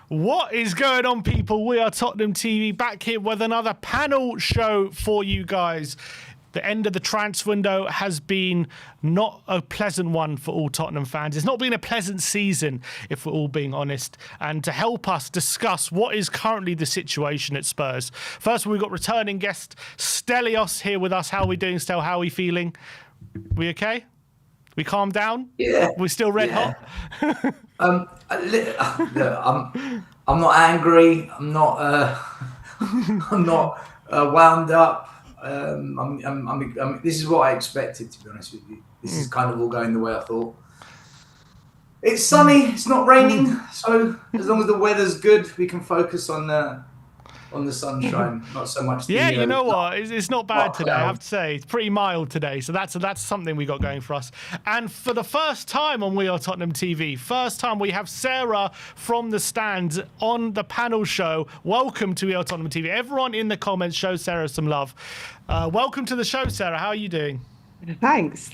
What is going on, people? We are Tottenham TV, back here with another panel show for you guys. The end of the transfer window has been not a pleasant one for all Tottenham fans. It's not been a pleasant season, if we're all being honest. And to help us discuss what is currently the situation at Spurs, first we've got returning guest Stelios here with us. How are we doing, Stel? How are we feeling? We okay? We calmed down? Yeah. We're still red hot? Look, I'm not angry. I'm not. I'm not wound up. This is what I expected, to be honest with you. This is kind of all going the way I thought. It's sunny. It's not raining. So as long as the weather's good, we can focus on the sunshine, not so much. Yeah, you know what? It's not bad today, I have to say. It's pretty mild today, so that's something we got going for us. And for the first time on We Are Tottenham TV, first time we have Sarah from the stands on the panel show. Welcome to We Are Tottenham TV. Everyone in the comments, show Sarah some love. Welcome to the show, Sarah. How are you doing? Thanks.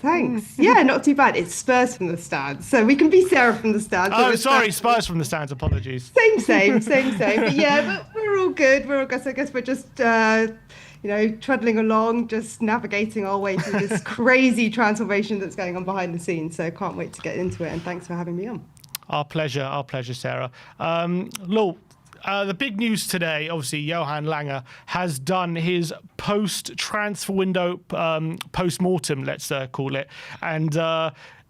Yeah, not too bad. It's Spurs from the stands, so we can be Sarah from the stands. Oh, sorry, Spurs from the stands. Apologies. Same. But yeah, but we're all good. I guess we're just, trundling along, just navigating our way through this crazy transformation that's going on behind the scenes. So can't wait to get into it. And thanks for having me on. Our pleasure, Sarah. Look. The big news today, obviously, Johan Lange has done his post-transfer window post-mortem, let's call it. And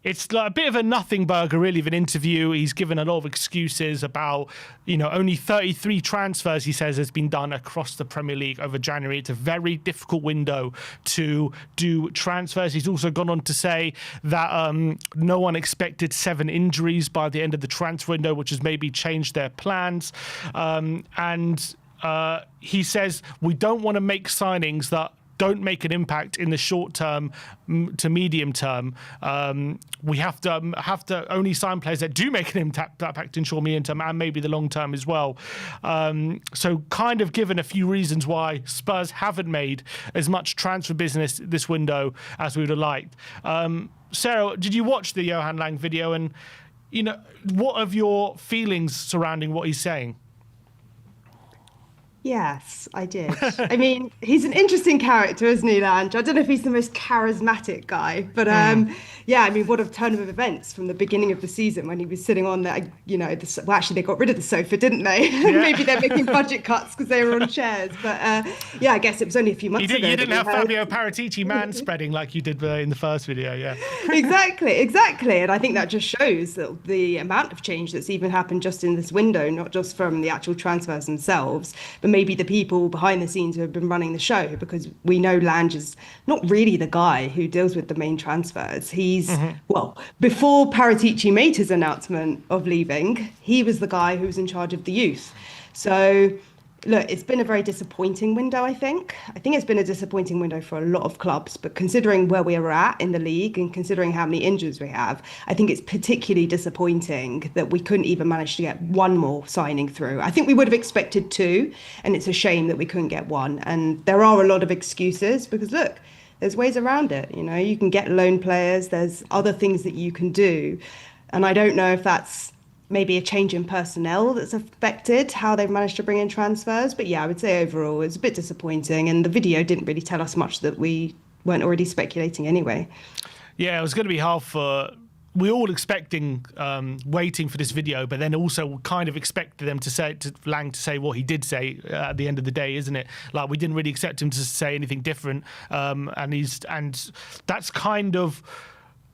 it's like a bit of a nothing burger, really, of an interview. He's given a lot of excuses about, only 33 transfers, he says, has been done across the Premier League over January. It's a very difficult window to do transfers. He's also gone on to say that no one expected 7 injuries by the end of the transfer window, which has maybe changed their plans. He says, we don't want to make signings that don't make an impact in the short term to medium term. We have to only sign players that do make an impact in short, medium term, and maybe the long term as well. So kind of given a few reasons why Spurs haven't made as much transfer business this window as we would have liked. Sarah, did you watch the Johan Lange video? And, what are your feelings surrounding what he's saying? Yes, I did. I mean, he's an interesting character, isn't he, Lange? I don't know if he's the most charismatic guy, but what a turn of events from the beginning of the season when he was sitting on there, actually they got rid of the sofa, didn't they? Yeah. Maybe they're making budget cuts because they were on chairs, but I guess it was only a few months ago. You didn't have Fabio Paratici man-spreading like you did in the first video, yeah. Exactly, and I think that just shows that the amount of change that's even happened just in this window, not just from the actual transfers themselves, but maybe the people behind the scenes who have been running the show, because we know Lange is not really the guy who deals with the main transfers. He's, before Paratici made his announcement of leaving, he was the guy who was in charge of the youth. So, look, it's been a very disappointing window, I think. I think it's been a disappointing window for a lot of clubs, but considering where we are at in the league and considering how many injuries we have, I think it's particularly disappointing that we couldn't even manage to get one more signing through. I think we would have expected 2, and it's a shame that we couldn't get 1. And there are a lot of excuses because, look, there's ways around it. You can get loan players. There's other things that you can do. And I don't know if that's maybe a change in personnel that's affected how they've managed to bring in transfers. But yeah, I would say overall it's a bit disappointing. And the video didn't really tell us much that we weren't already speculating anyway. Yeah, it was going to be hard for... We're all expecting, waiting for this video, but then also kind of expected them Lange to say what he did say at the end of the day, isn't it? Like, we didn't really expect him to say anything different. And that's kind of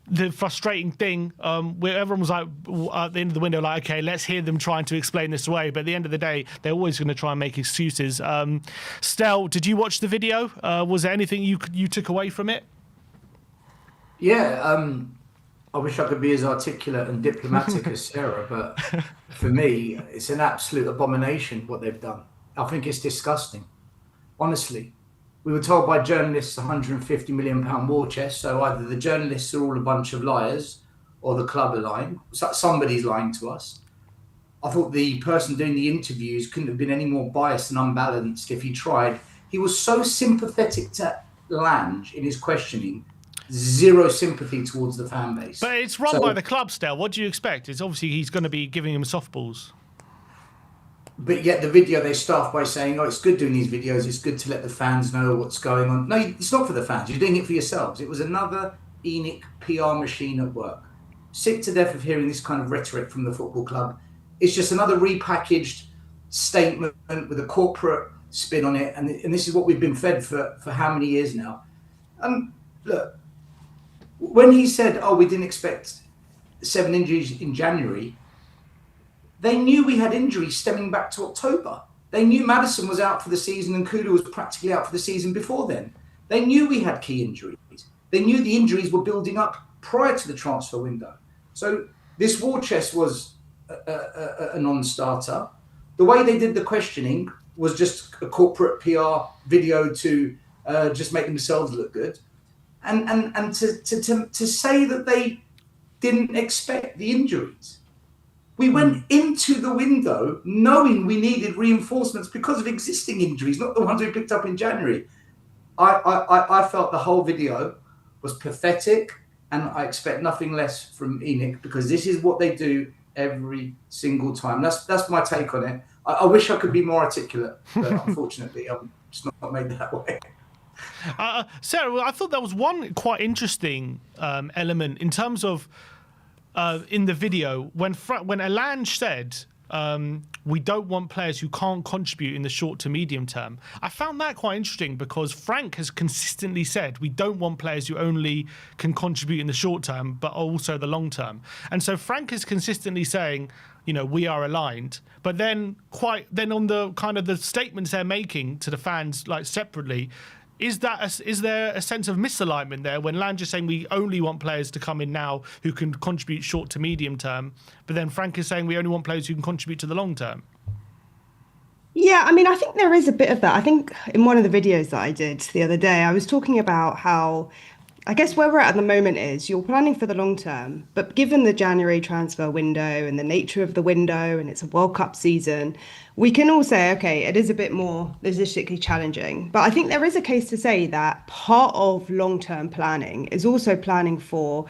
the frustrating thing, where everyone was like at the end of the window, like, okay, let's hear them trying to explain this away. But at the end of the day, they're always going to try and make excuses. Stel, did you watch the video? Was there anything you took away from it? Yeah, I wish I could be as articulate and diplomatic as Sarah, but for me, it's an absolute abomination what they've done. I think it's disgusting, honestly. We were told by journalists £150 million war chest, so either the journalists are all a bunch of liars or the club are lying. Somebody's lying to us. I thought the person doing the interviews couldn't have been any more biased and unbalanced if he tried. He was so sympathetic to Lange in his questioning, zero sympathy towards the fan base. But it's run by the club still. What do you expect? It's obviously he's going to be giving him softballs. but yet the video they start by saying, "Oh, it's good doing these videos. It's good to let the fans know what's going on." No, it's not for the fans. You're doing it for yourselves. It was another ENIC PR machine at work. Sick to death of hearing this kind of rhetoric from the football club. It's just another repackaged statement with a corporate spin on it, and this is what we've been fed for how many years now. Look, when he said, "Oh, we didn't expect 7 injuries in January," they knew we had injuries stemming back to October. They knew Maddison was out for the season and Kulu was practically out for the season before then. They knew we had key injuries. They knew the injuries were building up prior to the transfer window. So this war chest was a non-starter. The way they did the questioning was just a corporate PR video to just make themselves look good. And to say that they didn't expect the injuries. We went into the window knowing we needed reinforcements because of existing injuries, not the ones we picked up in January. I felt the whole video was pathetic, and I expect nothing less from ENIC because this is what they do every single time. That's my take on it. I wish I could be more articulate, but unfortunately, I'm just not made that way. Sarah, I thought that was one quite interesting element in terms of in the video when Lange said we don't want players who can't contribute in the short to medium term. I found that quite interesting because Frank has consistently said we don't want players who only can contribute in the short term but also the long term. And so Frank is consistently saying, you know, we are aligned, but then on the kind of the statements they're making to the fans like separately, is there a sense of misalignment there when Lange is saying we only want players to come in now who can contribute short to medium term, but then Frank is saying we only want players who can contribute to the long term? Yeah, I mean, I think there is a bit of that. I think in one of the videos that I did the other day, I was talking about how, I guess where we're at the moment is you're planning for the long term, but given the January transfer window and the nature of the window and it's a World Cup season, we can all say, okay, it is a bit more logistically challenging. But I think there is a case to say that part of long-term planning is also planning for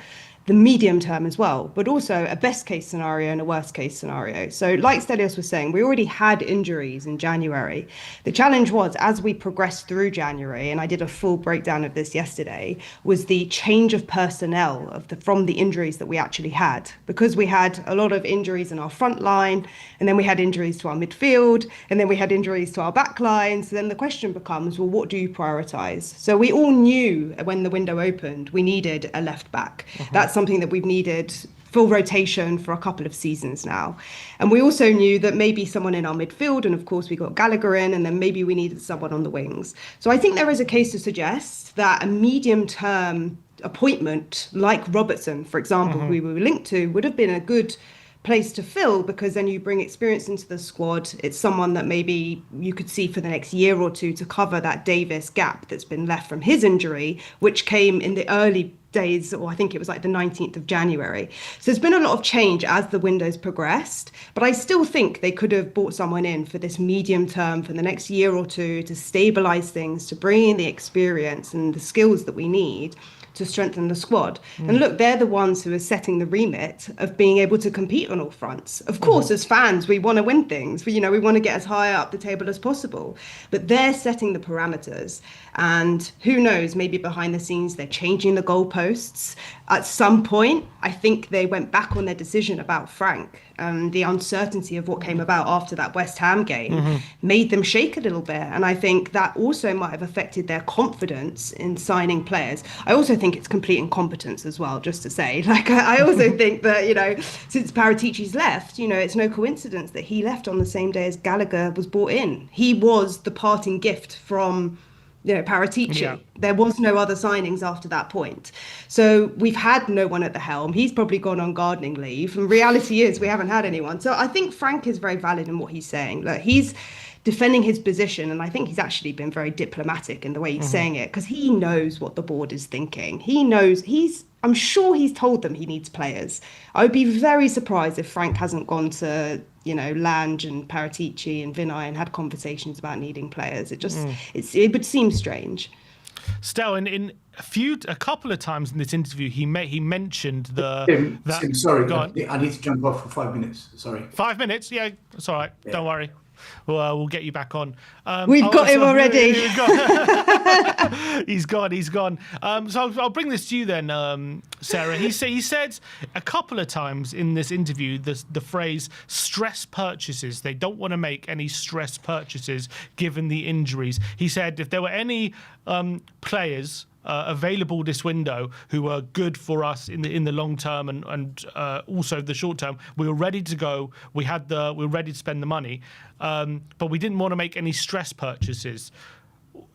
the medium term as well, but also a best case scenario and a worst case scenario. So like Stelios was saying, we already had injuries in January. The challenge was, as we progressed through January, and I did a full breakdown of this yesterday, was the change of personnel from the injuries that we actually had, because we had a lot of injuries in our front line, and then we had injuries to our midfield, and then we had injuries to our back line. So then the question becomes, well, what do you prioritize? So we all knew when the window opened, we needed a left back. That's something that we've needed full rotation for a couple of seasons now. And we also knew that maybe someone in our midfield, and of course we got Gallagher in, and then maybe we needed someone on the wings. So I think there is a case to suggest that a medium-term appointment like Robertson, for example, who we were linked to, would have been a good place to fill, because then you bring experience into the squad. It's someone that maybe you could see for the next year or two to cover that Davis gap that's been left from his injury, which came in the early days, or I think it was like the 19th of January. So there's been a lot of change as the window's progressed, but I still think they could have brought someone in for this medium term, for the next year or two, to stabilize things, to bring in the experience and the skills that we need to strengthen the squad. And look, they're the ones who are setting the remit of being able to compete on all fronts. Of course, as fans, we want to win things. We want to get as high up the table as possible. But they're setting the parameters. And who knows, maybe behind the scenes, they're changing the goalposts. At some point, I think they went back on their decision about Frank. The uncertainty of what came about after that West Ham game made them shake a little bit. And I think that also might have affected their confidence in signing players. I also think it's complete incompetence as well, just to say. Like, I also think that, since Paratici's left, it's no coincidence that he left on the same day as Gallagher was brought in. He was the parting gift from Paratici. Yeah. There was no other signings after that point. So we've had no one at the helm. He's probably gone on gardening leave. And reality is we haven't had anyone. So I think Frank is very valid in what he's saying. Look, he's defending his position. And I think he's actually been very diplomatic in the way he's saying it, because he knows what the board is thinking. He knows I'm sure he's told them he needs players. I would be very surprised if Frank hasn't gone to, Lange and Paratici and Vinay and had conversations about needing players. It would seem strange. Stel, in a couple of times in this interview, he mentioned Tim, sorry, I need to jump off for 5 minutes. Sorry. 5 minutes? Yeah, it's all right. Yeah. Don't worry. we'll get you back on. We've got him already. He's gone. So I'll bring this to you then, Sarah. He said a couple of times in this interview the phrase stress purchases. They don't want to make any stress purchases given the injuries. He said if there were any players available this window who were good for us in the long term and also the short term, we were ready to go. We were ready to spend the money, but we didn't want to make any stress purchases.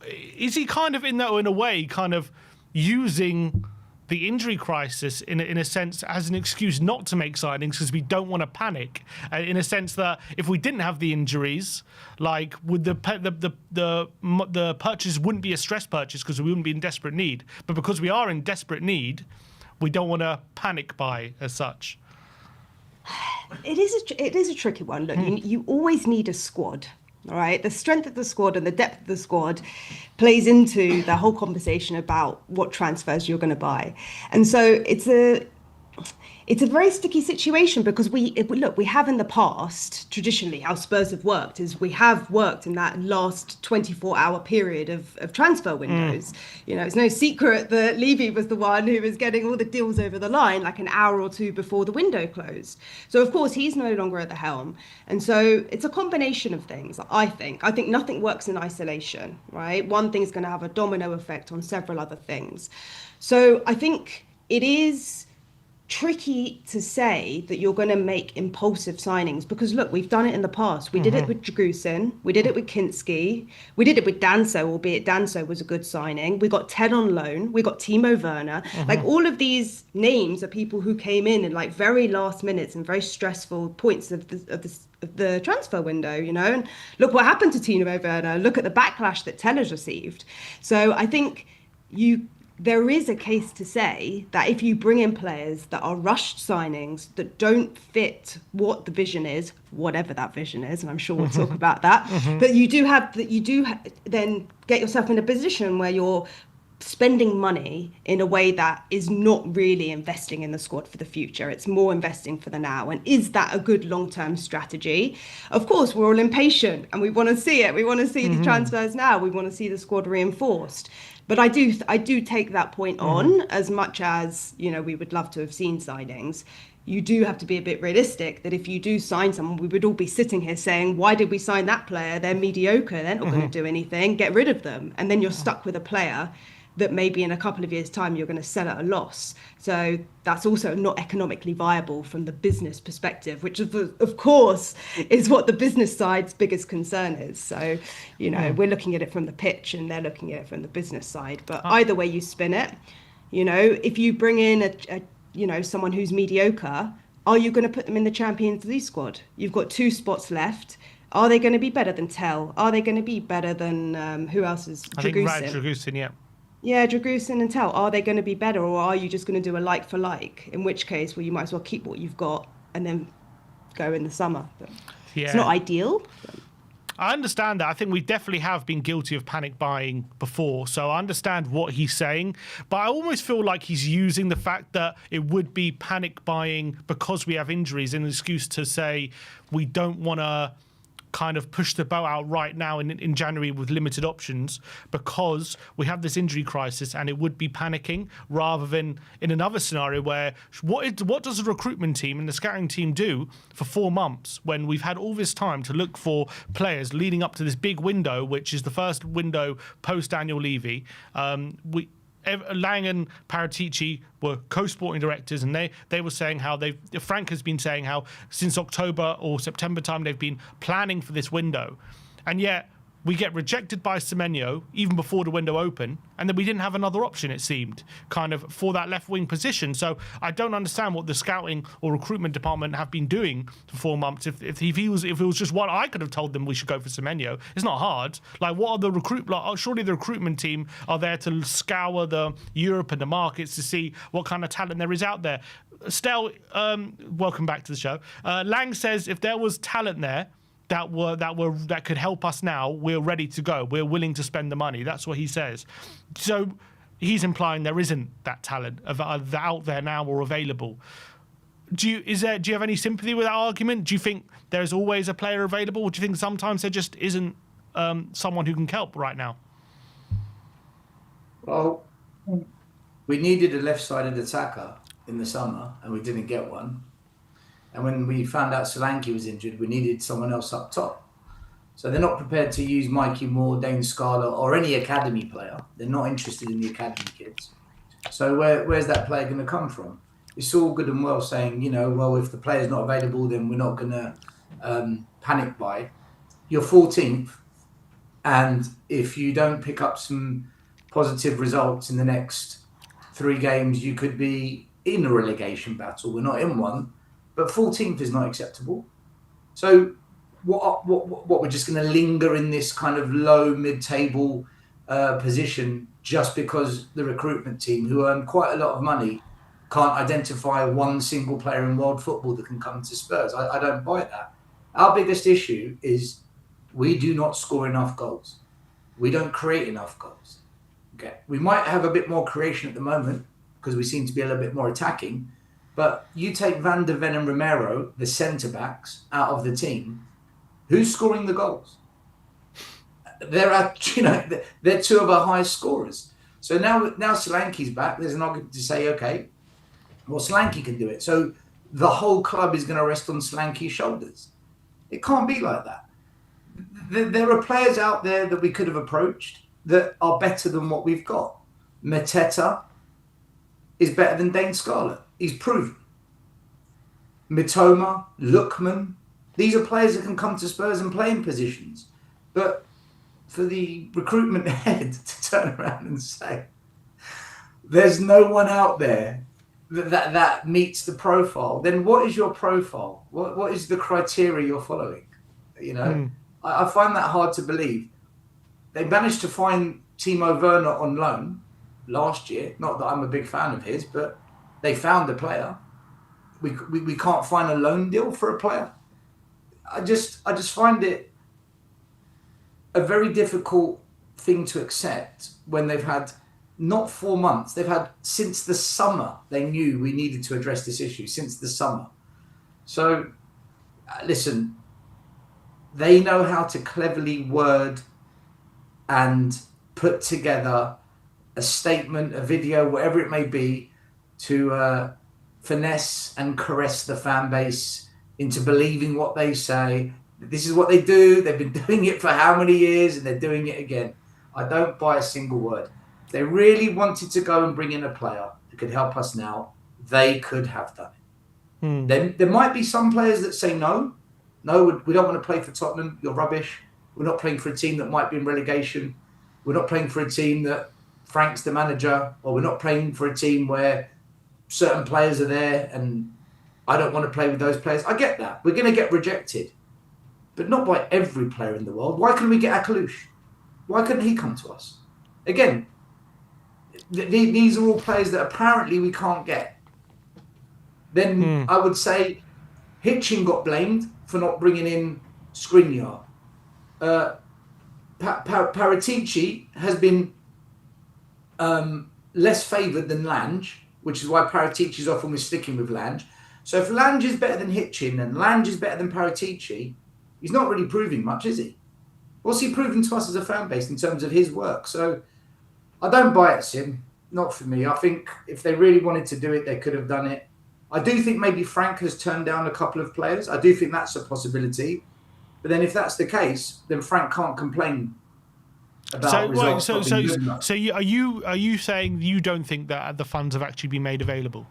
Is he kind of in a way kind of using the injury crisis in a sense as an excuse not to make signings because we don't want to panic, in a sense that if we didn't have the injuries, like would the purchase wouldn't be a stress purchase because we wouldn't be in desperate need, but because we are in desperate need, we don't want to panic buy as such. It is a tricky one. Look, you always need a squad. All right, the strength of the squad and the depth of the squad plays into the whole conversation about what transfers you're going to buy. And so it's a very sticky situation because we have in the past, traditionally, how Spurs have worked is we have worked in that last 24-hour period of transfer windows. It's no secret that Levy was the one who was getting all the deals over the line like an hour or two before the window closed. So, of course, he's no longer at the helm. And so it's a combination of things, I think. I think nothing works in isolation, right? One thing's going to have a domino effect on several other things. So I think it is tricky to say that you're going to make impulsive signings because look, we've done it in the past. We did it with Dragusin, we did it with Kinski, we did it with Danso, albeit Danso was a good signing. We got Ted on loan, we got Timo Werner. Like all of these names are people who came in like very last minutes and very stressful points of the transfer window, and look what happened to Timo Werner. Look at the backlash that Ted has received. So I think there is a case to say that if you bring in players that are rushed signings that don't fit what the vision is, whatever that vision is, and I'm sure we'll talk about that, that you do then get yourself in a position where you're spending money in a way that is not really investing in the squad for the future. It's more investing for the now. And is that a good long-term strategy? Of course, we're all impatient and we want to see it. We want to see the transfers now. We want to see the squad reinforced. But I do take that point on as much as, we would love to have seen signings. You do have to be a bit realistic that if you do sign someone, we would all be sitting here saying, why did we sign that player? They're mediocre. They're not going to do anything. Get rid of them. And then you're stuck with a player that maybe in a couple of years' time you're going to sell at a loss. So that's also not economically viable from the business perspective, which of course is what the business side's biggest concern is. So, we're looking at it from the pitch and they're looking at it from the business side. But either way you spin it, if you bring in someone who's mediocre, are you going to put them in the Champions League squad? You've got 2 spots left. Are they going to be better than Tell? Are they going to be better than who else is Dragusin? I think Dragusin, yeah. Yeah, Dragusin and Tell, are they going to be better or are you just going to do a like for like? In which case, well, you might as well keep what you've got and then go in the summer. But it's not ideal. I understand that. I think we definitely have been guilty of panic buying before, so I understand what he's saying. But I almost feel like he's using the fact that it would be panic buying because we have injuries as an excuse to say we don't want to kind of push the boat out right now in January with limited options because we have this injury crisis, and it would be panicking rather than in another scenario where what does the recruitment team and the scouting team do for 4 months when we've had all this time to look for players leading up to this big window, which is the first window post-Daniel Levy. Lange and Paratici were co-sporting directors, and they were saying how Frank has been saying how since October or September time they've been planning for this window, and yet we get rejected by Semenyo even before the window opened, and then we didn't have another option, it seemed, kind of for that left wing position. So I don't understand what the scouting or recruitment department have been doing for 4 months. If it was just what I could have told them we should go for Semenyo, it's not hard. Like, what are the surely the recruitment team are there to scour the Europe and the markets to see what kind of talent there is out there. Stel, welcome back to the show. Lange says if there was talent there that could help us now, we're ready to go. We're willing to spend the money. That's what he says. So he's implying there isn't that talent out there now or available. do you have any sympathy with that argument? Do you think there's always a player available? Or do you think sometimes there just isn't someone who can help right now? Well, we needed a left-sided attacker in the summer, and we didn't get one. And when we found out Solanke was injured, we needed someone else up top. So they're not prepared to use Mikey Moore, Dane Scarlett, or any academy player. They're not interested in the academy kids. So where's that player going to come from? It's all good and well saying, well, if the player's not available, then we're not going to panic buy. You're 14th, and if you don't pick up some positive results in the next 3 games, you could be in a relegation battle. We're not in one, but 14th is not acceptable. So what we're just going to linger in this kind of low mid-table position just because the recruitment team, who earn quite a lot of money, can't identify one single player in world football that can come to Spurs. I don't buy that. Our biggest issue is we do not score enough goals. We don't create enough goals. Okay, we might have a bit more creation at the moment because we seem to be a little bit more attacking, but you take Van der Ven and Romero, the centre-backs, out of the team, who's scoring the goals? They're 2 of our highest scorers. So now Solanke's back, there's an argument to say, okay, well, Solanke can do it. So the whole club is going to rest on Solanke's shoulders. It can't be like that. There are players out there that we could have approached that are better than what we've got. Mateta is better than Dane Scarlett. He's proven. Mitoma, Lookman, these are players that can come to Spurs and play in positions. But for the recruitment head to turn around and say, there's no one out there that meets the profile, then what is your profile? What is the criteria you're following? I find that hard to believe. They managed to find Timo Werner on loan last year. Not that I'm a big fan of his, but they found a player. We can't find a loan deal for a player. I just find it a very difficult thing to accept when they've had not 4 months. They've had since the summer. They knew we needed to address this issue since the summer. So, listen, they know how to cleverly word and put together a statement, a video, whatever it may be, to finesse and caress the fan base into believing what they say. This is what they do. They've been doing it for how many years, and they're doing it again. I don't buy a single word. If they really wanted to go and bring in a player that could help us now, they could have done it. Then there might be some players that say no, we don't want to play for Tottenham. You're rubbish. We're not playing for a team that might be in relegation. We're not playing for a team that Frank's the manager, or we're not playing for a team where certain players are there and I don't want to play with those players. I get that. We're going to get rejected, but not by every player in the world. Why couldn't we get Akalush? Why couldn't he come to us? Again, these are all players that apparently we can't get. Then I would say Hitchin got blamed for not bringing in Skriniar. Paratici has been less favoured than Lange, which is why Paratici's often was sticking with Lange. So if Lange is better than Hitchin and Lange is better than Paratici, he's not really proving much, is he? What's he proven to us as a fan base in terms of his work? So I don't buy it, Sim. Not for me. I think if they really wanted to do it, they could have done it. I do think maybe Frank has turned down a couple of players. I do think that's a possibility. But then if that's the case, then Frank can't complain about results. Are you saying you don't think that the funds have actually been made available?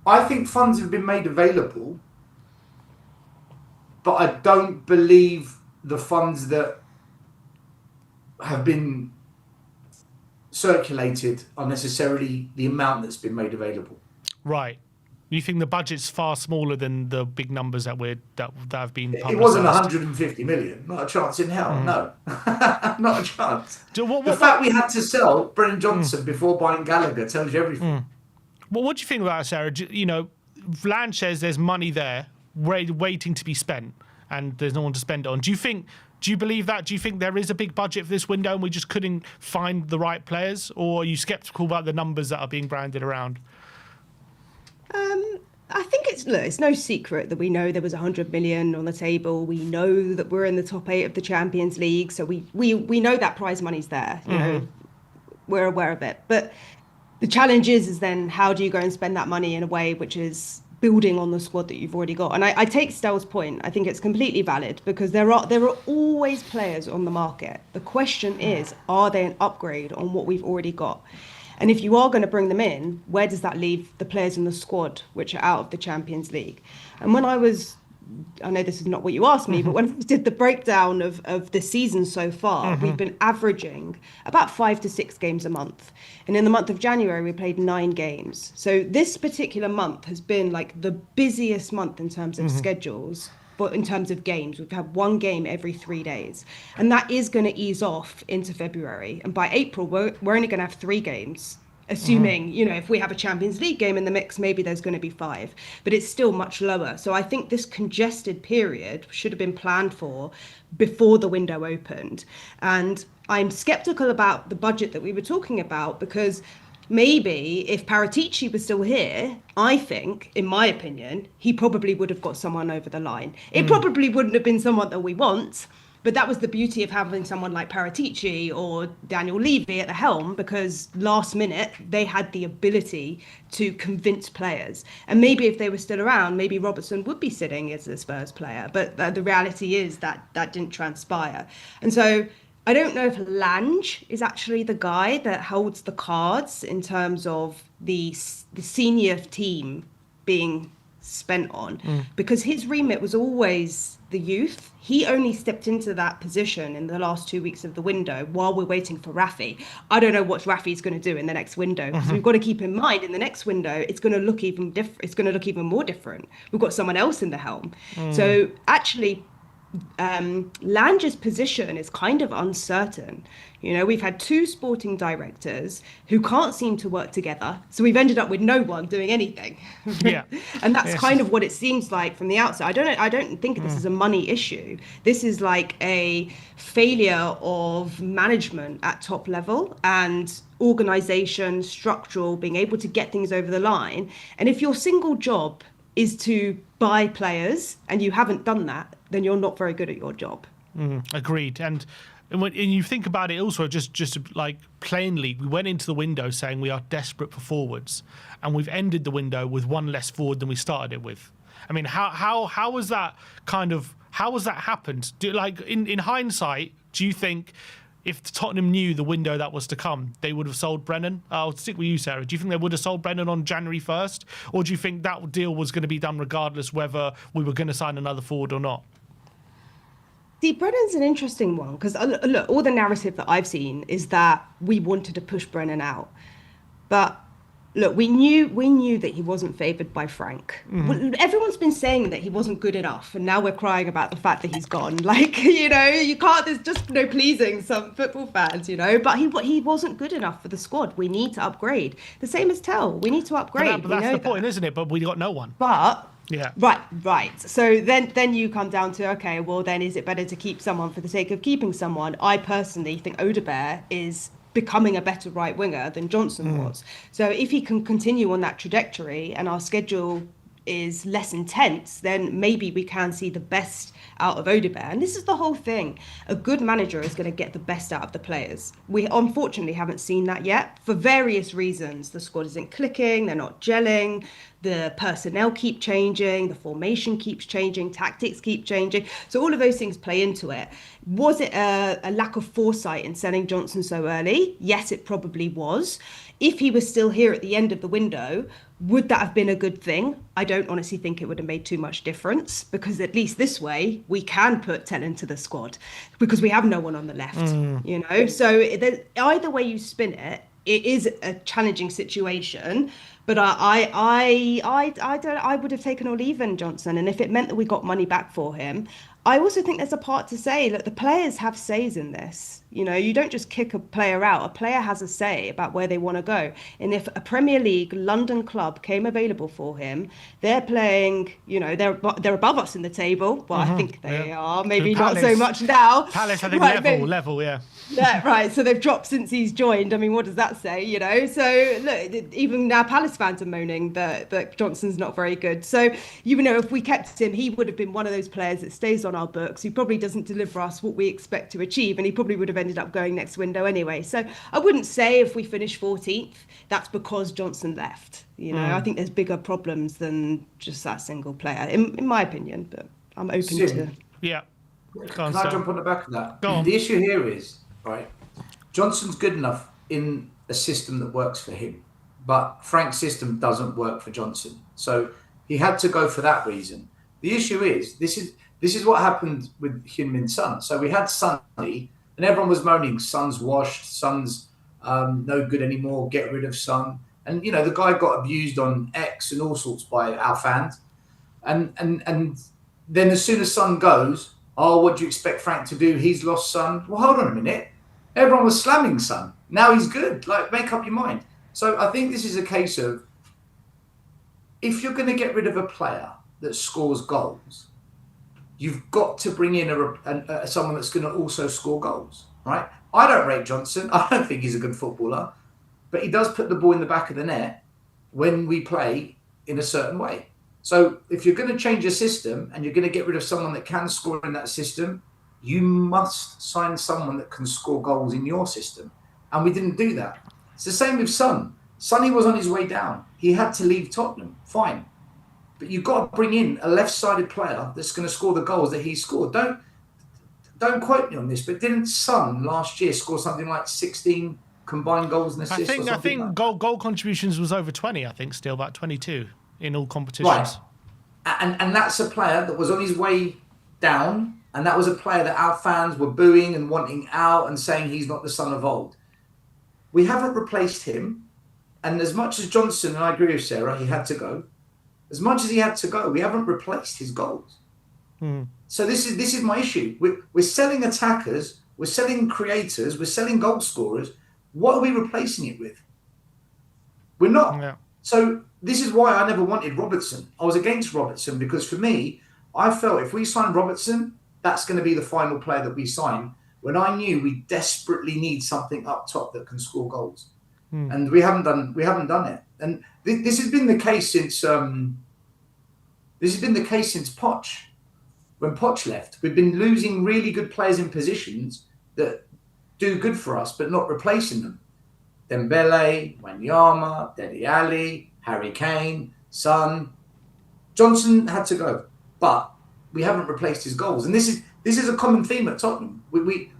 I think funds have been made available, but I don't believe the funds that have been circulated are necessarily the amount that's been made available. Right. You think the budget's far smaller than the big numbers that have been publicised? It wasn't 150 million. Not a chance in hell. No, not a chance. The fact we had to sell Brennan Johnson before buying Gallagher tells you everything. Well, what do you think about it, Sarah? Lange says there's money there waiting to be spent, and there's no one to spend it on. Do you think Do you believe that? Do you think there is a big budget for this window and we just couldn't find the right players? Or are you sceptical about the numbers that are being branded around? I think it's no secret that we know there was 100 million on the table. We know that we're in the top 8 of the Champions League, so we know that prize money's there. You know, we're aware of it. But the challenge is then how do you go and spend that money in a way which is building on the squad that you've already got? And I take Stell's point. I think it's completely valid because there are always players on the market. The question is, are they an upgrade on what we've already got? And if you are going to bring them in, where does that leave the players in the squad which are out of the Champions League? And when I know this is not what you asked me, but when I did the breakdown of the season so far, we've been averaging about 5 to 6 games a month. And in the month of January, we played 9 games. So this particular month has been like the busiest month in terms of schedules. But in terms of games, we've had 1 game every 3 days. And that is going to ease off into February. And by April, we're only going to have 3 games, assuming, you know, if we have a Champions League game in the mix, maybe there's going to be 5. But it's still much lower. So I think this congested period should have been planned for before the window opened. And I'm skeptical about the budget that we were talking about because maybe if Paratici was still here, I think, in my opinion, he probably would have got someone over the line. It probably wouldn't have been someone that we want, but that was the beauty of having someone like Paratici or Daniel Levy at the helm, because last minute they had the ability to convince players. And maybe if they were still around, maybe Robertson would be sitting as a Spurs player. But the reality is that didn't transpire. And so I don't know if Lange is actually the guy that holds the cards in terms of the senior team being spent on, because his remit was always the youth. He only stepped into that position in the last 2 weeks of the window while we're waiting for Rafi. I don't know what Rafi's going to do in the next window, because we've got to keep in mind in the next window it's going to look even different. It's going to look even more different. We've got someone else in the helm. So actually, Lange's position is kind of uncertain. You know, we've had 2 sporting directors who can't seem to work together, so we've ended up with no one doing anything. Yeah. And that's kind of what it seems like from the outside. I don't think this is a money issue. This is like a failure of management at top level and organization, structural, being able to get things over the line. And if your single job is to buy players and you haven't done that, then you're not very good at your job. Agreed. And when you think about it also, just like plainly, we went into the window saying we are desperate for forwards, and we've ended the window with 1 less forward than we started it with. I mean, how was that how has that happened? In hindsight, do you think if Tottenham knew the window that was to come, they would have sold Brennan? I'll stick with you, Sarah. Do you think they would have sold Brennan on January 1st? Or do you think that deal was going to be done regardless whether we were going to sign another forward or not? See, Brennan's an interesting one because, look, all the narrative that I've seen is that we wanted to push Brennan out. But look, we knew that he wasn't favoured by Frank. Everyone's been saying that he wasn't good enough, and now we're crying about the fact that he's gone. Like, you know, you can't. There's just no pleasing some football fans, you know. But he wasn't good enough for the squad. We need to upgrade. The same as Tell. We need to upgrade. But that's the point, isn't it? But we got no one. But yeah, right. So then you come down to, okay, well then is it better to keep someone for the sake of keeping someone? I personally think Odegaard is becoming a better right winger than Johnson was. So if he can continue on that trajectory and our schedule is less intense, then maybe we can see the best out of Odegaard. And this is the whole thing. A good manager is going to get the best out of the players. We unfortunately haven't seen that yet for various reasons. The squad isn't clicking, they're not gelling, the personnel keep changing, the formation keeps changing, tactics keep changing. So all of those things play into it. Was it a lack of foresight in selling Johnson so early? Yes, it probably was. If he was still here at the end of the window, would that have been a good thing? I don't honestly think it would have made too much difference, because at least this way we can put Tell into the squad because we have no one on the left, you know? So either way you spin it, it is a challenging situation. But I would have taken or leaving Johnson. And if it meant that we got money back for him, I also think there's a part to say, look, the players have says in this. You know, you don't just kick a player out. A player has a say about where they want to go. And if a Premier League London club came available for him, they're playing, you know, they're above us in the table. Well, I think they are. Maybe not so much now. Palace, I think, right, level, yeah. Yeah, right. So they've dropped since he's joined. I mean, what does that say, you know? So look, even now Palace fans are moaning that Johnson's not very good. So, you know, if we kept him, he would have been one of those players that stays on our books, who probably doesn't deliver us what we expect to achieve. And he probably would have ended up going next window anyway. So I wouldn't say if we finish 14th, that's because Johnson left. You know, I think there's bigger problems than just that single player, in my opinion. But I'm open to... Yeah. Can I jump on the back of that? Go on. The issue here is, right, Johnson's good enough in a system that works for him, but Frank's system doesn't work for Johnson. So he had to go for that reason. The issue is, this is what happened with Heung-min Son. So we had Sonny, and everyone was moaning, Son's washed, Son's no good anymore, get rid of Son. And, you know, the guy got abused on X and all sorts by our fans. And then as soon as Son goes, oh, what do you expect Frank to do? He's lost Son. Well, hold on a minute. Everyone was slamming Son. Now he's good. Like, make up your mind. So I think this is a case of, if you're going to get rid of a player that scores goals, you've got to bring in someone that's going to also score goals, right? I don't rate Johnson. I don't think he's a good footballer, but he does put the ball in the back of the net when we play in a certain way. So if you're going to change a system and you're going to get rid of someone that can score in that system, you must sign someone that can score goals in your system. And we didn't do that. It's the same with Son. Sonny was on his way down. He had to leave Tottenham. Fine. But you've got to bring in a left-sided player that's going to score the goals that he scored. Don't quote me on this, but didn't Son last year score something like 16 combined goals and assists? I think like goal contributions was over 20, I think, still about 22 in all competitions. Right. And that's a player that was on his way down, and that was a player that our fans were booing and wanting out and saying he's not the Son of old. We haven't replaced him, and as much as Johnson, and I agree with Sarah, he had to go, as much as he had to go, we haven't replaced his goals. So this is my issue. We're selling attackers, we're selling creators, we're selling goal scorers. What are we replacing it with? We're not. Yeah. So this is why I never wanted Robertson. I was against Robertson because for me, I felt if we sign Robertson, that's going to be the final player that we sign, when I knew we desperately need something up top that can score goals. And we haven't done it. And this has been the case since Poch. When Poch left, we've been losing really good players in positions that do good for us, but not replacing them. Dembele, Wanyama, Dele Alli, Harry Kane, Son. Johnson had to go, but we haven't replaced his goals. And this is a common theme at Tottenham. We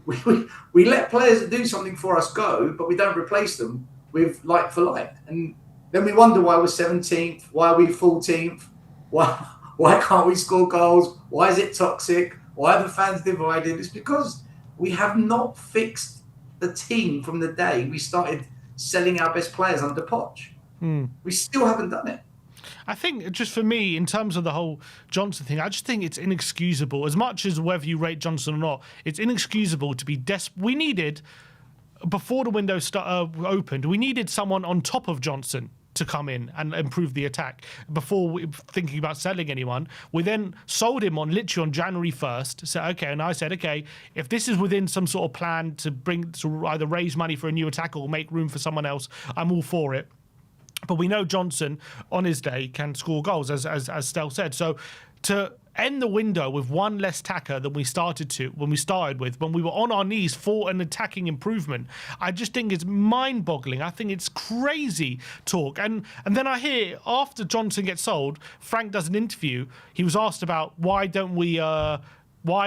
let players that do something for us go, but we don't replace them with like for like. And then we wonder why we're 17th, why are we 14th, why can't we score goals? Why is it toxic? Why are the fans divided? It's because we have not fixed the team from the day we started selling our best players under Poch. We still haven't done it. I think just for me, in terms of the whole Johnson thing, I just think it's inexcusable. As much as whether you rate Johnson or not, it's inexcusable to be We needed, before the window opened, we needed someone on top of Johnson to come in and improve the attack before thinking about selling anyone. We then sold him literally on January 1st. So, and I said, okay, if this is within some sort of plan to either raise money for a new attacker or make room for someone else, I'm all for it. But we know Johnson, on his day, can score goals, as Stel said. So to end the window with one less tacker than we started with, when we were on our knees for an attacking improvement, I just think it's mind-boggling. I think it's crazy talk. And then I hear, after Johnson gets sold, Frank does an interview. He was asked about why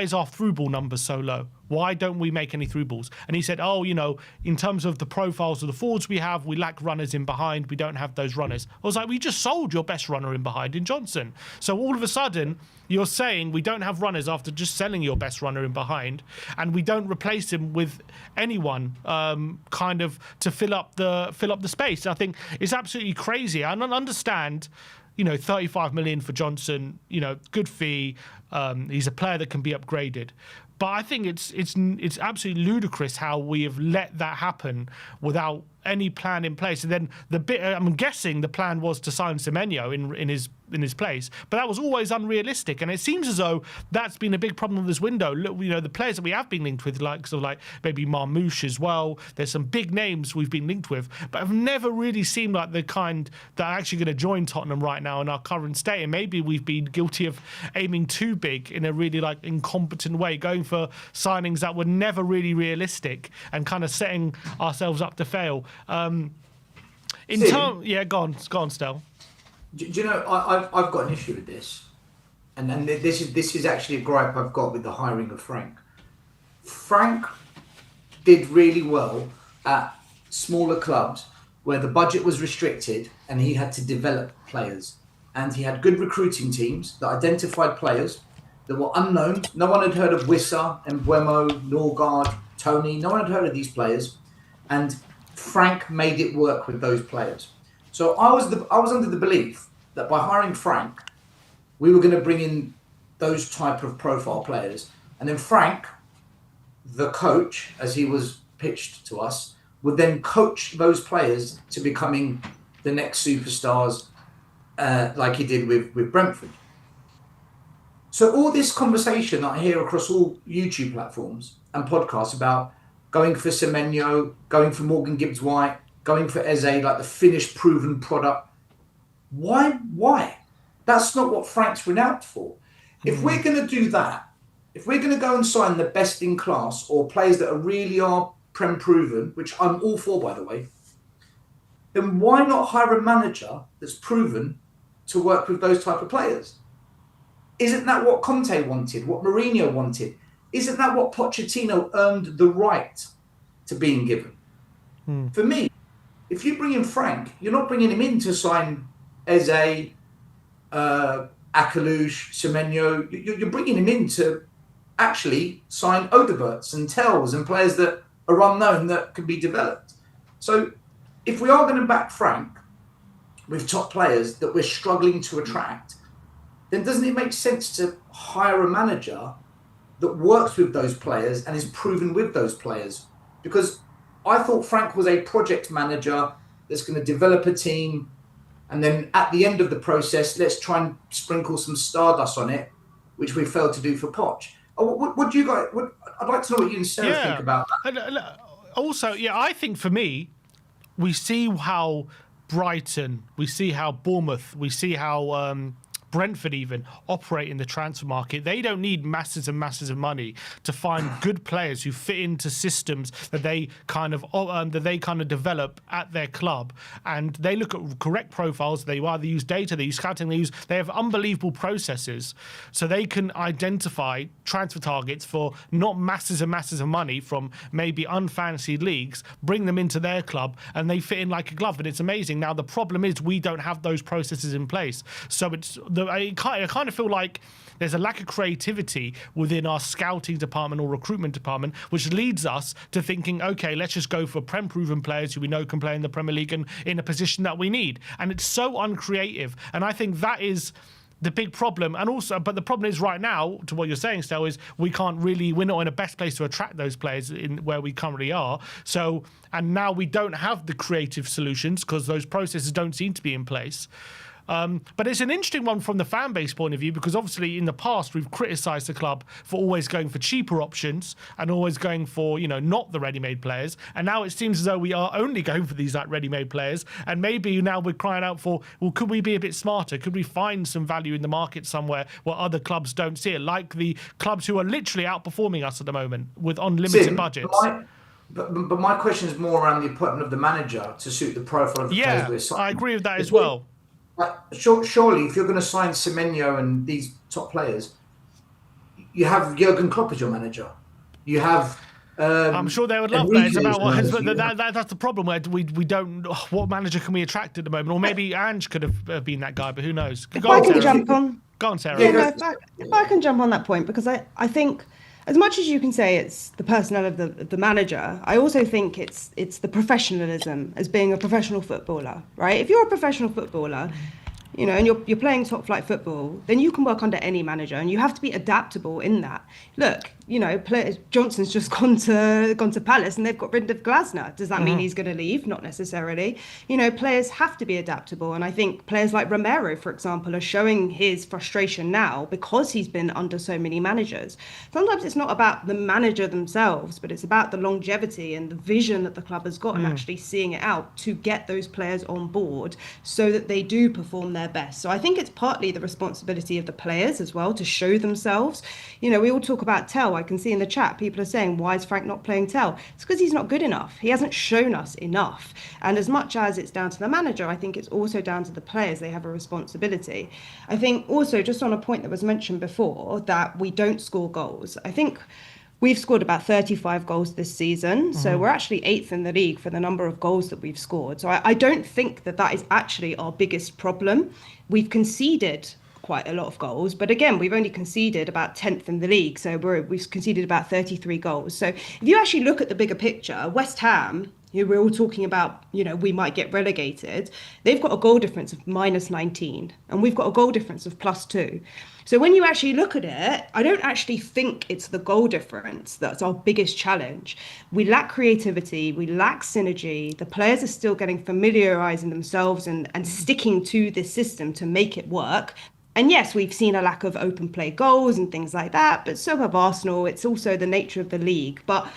is our through ball numbers so low? Why don't we make any through balls? And he said, in terms of the profiles of the forwards we have, we lack runners in behind. We don't have those runners. I was like, we just sold your best runner in behind in Johnson. So all of a sudden, you're saying we don't have runners after just selling your best runner in behind, and we don't replace him with anyone kind of to fill up the space. I think it's absolutely crazy. I don't understand. 35 million for Johnson, good fee. He's a player that can be upgraded. But I think it's absolutely ludicrous how we have let that happen without any plan in place. And then the bit, I'm guessing the plan was to sign Semenyo in his place, but that was always unrealistic. And it seems as though that's been a big problem with this window. Look, you know, the players that we have been linked with, like sort of like maybe Marmoush as well. There's some big names we've been linked with, but have never really seemed like the kind that are actually going to join Tottenham right now in our current state. And maybe we've been guilty of aiming too big in a really like incompetent way, going for signings that were never really realistic and kind of setting ourselves up to fail. Yeah, go on, Stel. Do you know, I've got an issue with this, and this is actually a gripe I've got with the hiring of Frank. Frank did really well at smaller clubs where the budget was restricted and he had to develop players, and he had good recruiting teams that identified players that were unknown. No one had heard of Wissa, Mbeumo, Norgard, Tony. No one had heard of these players, and Frank made it work with those players. So I was under the belief that by hiring Frank, we were going to bring in those type of profile players, and then Frank, the coach, as he was pitched to us, would then coach those players to becoming the next superstars, like he did with Brentford. So all this conversation that I hear across all YouTube platforms and podcasts about going for Semenyo, going for Morgan Gibbs-White, going for Eze, like the finished, proven product. Why? That's not what Frank's renowned for. If we're going to do that, if we're going to go and sign the best in class or players that really are Prem proven, which I'm all for, by the way, then why not hire a manager that's proven to work with those type of players? Isn't that what Conte wanted, what Mourinho wanted? Isn't that what Pochettino earned the right to being given? For me, if you bring in Frank, you're not bringing him in to sign Eze, Akalush, Semenyo. You're bringing him in to actually sign Odeberts and Tells and players that are unknown that can be developed. So if we are going to back Frank with top players that we're struggling to attract, then doesn't it make sense to hire a manager that works with those players and is proven with those players? Because I thought Frank was a project manager that's going to develop a team, and then at the end of the process, let's try and sprinkle some stardust on it, which we failed to do for Poch. What do you guys? I'd like to know what you and Sarah think about that. Also, I think for me, we see how Brighton, we see how Bournemouth, we see how Brentford even operate in the transfer market. They don't need masses and masses of money to find good players who fit into systems that they kind of develop at their club, and they look at correct profiles. They either use data, they use scouting, they have unbelievable processes, so they can identify transfer targets for not masses and masses of money from maybe unfancied leagues, bring them into their club, and they fit in like a glove, and it's amazing. Now the problem is we don't have those processes in place, so I kind of feel like there's a lack of creativity within our scouting department or recruitment department, which leads us to thinking, okay, let's just go for Prem-proven players who we know can play in the Premier League and in a position that we need. And it's so uncreative. And I think that is the big problem. And also, but the problem is right now, to what you're saying, Stel, is we're not in the best place to attract those players in where we currently are. So, and now we don't have the creative solutions because those processes don't seem to be in place. But it's an interesting one from the fan base point of view, because obviously in the past we've criticised the club for always going for cheaper options and always going for, not the ready-made players. And now it seems as though we are only going for these like ready-made players. And maybe now we're crying out for, well, could we be a bit smarter? Could we find some value in the market somewhere where other clubs don't see it, like the clubs who are literally outperforming us at the moment with unlimited budgets? But my question is more around the appointment of the manager to suit the profile of the players we're signing. I agree with that as well. Surely, if you're going to sign Semenyo and these top players, you have Jurgen Klopp as your manager. You have. I'm sure they would love that. It's about that's the problem where we don't. What manager can we attract at the moment? Or maybe Ange could have been that guy, but who knows? Go on, Sarah. If I can jump on that point, because I think, as much as you can say it's the personnel of the manager, I also think it's the professionalism as being a professional footballer, right? If you're a professional footballer, and you're playing top flight football, then you can work under any manager, and you have to be adaptable in that. Look, Johnson's just gone to Palace and they've got rid of Glasner. Does that mean he's going to leave? Not necessarily. Players have to be adaptable, and I think players like Romero, for example, are showing his frustration now because he's been under so many managers. Sometimes it's not about the manager themselves, but it's about the longevity and the vision that the club has got and actually seeing it out to get those players on board so that they do perform their best. So I think it's partly the responsibility of the players as well to show themselves. We all talk about Tell. I can see in the chat people are saying, why is Frank not playing Tell? It's because he's not good enough. He hasn't shown us enough. And as much as it's down to the manager, I think it's also down to the players. They have a responsibility. I think also, just on a point that was mentioned before, that we don't score goals. I think we've scored about 35 goals this season. So we're actually 8th in the league for the number of goals that we've scored. So I don't think that is actually our biggest problem. We've conceded quite a lot of goals, but again, we've only conceded about 10th in the league, so we've conceded about 33 goals. So if you actually look at the bigger picture, West Ham, who we're all talking about, we might get relegated, they've got a goal difference of -19, and we've got a goal difference of +2. So when you actually look at it, I don't actually think it's the goal difference that's our biggest challenge. We lack creativity, we lack synergy. The players are still getting familiarising themselves and sticking to this system to make it work. And yes, we've seen a lack of open play goals and things like that, but so have Arsenal. It's also the nature of the league. But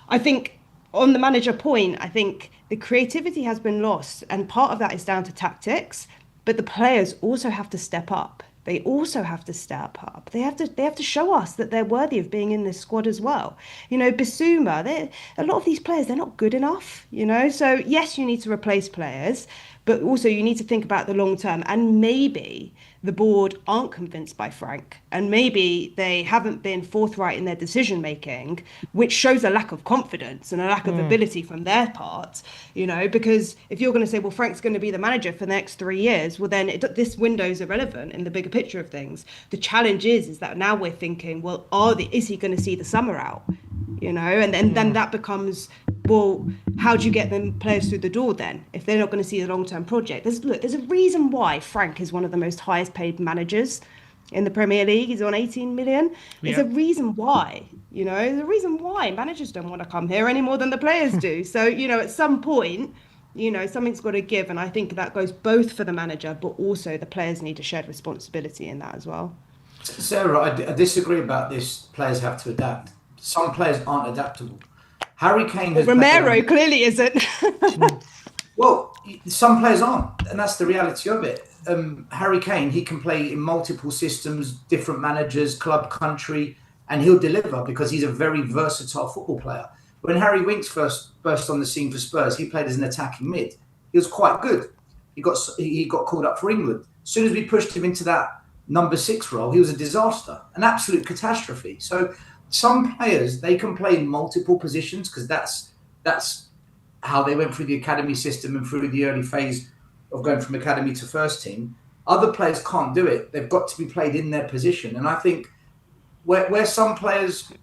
I think on the manager point, I think the creativity has been lost, and part of that is down to tactics, but the players also have to step up. They also have to step up. They have to show us that they're worthy of being in this squad as well. Bissouma, a lot of these players, they're not good enough, So yes, you need to replace players, but also you need to think about the long term. And maybe the board aren't convinced by Frank, and maybe they haven't been forthright in their decision making, which shows a lack of confidence and a lack of ability from their part. Because if you're going to say, well, Frank's going to be the manager for the next 3 years, well, then this window's irrelevant in the bigger picture of things. The challenge is that now we're thinking, well, is he going to see the summer out? And then that becomes, well, how do you get them players through the door then if they're not going to see the long-term project? There's a reason why Frank is one of the most highest paid managers in the Premier League. He's on 18 million. There's a reason why, there's a reason why managers don't want to come here any more than the players do. So, at some point, something's got to give. And I think that goes both for the manager, but also the players need a shared responsibility in that as well. Sarah, I disagree about this. Players have to adapt. Some players aren't adaptable. Harry Kane has Romero clearly isn't. Well, some players aren't, and that's the reality of it. Harry Kane, he can play in multiple systems, different managers, club, country, and he'll deliver because he's a very versatile football player. When Harry Winks first burst on the scene for Spurs, he played as an attacking mid. He was quite good. He got called up for England. As soon as we pushed him into that number 6 role, he was a disaster, an absolute catastrophe. So some players, they can play in multiple positions because that's how they went through the academy system and through the early phase of going from academy to first team. Other players can't do it. They've got to be played in their position. And I think where some players,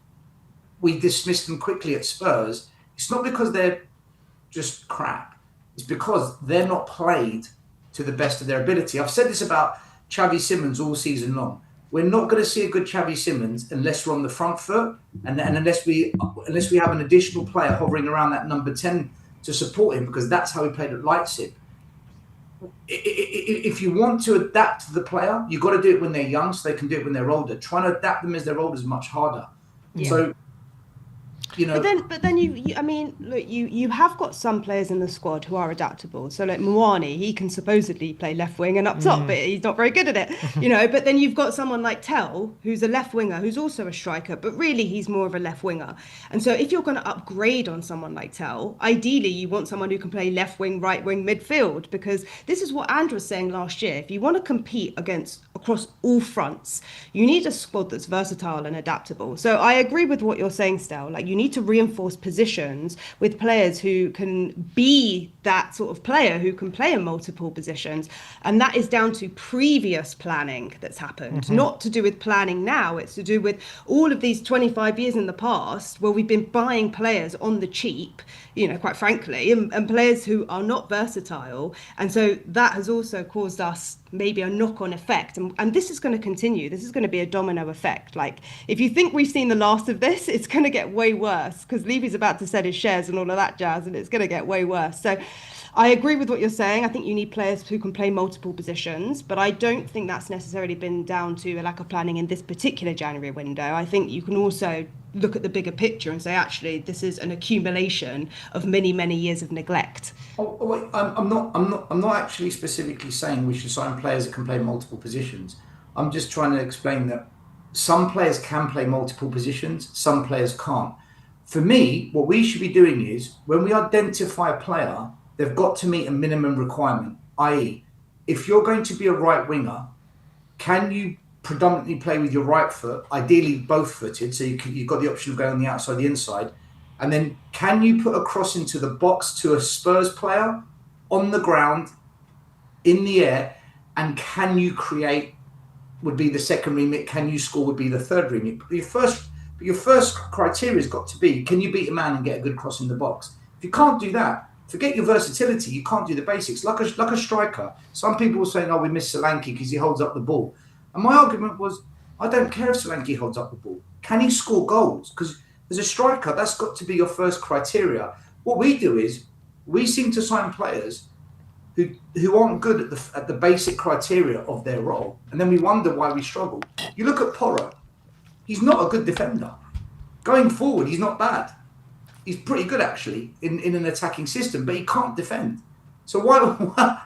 we dismiss them quickly at Spurs, it's not because they're just crap. It's because they're not played to the best of their ability. I've said this about Xavi Simons all season long. We're not going to see a good Xavi Simons unless we're on the front foot and unless we have an additional player hovering around that number 10 to support him, because that's how he played at Leipzig. If you want to adapt to the player, you've got to do it when they're young so they can do it when they're older. Trying to adapt them as they're older is much harder. Yeah. So, But then you have got some players in the squad who are adaptable. So like Muani, he can supposedly play left wing and up top, but he's not very good at it. But then you've got someone like Tell, who's a left winger, who's also a striker, but really he's more of a left winger. And so if you're going to upgrade on someone like Tell, ideally you want someone who can play left wing, right wing, midfield, because this is what Andrew was saying last year. If you want to compete across all fronts, you need a squad that's versatile and adaptable. So I agree with what you're saying, Stel. Like, you need to reinforce positions with players who can be that sort of player who can play in multiple positions. And that is down to previous planning that's happened, not to do with planning now. It's to do with all of these 25 years in the past where we've been buying players on the cheap, quite frankly, and players who are not versatile. And so that has also caused us maybe a knock-on effect, and this is going to continue. This is going to be a domino effect. Like, if you think we've seen the last of this, it's going to get way worse, because Levy's about to sell his shares and all of that jazz, and it's going to get way worse. So I agree with what you're saying. I think you need players who can play multiple positions, but I don't think that's necessarily been down to a lack of planning in this particular January window. I think you can also look at the bigger picture and say, actually, this is an accumulation of many, many years of neglect. Wait, I'm not actually specifically saying we should sign players that can play multiple positions. I'm just trying to explain that some players can play multiple positions, some players can't. For me, what we should be doing is, when we identify a player, they've got to meet a minimum requirement, i.e., if you're going to be a right winger, can you predominantly play with your right foot, ideally both-footed, so you've got the option of going on the outside, the inside, and then can you put a cross into the box to a Spurs player on the ground, in the air, and can you create, would be the second remit, can you score would be the third remit. But your first criteria has got to be, can you beat a man and get a good cross in the box? If you can't do that, forget your versatility, you can't do the basics. Like a striker, some people were saying, oh, we miss Lange because he holds up the ball. And my argument was, I don't care if Lange holds up the ball. Can he score goals? Because as a striker, that's got to be your first criteria. What we do is, we seem to sign players who aren't good at the basic criteria of their role. And then we wonder why we struggle. You look at Porro, he's not a good defender. Going forward, he's not bad. He's pretty good, actually, in an attacking system, but he can't defend. So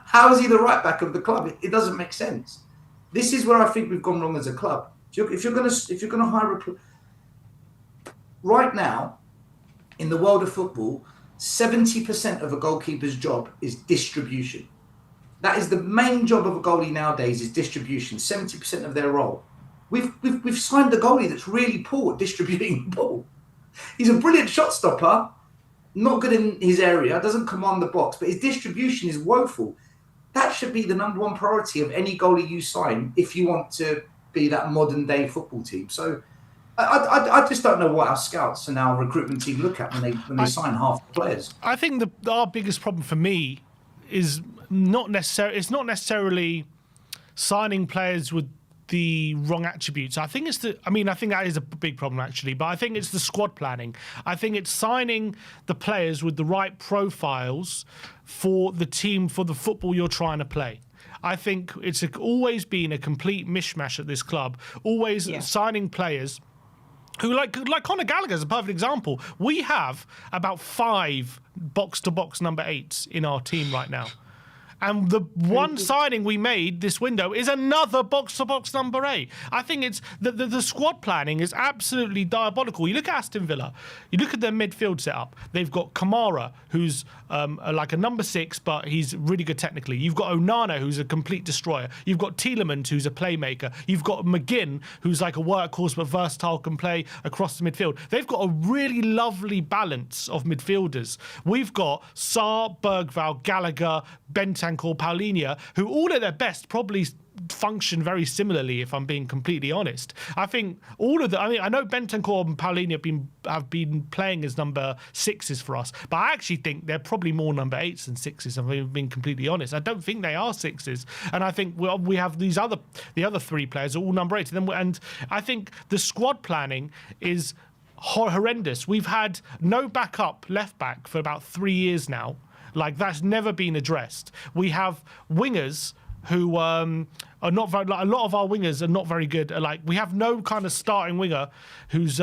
how is he the right back of the club? It doesn't make sense. This is where I think we've gone wrong as a club. If you're going to hire right now, in the world of football, 70% of a goalkeeper's job is distribution. That is the main job of a goalie nowadays, is distribution. 70% of their role. We've signed a goalie that's really poor at distributing the ball. He's a brilliant shot stopper, not good in his area, doesn't command the box, but his distribution is woeful. That should be the number one priority of any goalie you sign if you want to be that modern day football team. So I just don't know what our scouts and our recruitment team look at when they sign half the players. I think our biggest problem for me is not necessarily signing players with the wrong attributes. I think that is a big problem, actually, but I think it's the squad planning. I think it's signing the players with the right profiles for the team, for the football you're trying to play. I think it's always been a complete mishmash at this club, always signing players who, like Conor Gallagher is a perfect example. We have about 5 box-to-box number 8s in our team right now. And the one signing we made this window is another box-to-box number 8. I think it's the squad planning is absolutely diabolical. You look at Aston Villa, you look at their midfield setup. They've got Kamara, who's like a number 6, but he's really good technically. You've got Onana, who's a complete destroyer. You've got Tielemans, who's a playmaker. You've got McGinn, who's like a workhorse but versatile, can play across the midfield. They've got a really lovely balance of midfielders. We've got Sarr, Bergvall, Gallagher, Bentancur, Paulinho, who all at their best probably function very similarly, if I'm being completely honest. I think all of them, I know Bentancur and Paulinho have been playing as number 6s for us, but I actually think they're probably more number 8s than 6s, if I'm being completely honest. I don't think they are 6s. And I think we have the other 3 players are all number 8s. And I think the squad planning is horrendous. We've had no backup left back for about 3 years now. Like, that's never been addressed. We have wingers who are not very, like, a lot of our wingers are not very good. Like, we have no kind of starting winger who's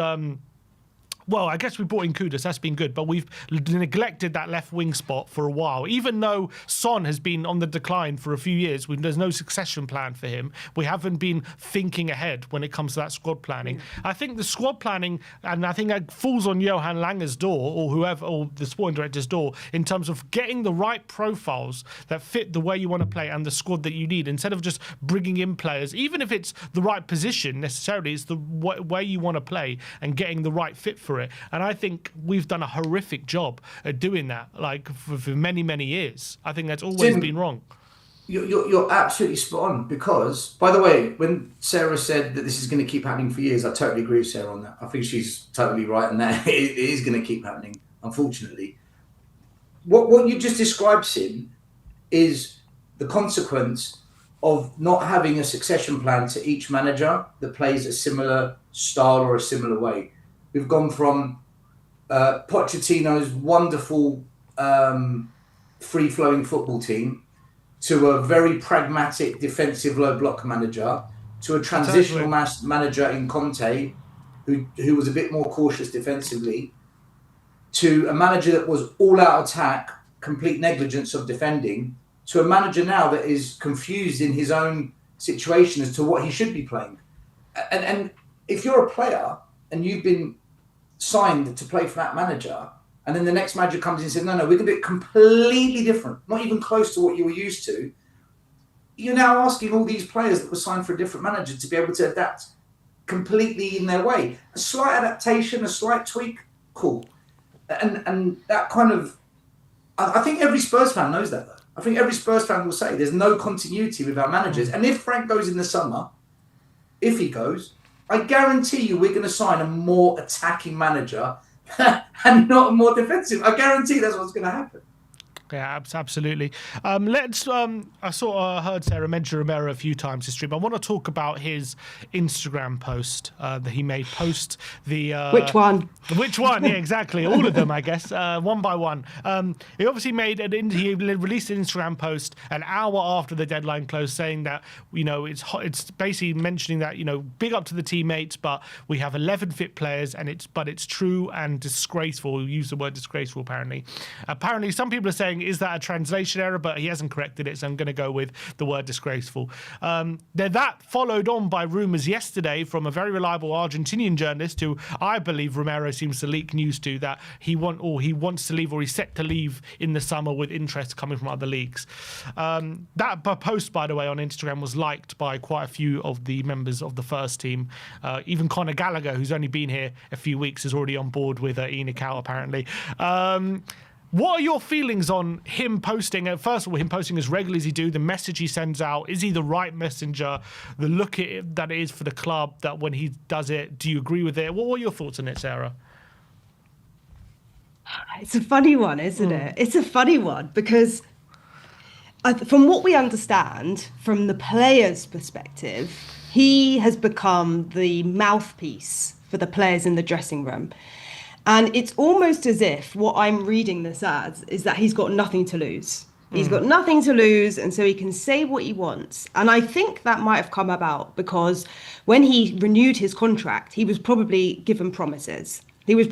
well, I guess we brought in Kudus, that's been good, but we've neglected that left wing spot for a while. Even though Son has been on the decline for a few years, there's no succession plan for him. We haven't been thinking ahead when it comes to that squad planning. I think the squad planning, and I think that falls on Johan Lange's door, or whoever, or the sporting director's door, in terms of getting the right profiles that fit the way you want to play and the squad that you need, instead of just bringing in players, even if it's the right position necessarily, it's the way you want to play and getting the right fit for it. And I think we've done a horrific job at doing that, like for many, many years. I think that's always been wrong. You're absolutely spot on, because, by the way, when Sarah said that this is going to keep happening for years, I totally agree with Sarah on that. I think she's totally right in that. It is going to keep happening, unfortunately. What you just described, Sim, is the consequence of not having a succession plan to each manager that plays a similar style or a similar way. We've gone from Pochettino's wonderful free-flowing football team to a very pragmatic defensive low block manager to a transitional manager in Conte who was a bit more cautious defensively, to a manager that was all-out attack, complete negligence of defending, to a manager now that is confused in his own situation as to what he should be playing. And if you're a player and you've been signed to play for that manager, and then the next manager comes in and says, no, we're going to be completely different, not even close to what you were used to, you're now asking all these players that were signed for a different manager to be able to adapt completely in their way. A slight adaptation, a slight tweak, cool. And that kind of, I think every Spurs fan knows that, though. I think every Spurs fan will say there's no continuity with our managers. And if Frank goes in the summer, if he goes, I guarantee you we're going to sign a more attacking manager and not a more defensive. I guarantee that's what's going to happen. Yeah, absolutely. I sort of heard Sarah mention Romero a few times this stream. I want to talk about his Instagram post that he made post the... Which one? Which one? Yeah, exactly. All of them, I guess, one by one. He obviously he released an Instagram post an hour after the deadline closed saying that, it's basically mentioning that, big up to the teammates, but we have 11 fit players and it's true and disgraceful. We use the word disgraceful, apparently. Apparently, some people are saying, is that a translation error? But he hasn't corrected it, so I'm going to go with the word disgraceful. That followed on by rumours yesterday from a very reliable Argentinian journalist who I believe Romero seems to leak news to, that he wants to leave, or he's set to leave in the summer with interest coming from other leagues. That post, by the way, on Instagram was liked by quite a few of the members of the first team. Even Conor Gallagher, who's only been here a few weeks, is already on board with Enoch out, apparently. What are your feelings on him posting? First of all, him posting as regularly as he do, the message he sends out. Is he the right messenger? The look at it that it is for the club, that when he does it, do you agree with it? What were your thoughts on it, Sarah? It's a funny one, isn't it? It's a funny one because from what we understand, from the player's perspective, he has become the mouthpiece for the players in the dressing room. And it's almost as if what I'm reading this as is that he's got nothing to lose. He's got nothing to lose, and so he can say what he wants. And I think that might have come about because when he renewed his contract, he was probably given promises. You're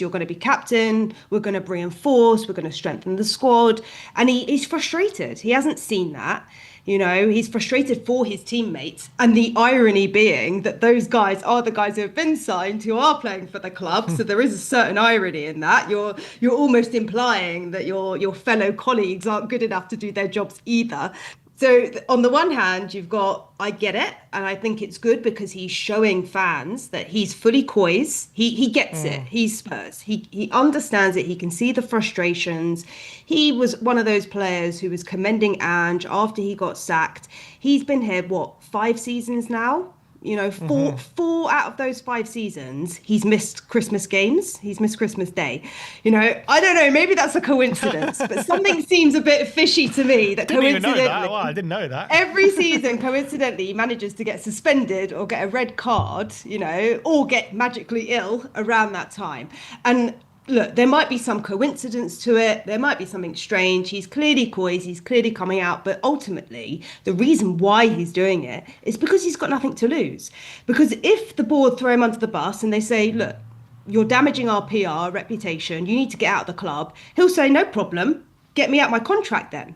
going to be captain, we're going to reinforce, we're going to strengthen the squad. And he's frustrated. He hasn't seen that. He's frustrated for his teammates. And the irony being that those guys are the guys who have been signed, who are playing for the club. So there is a certain irony in that. You're almost implying that your fellow colleagues aren't good enough to do their jobs either. So on the one hand, you've got, I get it, and I think it's good because he's showing fans that he's fully coys. He gets it. He's Spurs. He understands it. He can see the frustrations. He was one of those players who was commending Ange after he got sacked. He's been here, 5 seasons now? Four out of those 5 seasons, he's missed Christmas games. He's missed Christmas Day. I don't know. Maybe that's a coincidence, but something seems a bit fishy to me. That didn't even know that. Well, I didn't know that. Every season, coincidentally, he manages to get suspended or get a red card, or get magically ill around that time. And look, there might be some coincidence to it. There might be something strange. He's clearly coy. He's clearly coming out. But ultimately, the reason why he's doing it is because he's got nothing to lose. Because if the board throw him under the bus and they say, look, you're damaging our PR, reputation, you need to get out of the club, he'll say, no problem. Get me out my contract then.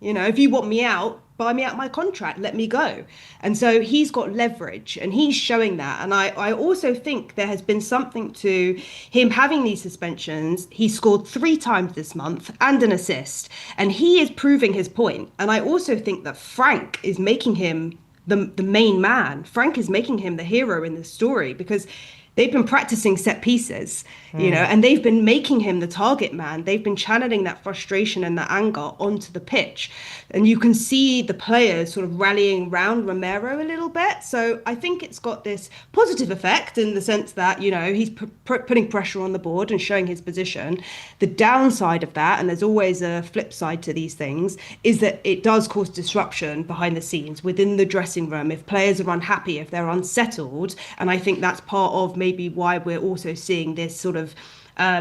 If you want me out, buy me out my contract, let me go. And so he's got leverage and he's showing that. And I also think there has been something to him having these suspensions. He scored 3 times this month and an assist, and he is proving his point. And I also think that Frank is making him the main man. Frank is making him the hero in this story because they've been practicing set pieces, and they've been making him the target man. They've been channeling that frustration and that anger onto the pitch. And you can see the players sort of rallying around Romero a little bit. So I think it's got this positive effect in the sense that, he's putting pressure on the board and showing his position. The downside of that, and there's always a flip side to these things, is that it does cause disruption behind the scenes within the dressing room if players are unhappy, if they're unsettled. And I think that's part of maybe why we're also seeing this sort of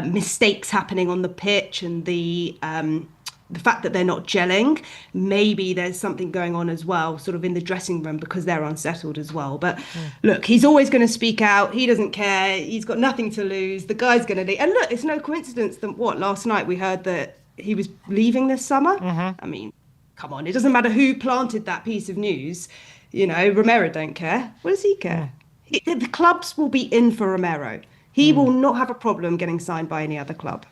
mistakes happening on the pitch, and the fact that they're not gelling. Maybe there's something going on as well, sort of in the dressing room, because they're unsettled as well. But look, he's always going to speak out. He doesn't care. He's got nothing to lose. The guy's going to leave. And look, it's no coincidence that last night we heard that he was leaving this summer. I mean, come on, it doesn't matter who planted that piece of news. Romero don't care. What does he care? The clubs will be in for Romero. He will not have a problem getting signed by any other club.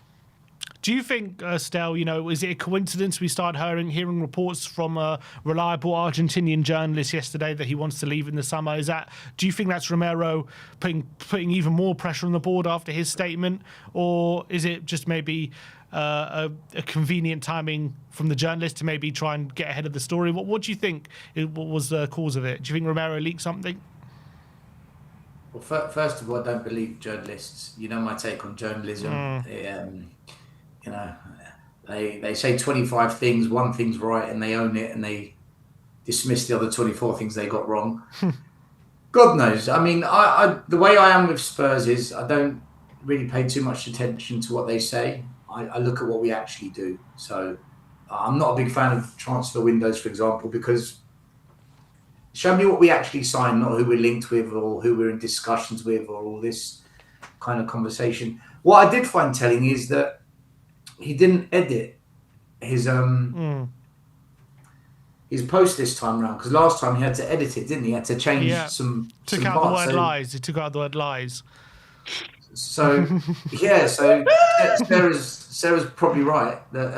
Do you think, Stel, is it a coincidence we start hearing reports from a reliable Argentinian journalist yesterday that he wants to leave in the summer? Do you think that's Romero putting even more pressure on the board after his statement? Or is it just maybe a convenient timing from the journalist to maybe try and get ahead of the story? What do you think was the cause of it? Do you think Romero leaked something? Well, first of all, I don't believe journalists. You know my take on journalism. They say 25 things, one thing's right, and they own it, and they dismiss the other 24 things they got wrong. God knows. I mean, I the way I am with Spurs is I don't really pay too much attention to what they say. I look at what we actually do. So I'm not a big fan of transfer windows, for example, because show me what we actually sign, not who we're linked with or who we're in discussions with or all this kind of conversation. What I did find telling is that he didn't edit his post this time around, because last time he had to edit it, didn't he? He had to change some out parts. The word lies. He took out the word lies. So Sarah's probably right that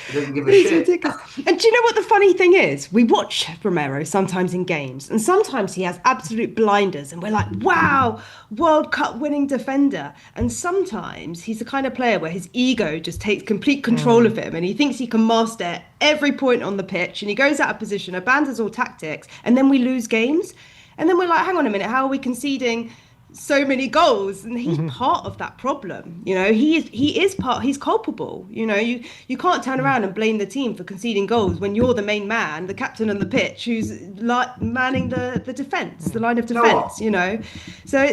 he doesn't give a It's shit. ridiculous. And do you know what the funny thing is? We watch Romero sometimes in games, and sometimes he has absolute blinders, and we're like, wow, World Cup winning defender. And sometimes he's the kind of player where his ego just takes complete control of him, and he thinks he can master every point on the pitch, and he goes out of position, abandons all tactics, and then we lose games. And then we're like, hang on a minute, how are we conceding so many goals? And he's part of that problem. He's culpable. You can't turn around and blame the team for conceding goals when you're the main man, the captain on the pitch, who's manning the defense, the line of defense. So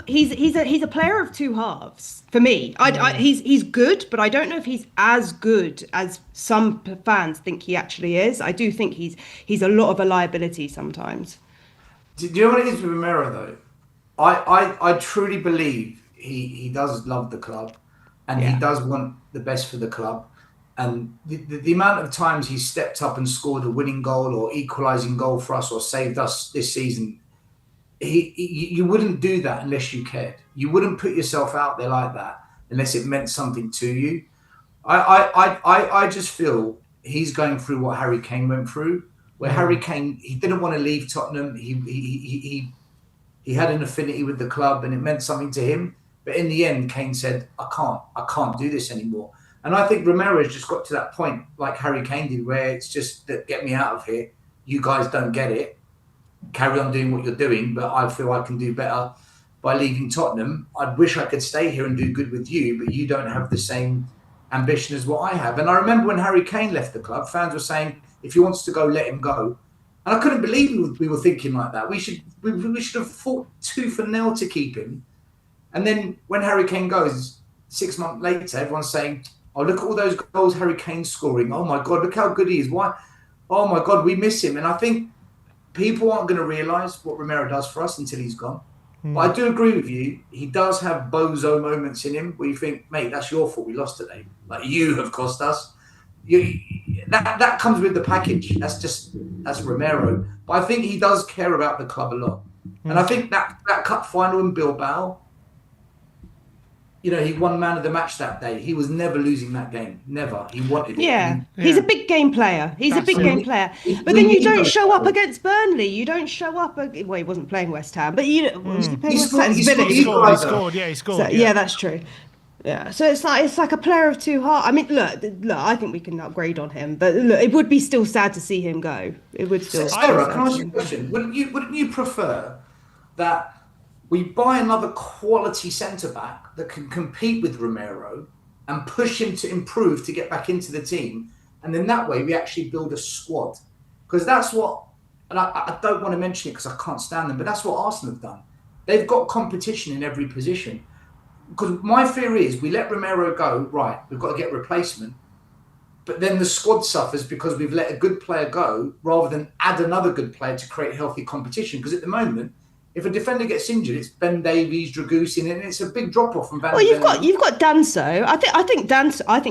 he's a player of two halves for me. He's good, but I don't know if he's as good as some fans think he actually is. I do think he's a lot of a liability sometimes. Do you know what it is with Romero though? I truly believe he does love the club, and he does want the best for the club. And the amount of times he's stepped up and scored a winning goal or equalising goal for us or saved us this season, you wouldn't do that unless you cared. You wouldn't put yourself out there like that unless it meant something to you. I just feel he's going through what Harry Kane went through, where Harry Kane, he didn't want to leave Tottenham. He had an affinity with the club and it meant something to him. But in the end, Kane said, I can't do this anymore. And I think Romero has just got to that point, like Harry Kane did, where it's just that, get me out of here. You guys don't get it. Carry on doing what you're doing, but I feel I can do better by leaving Tottenham. I wish I could stay here and do good with you, but you don't have the same ambition as what I have. And I remember when Harry Kane left the club, fans were saying, if he wants to go, let him go. And I couldn't believe we were thinking like that. We should have fought tooth and nail to keep him. And then when Harry Kane goes, 6 months later, everyone's saying, oh, look at all those goals Harry Kane's scoring. Oh, my God, look how good he is. Why? Oh, my God, we miss him. And I think people aren't going to realise what Romero does for us until he's gone. But I do agree with you. He does have bozo moments in him where you think, mate, that's your fault. We lost today. Like, you have cost us. That comes with the package. That's Romero. But I think he does care about the club a lot. And I think that cup final in Bilbao, he won man of the match that day. He was never losing that game. Never. He wanted it. Yeah, he's a big game player. He's a big game player. But we then you need don't those show up players. against Burnley. You don't show up. Well, he wasn't playing West Ham, but was he playing He West Ham? scored- he Villa. scored- He scored. Yeah, he scored. So, yeah, that's true. Yeah, so it's like a player of two hearts. I mean, look, I think we can upgrade on him, but look, it would be still sad to see him go. It would still. Sarah, can I ask you a question? Wouldn't you prefer that we buy another quality centre-back that can compete with Romero and push him to improve to get back into the team, and then that way we actually build a squad? Because that's what, and I don't want to mention it because I can't stand them, but that's what Arsenal have done. They've got competition in every position. Because my fear is we let Romero go, right, we've got to get a replacement, but then the squad suffers because we've let a good player go rather than add another good player to create healthy competition. Because at the moment, if a defender gets injured, it's Ben Davies, Dragusin, and it's a big drop off from Van. Well, you've got Danso. I think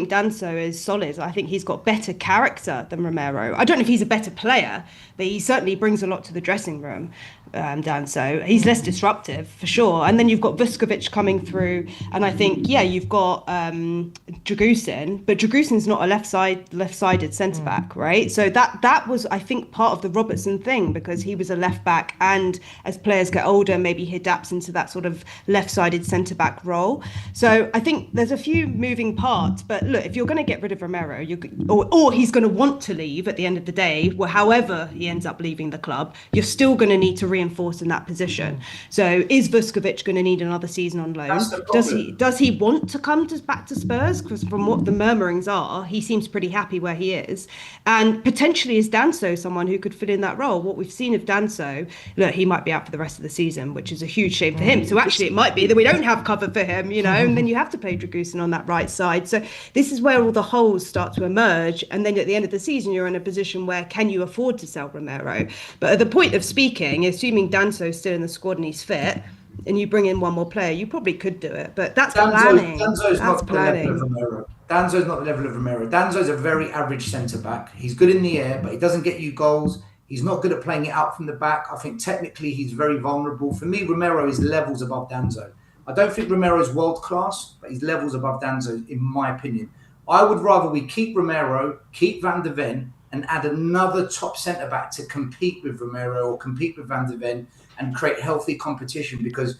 Danso is solid. I think he's got better character than Romero. I don't know if he's a better player, but he certainly brings a lot to the dressing room. Danso, he's less disruptive for sure. And then you've got Vuskovic coming through, and I think you've got Dragusin, but Dragusin's not a left-sided centre back, right? So that was, I think, part of the Robertson thing, because he was a left back, and as players get older, maybe he adapts into that sort of left-sided centre back role. So I think there's a few moving parts. But look, if you're going to get rid of Romero, or he's going to want to leave at the end of the day, however he ends up leaving the club, you're still going to need to reinforce in that position. So is Vuskovic going to need another season on loan? Does he want to come back to Spurs? Because from what the murmurings are, he seems pretty happy where he is. And potentially is Danso someone who could fill in that role? What we've seen of Danso, look, he might be out for the rest of the season, which is a huge shame for him. So actually it might be that we don't have cover for him, and then you have to play Dragusin on that right side. So this is where all the holes start to emerge. And then at the end of the season, you're in a position where, can you afford to sell Romero? But at the point of speaking, assuming Danso's still in the squad and he's fit, and you bring in one more player, you probably could do it. But that's planning. Danzo's not the level of Romero. Danzo's not the level of Romero. Danzo's a very average centre-back. He's good in the air, but he doesn't get you goals. He's not good at playing it out from the back. I think technically he's very vulnerable. For me, Romero is levels above Danzo. I don't think Romero is world-class, but he's levels above Danzo, in my opinion. I would rather we keep Romero, keep Van de Ven, and add another top centre-back to compete with Romero or compete with Van de Ven and create healthy competition. Because,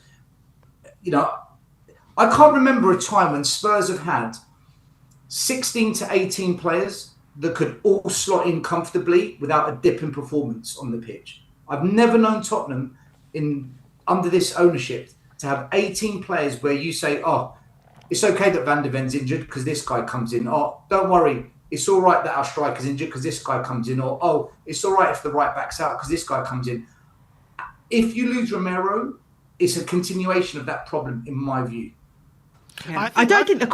I can't remember a time when Spurs have had 16 to 18 players that could all slot in comfortably without a dip in performance on the pitch. I've never known Tottenham under this ownership to have 18 players where you say, oh, it's okay that Van de Ven's injured because this guy comes in. Oh, don't worry, it's all right that our striker's injured because this guy comes in. Or, oh, it's all right if the right back's out because this guy comes in. If you lose Romero, it's a continuation of that problem, in my view. Yeah. I don't think the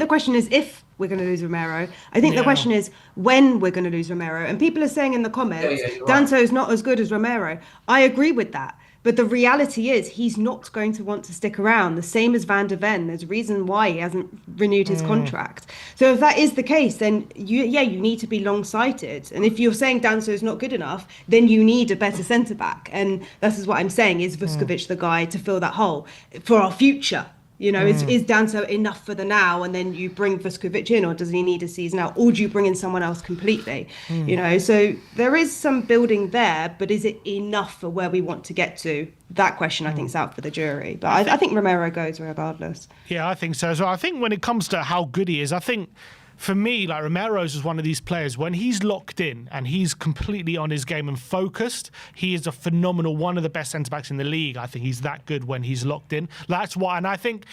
question is if we're going to lose Romero. I think the question is when we're going to lose Romero. And people are saying in the comments, Danso is not as good as Romero. I agree with that. But the reality is he's not going to want to stick around, the same as Van de Ven. There's a reason why he hasn't renewed his contract. So if that is the case, then you need to be long-sighted. And if you're saying Danso is not good enough, then you need a better centre-back. And this is what I'm saying, is Vuskovic the guy to fill that hole for our future? Is Danso enough for the now, and then you bring Vuskovic in, or does he need a season out, or do you bring in someone else completely? So there is some building there, but is it enough for where we want to get to? That question, I think, is out for the jury. But I think Romero goes regardless. Yeah, I think so as well. I think when it comes to how good he is, I think for me, like, Romero's is one of these players, when he's locked in and he's completely on his game and focused, he is a phenomenal, one of the best centre-backs in the league. I think he's that good when he's locked in. That's why, and I think,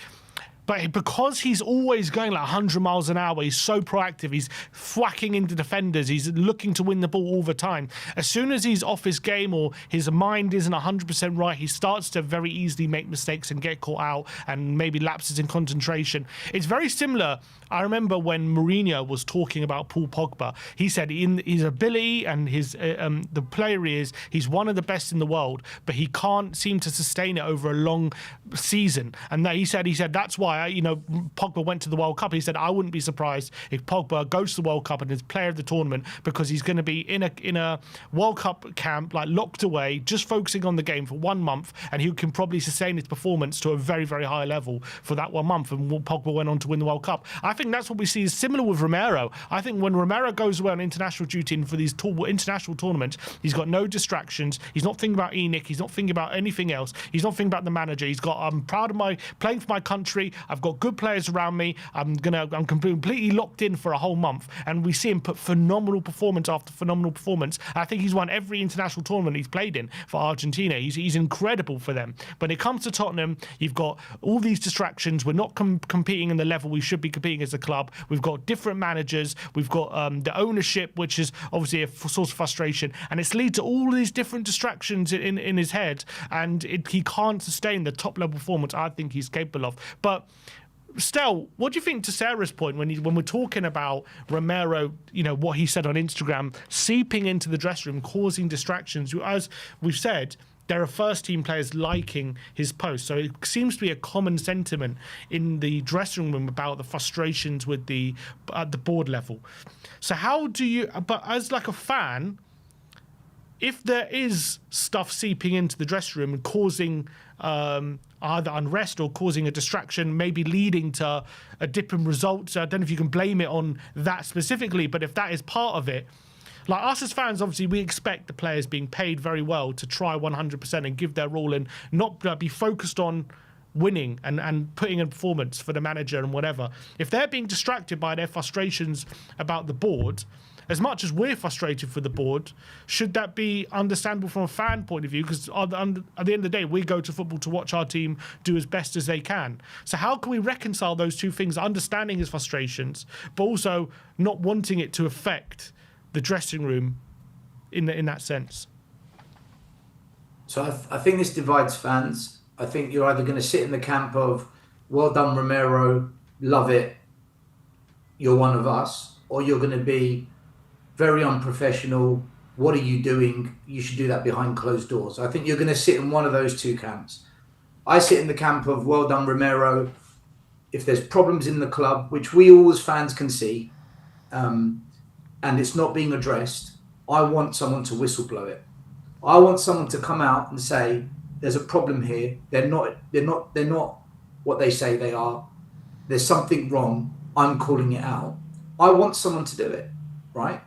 but because he's always going like 100 miles an hour, he's so proactive, he's whacking into defenders, he's looking to win the ball all the time. As soon as he's off his game or his mind isn't 100% right, he starts to very easily make mistakes and get caught out and maybe lapses in concentration. It's very similar. I remember when Mourinho was talking about Paul Pogba, he said in his ability and his the player he is, he's one of the best in the world, but he can't seem to sustain it over a long season. And that he said that's why why, Pogba went to the World Cup. He said, I wouldn't be surprised if Pogba goes to the World Cup and is player of the tournament, because he's going to be in a World Cup camp, like locked away, just focusing on the game for 1 month, and he can probably sustain his performance to a very, very high level for that 1 month. And Pogba went on to win the World Cup. I think that's what we see is similar with Romero. I think when Romero goes away on international duty and for these international tournaments, he's got no distractions. He's not thinking about ENIC. He's not thinking about anything else. He's not thinking about the manager. He's got, I'm proud of my playing for my country. I've got good players around me. I'm completely locked in for a whole month. And we see him put phenomenal performance after phenomenal performance. I think he's won every international tournament he's played in for Argentina. He's incredible for them. When it comes to Tottenham, you've got all these distractions. We're not competing in the level we should be competing as a club. We've got different managers. We've got the ownership, which is obviously a source of frustration, and it's led to all these different distractions in his head, and he can't sustain the top level performance I think he's capable of. But Stel, what do you think to Sarah's point when we're talking about Romero, what he said on Instagram, seeping into the dressing room, causing distractions? As we've said, there are first-team players liking his post. So it seems to be a common sentiment in the dressing room about the frustrations with at the board level. So how do you, but as like a fan, if there is stuff seeping into the dressing room and causing either unrest or causing a distraction, maybe leading to a dip in results, I don't know if you can blame it on that specifically, but if that is part of it, like us as fans, obviously, we expect the players being paid very well to try 100% and give their all and not be focused on winning and putting in performance for the manager and whatever. If they're being distracted by their frustrations about the board, as much as we're frustrated for the board, should that be understandable from a fan point of view? Because at the end of the day, we go to football to watch our team do as best as they can. So how can we reconcile those two things, understanding his frustrations, but also not wanting it to affect the dressing room in that sense? So I think this divides fans. I think you're either going to sit in the camp of, well done, Romero, love it, you're one of us, or you're going to be very unprofessional, what are you doing? You should do that behind closed doors. I think you're going to sit in one of those two camps. I sit in the camp of, well done, Romero. If there's problems in the club, which we all as fans can see, and it's not being addressed, I want someone to whistleblow it. I want someone to come out and say, there's a problem here. They're not what they say they are. There's something wrong. I'm calling it out. I want someone to do it, right?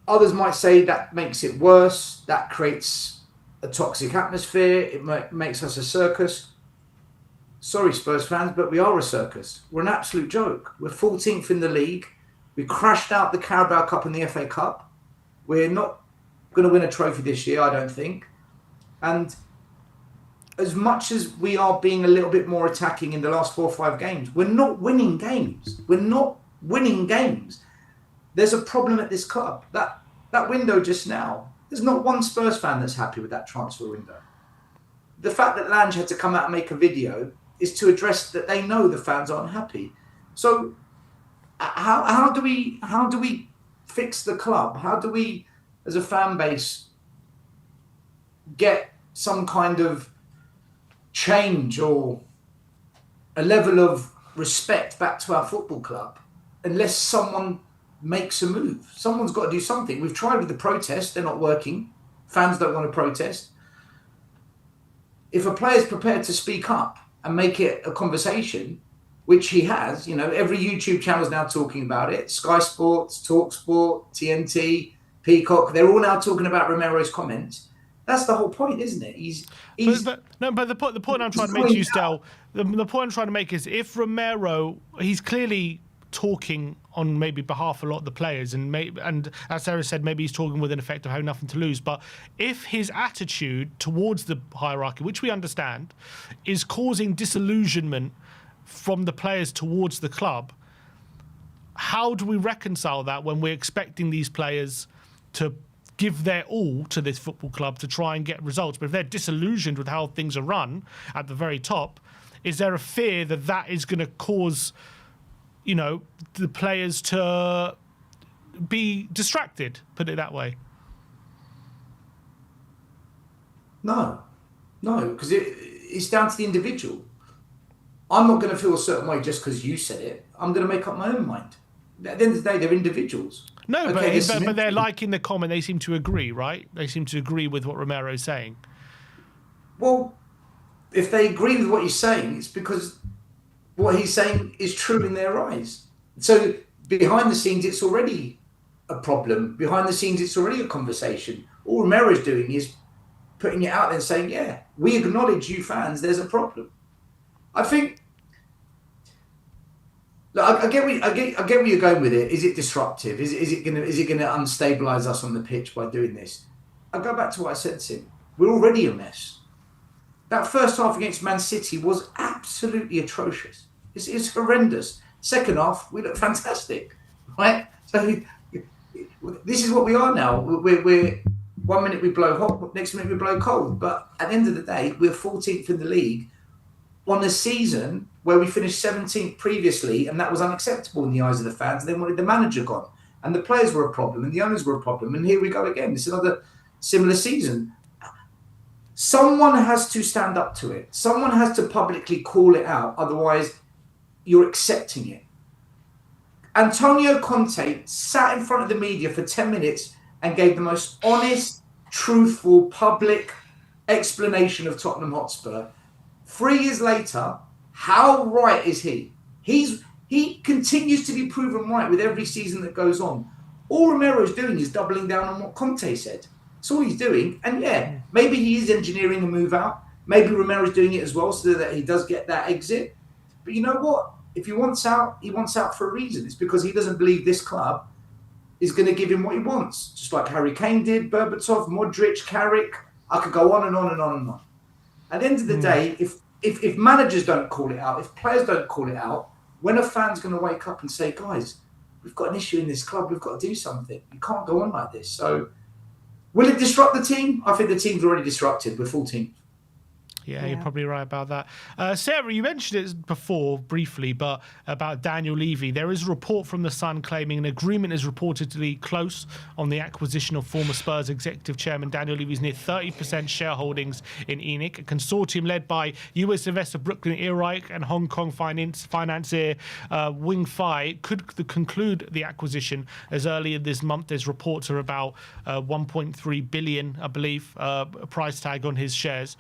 Others might say that makes it worse. That creates a toxic atmosphere. It makes us a circus. Sorry, Spurs fans, but we are a circus. We're an absolute joke. We're 14th in the league. We crashed out the Carabao Cup and the FA Cup. We're not going to win a trophy this year, I don't think. And as much as we are being a little bit more attacking in the last 4 or 5 games, we're not winning games. We're not winning games. There's a problem at this club. That window just now, there's not one Spurs fan that's happy with that transfer window. The fact that Lange had to come out and make a video is to address that they know the fans aren't happy. So how do we fix the club? How do we, as a fan base, get some kind of change or a level of respect back to our football club unless someone makes a move? Someone's got to do something. We've tried with the protests, they're not working. Fans don't want to protest. If a player's prepared to speak up and make it a conversation, which he has, every YouTube channel is now talking about it. Sky Sports, TalkSport, TNT, Peacock, they're all now talking about Romero's comments. That's the whole point, isn't it? But the point I'm trying to make to you, Stel, the point I'm trying to make is if Romero, he's clearly talking on maybe behalf of a lot of the players, and as Sarah said, maybe he's talking with an effect of having nothing to lose. But if his attitude towards the hierarchy, which we understand, is causing disillusionment from the players towards the club, how do we reconcile that when we're expecting these players to give their all to this football club to try and get results? But if they're disillusioned with how things are run at the very top, is there a fear that is going to cause the players to be distracted, put it that way? No, because it's down to the individual. I'm not going to feel a certain way just because you said it. I'm going to make up my own mind. At the end of the day, they're individuals. No, Okay, but they're liking the comment. They seem to agree, right? They seem to agree with what Romero's saying. Well, if they agree with what he's saying, it's because what he's saying is true in their eyes. So behind the scenes, it's already a problem. Behind the scenes, it's already a conversation. All Romero's doing is putting it out there and saying, yeah, we acknowledge you fans, there's a problem. I think, look, I get where you're going with it. Is it disruptive? Is it gonna unstabilize us on the pitch by doing this? I go back to what I said to him. We're already a mess. That first half against Man City was absolutely atrocious. It's horrendous. Second half, we look fantastic, right? So this is what we are now. We're 1 minute we blow hot, next minute we blow cold. But at the end of the day, we're 14th in the league on a season where we finished 17th previously, and that was unacceptable in the eyes of the fans. They wanted the manager gone, and the players were a problem, and the owners were a problem. And here we go again. It's another similar season. Someone has to stand up to it. Someone has to publicly call it out. Otherwise, you're accepting it. Antonio Conte sat in front of the media for 10 minutes and gave the most honest, truthful, public explanation of Tottenham Hotspur. 3 years later, how right is he? He continues to be proven right with every season that goes on. All Romero's doing is doubling down on what Conte said. That's all he's doing. And yeah, maybe he is engineering a move out. Maybe Romero's doing it as well so that he does get that exit. But you know what? If he wants out for a reason. It's because he doesn't believe this club is going to give him what he wants. Just like Harry Kane did, Berbatov, Modric, Carrick. I could go on and on and on and on. At the end of the day, if managers don't call it out, if players don't call it out, when a fan's going to wake up and say, guys, we've got an issue in this club, we've got to do something. You can't go on like this. So will it disrupt the team? I think the team's already disrupted. We're 14th. Yeah, you're probably right about that. Sarah, you mentioned it before briefly, but about Daniel Levy. There is a report from The Sun claiming an agreement is reportedly close on the acquisition of former Spurs executive chairman Daniel Levy's near 30% shareholdings in ENIC, a consortium led by US investor Brooklyn Earreich and Hong Kong financier Wing Fai could conclude the acquisition as early this month. There's reports are about 1.3 billion, I believe, price tag on his shares.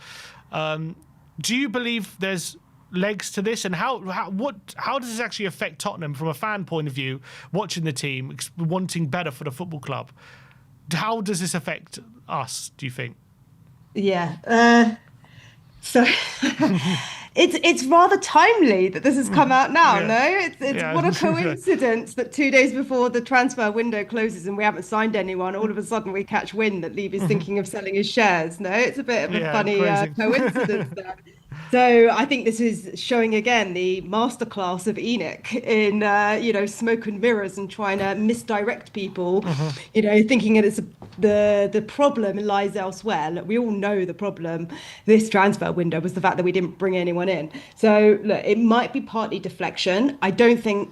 Do you believe there's legs to this, and how does this actually affect Tottenham from a fan point of view, watching the team, wanting better for the football club? How does this affect us, do you think? Yeah. So it's rather timely that this has come out now, no? It's what a coincidence that 2 days before the transfer window closes and we haven't signed anyone, all of a sudden we catch wind that Levy's thinking of selling his shares, no? It's a bit of a funny coincidence there. So I think this is showing again the masterclass of ENIC in smoke and mirrors and trying to misdirect people, thinking that it's the problem lies elsewhere. Look, we all know the problem this transfer window was the fact that we didn't bring anyone in. So look, it might be partly deflection. I don't think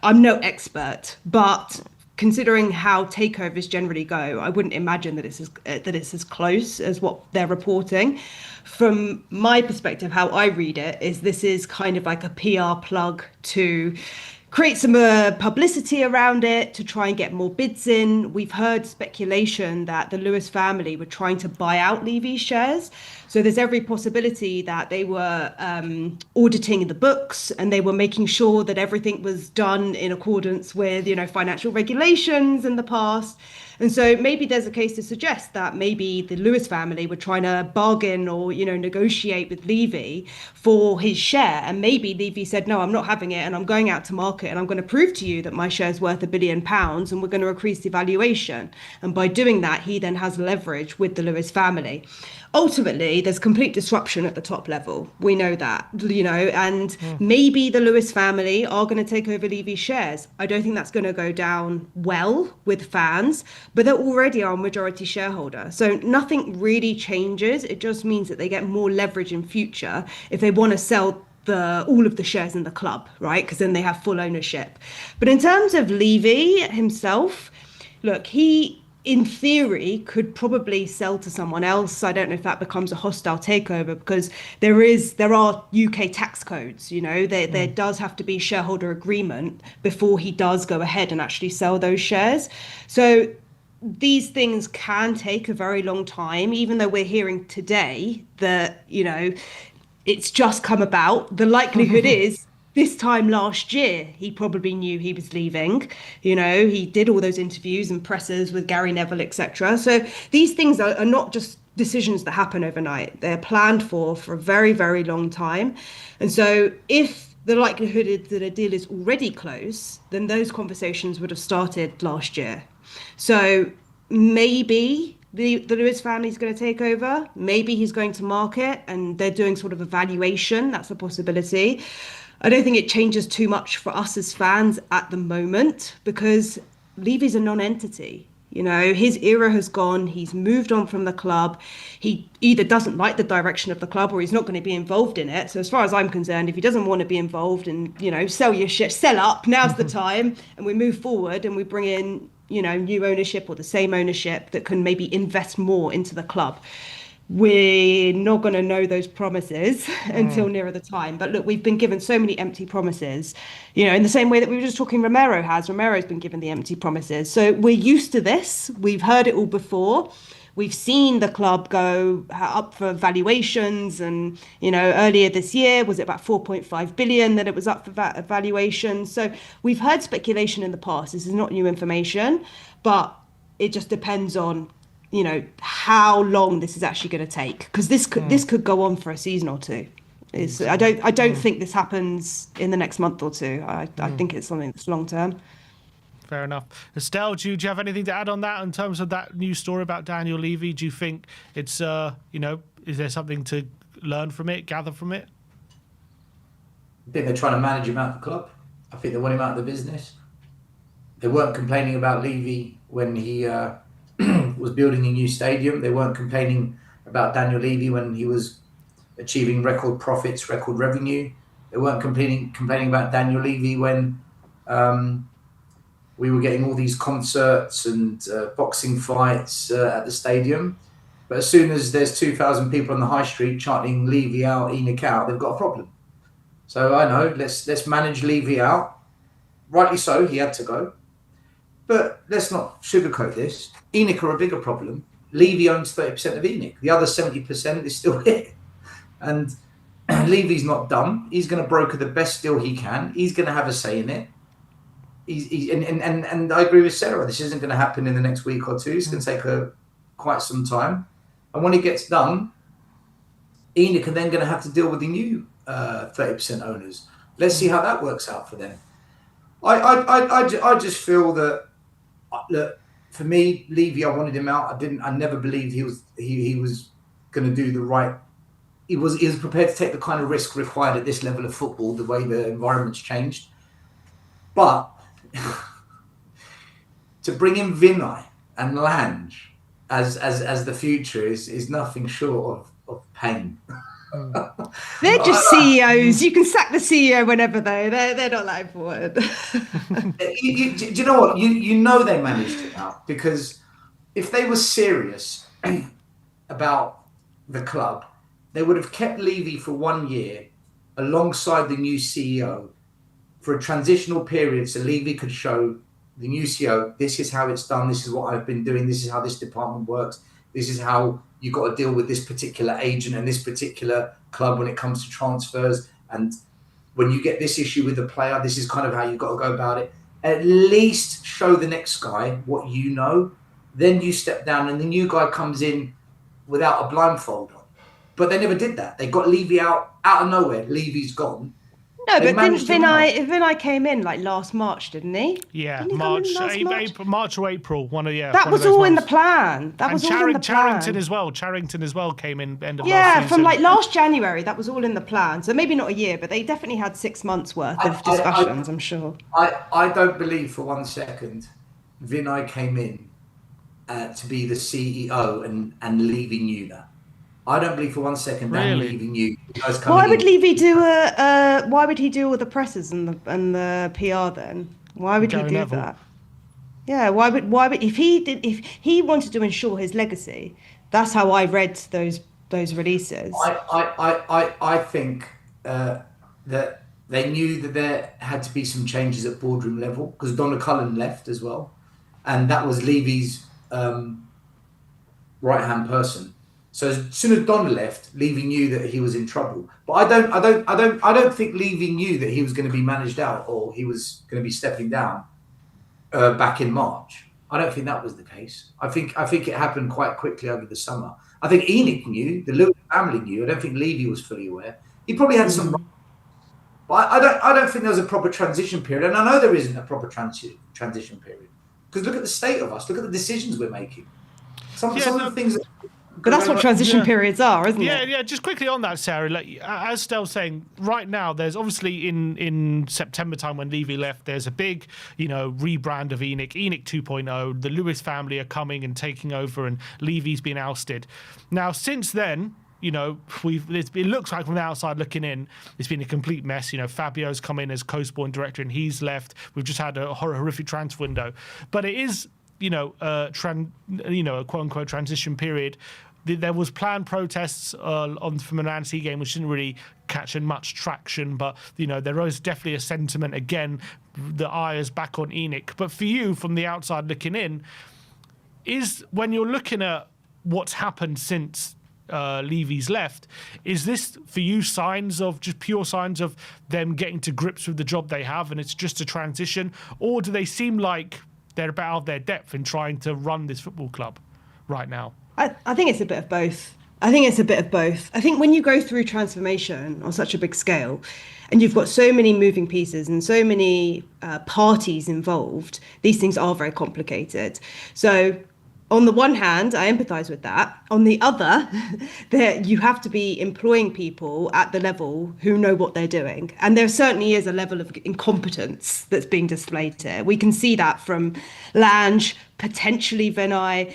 I'm no expert, but considering how takeovers generally go, I wouldn't imagine that it's as close as what they're reporting. From my perspective, how I read it is this is kind of like a PR plug to create some publicity around it, to try and get more bids in. We've heard speculation that the Lewis family were trying to buy out Levy's shares. So there's every possibility that they were auditing the books and they were making sure that everything was done in accordance with, financial regulations in the past. And so maybe there's a case to suggest that maybe the Lewis family were trying to bargain or, negotiate with Levy for his share. And maybe Levy said, no, I'm not having it. And I'm going out to market and I'm going to prove to you that my share's worth £1 billion and we're going to increase the valuation. And by doing that, he then has leverage with the Lewis family. Ultimately, there's complete disruption at the top level. We know that, and maybe the Lewis family are going to take over Levy's shares. I don't think that's going to go down well with fans, but they're already our majority shareholder. So nothing really changes. It just means that they get more leverage in future if they want to sell all of the shares in the club, right? Because then they have full ownership. But in terms of Levy himself, look, he in theory, could probably sell to someone else. I don't know if that becomes a hostile takeover, because there are UK tax codes. There does have to be shareholder agreement before he does go ahead and actually sell those shares. So these things can take a very long time, even though we're hearing today that it's just come about. The likelihood is, this time last year, he probably knew he was leaving. He did all those interviews and pressers with Gary Neville, etc. So these things are not just decisions that happen overnight. They're planned for a very, very long time. And so if the likelihood is that a deal is already close, then those conversations would have started last year. So maybe the Lewis family is going to take over. Maybe he's going to market, and they're doing sort of a valuation. That's a possibility. I don't think it changes too much for us as fans at the moment, because Levy's a non-entity. His era has gone. He's moved on from the club. He either doesn't like the direction of the club, or he's not going to be involved in it. So as far as I'm concerned, if he doesn't want to be involved and, sell your shit, sell up, now's the time, and we move forward and we bring in, new ownership or the same ownership that can maybe invest more into the club. We're not going to know those promises until nearer the time. But look, we've been given so many empty promises, in the same way that we were just talking Romero has. Romero's been given the empty promises. So we're used to this. We've heard it all before. We've seen the club go up for valuations, and, earlier this year, was it about 4.5 billion that it was up for valuation? So we've heard speculation in the past. This is not new information, but it just depends on how long this is actually going to take, because this could go on for a season or two. I don't think this happens in the next month or two. I think it's something that's long term. Fair enough. Estelle, do you have anything to add on that in terms of that news story about Daniel Levy? Do you think it's is there something to learn from it, gather from it? I think they're trying to manage him out of the club. I think they want him out of the business. They weren't complaining about Levy when he was building a new stadium. They weren't complaining about Daniel Levy when he was achieving record profits, record revenue. They weren't complaining about Daniel Levy when we were getting all these concerts and boxing fights at the stadium. But as soon as there's 2,000 people on the high street chanting Levy out, ENIC out, they've got a problem. So I know, let's manage Levy out. Rightly so, he had to go. But let's not sugarcoat this. ENIC are a bigger problem. Levy owns 30% of ENIC. The other 70% is still here. And Levy's not dumb. He's going to broker the best deal he can. He's going to have a say in it. And I agree with Sarah. This isn't going to happen in the next week or two. It's going to take quite some time. And when it gets done, ENIC are then going to have to deal with the new 30% owners. Let's see how that works out for them. I just feel that, look, for me, Levy, I wanted him out. I never believed he was going to do the right. He was prepared to take the kind of risk required at this level of football, the way the environment's changed. But to bring in Vinay and Lange as the future is nothing short of pain. They're just CEOs. You can sack the CEO whenever, though. They're not that important. Do you know what? You know they managed it out, because if they were serious about the club, they would have kept Levy for 1 year alongside the new CEO for a transitional period, so Levy could show the new CEO, this is how it's done, this is what I've been doing, this is how this department works, this is how you got to deal with this particular agent and this particular club when it comes to transfers. And when you get this issue with the player, this is kind of how you got to go about it. At least show the next guy what you know. Then you step down and the new guy comes in without a blindfold on. But they never did that. They got Levy out of nowhere. Levy's gone. No, but didn't Vinay came in like last March, didn't he? Yeah, Didn't he March or April. That was all in the plan. That was all in the plan. Charrington as well came in end of last season. Yeah, from like last January, that was all in the plan. So maybe not a year, but they definitely had 6 months worth of discussions, I'm sure. I don't believe for 1 second Vinay came in to be the CEO and Levy knew that. I don't believe for 1 second that Levy knew. Why would Levy do why would he do all the presses and the PR then? Why would he do that? Yeah, why would if he wanted to ensure his legacy, that's how I read those releases. I think that they knew that there had to be some changes at boardroom level because Donna Cullen left as well, and that was Levy's right hand person. So as soon as Donna left, Levy knew that he was in trouble. But I don't think Levy knew that he was going to be managed out or he was going to be stepping down back in March. I don't think that was the case. I think it happened quite quickly over the summer. I think Enoch knew, the Lewis family knew. I don't think Levy was fully aware. He probably had some, but I don't think there was a proper transition period, and I know there isn't a proper transition period because look at the state of us. Look at the decisions we're making. Some of the things. But that's what transition periods are, isn't it? Yeah. Just quickly on that, Sarah. Like, as Stel's saying, right now there's obviously in September time when Levy left, there's a big, rebrand of Enoch 2.0. The Lewis family are coming and taking over, and Levy's been ousted. Now, since then, it looks like from the outside looking in, it's been a complete mess. Fabio's come in as co-spawn director, and he's left. We've just had a horrific transfer window, but it is. A quote unquote transition period. There was planned protests from an Man-City game, which didn't really catch much traction. But there was definitely a sentiment again. The eye is back on Enoch. But for you, from the outside looking in, is when you're looking at what's happened since Levy's left, is this for you just pure signs of them getting to grips with the job they have, and it's just a transition, or do they seem like they're about out of their depth in trying to run this football club right now? I think it's a bit of both. I think when you go through transformation on such a big scale and you've got so many moving pieces and so many parties involved, these things are very complicated. So on the one hand, I empathise with that. On the other, that you have to be employing people at the level who know what they're doing. And there certainly is a level of incompetence that's being displayed here. We can see that from Lange, potentially Vinay,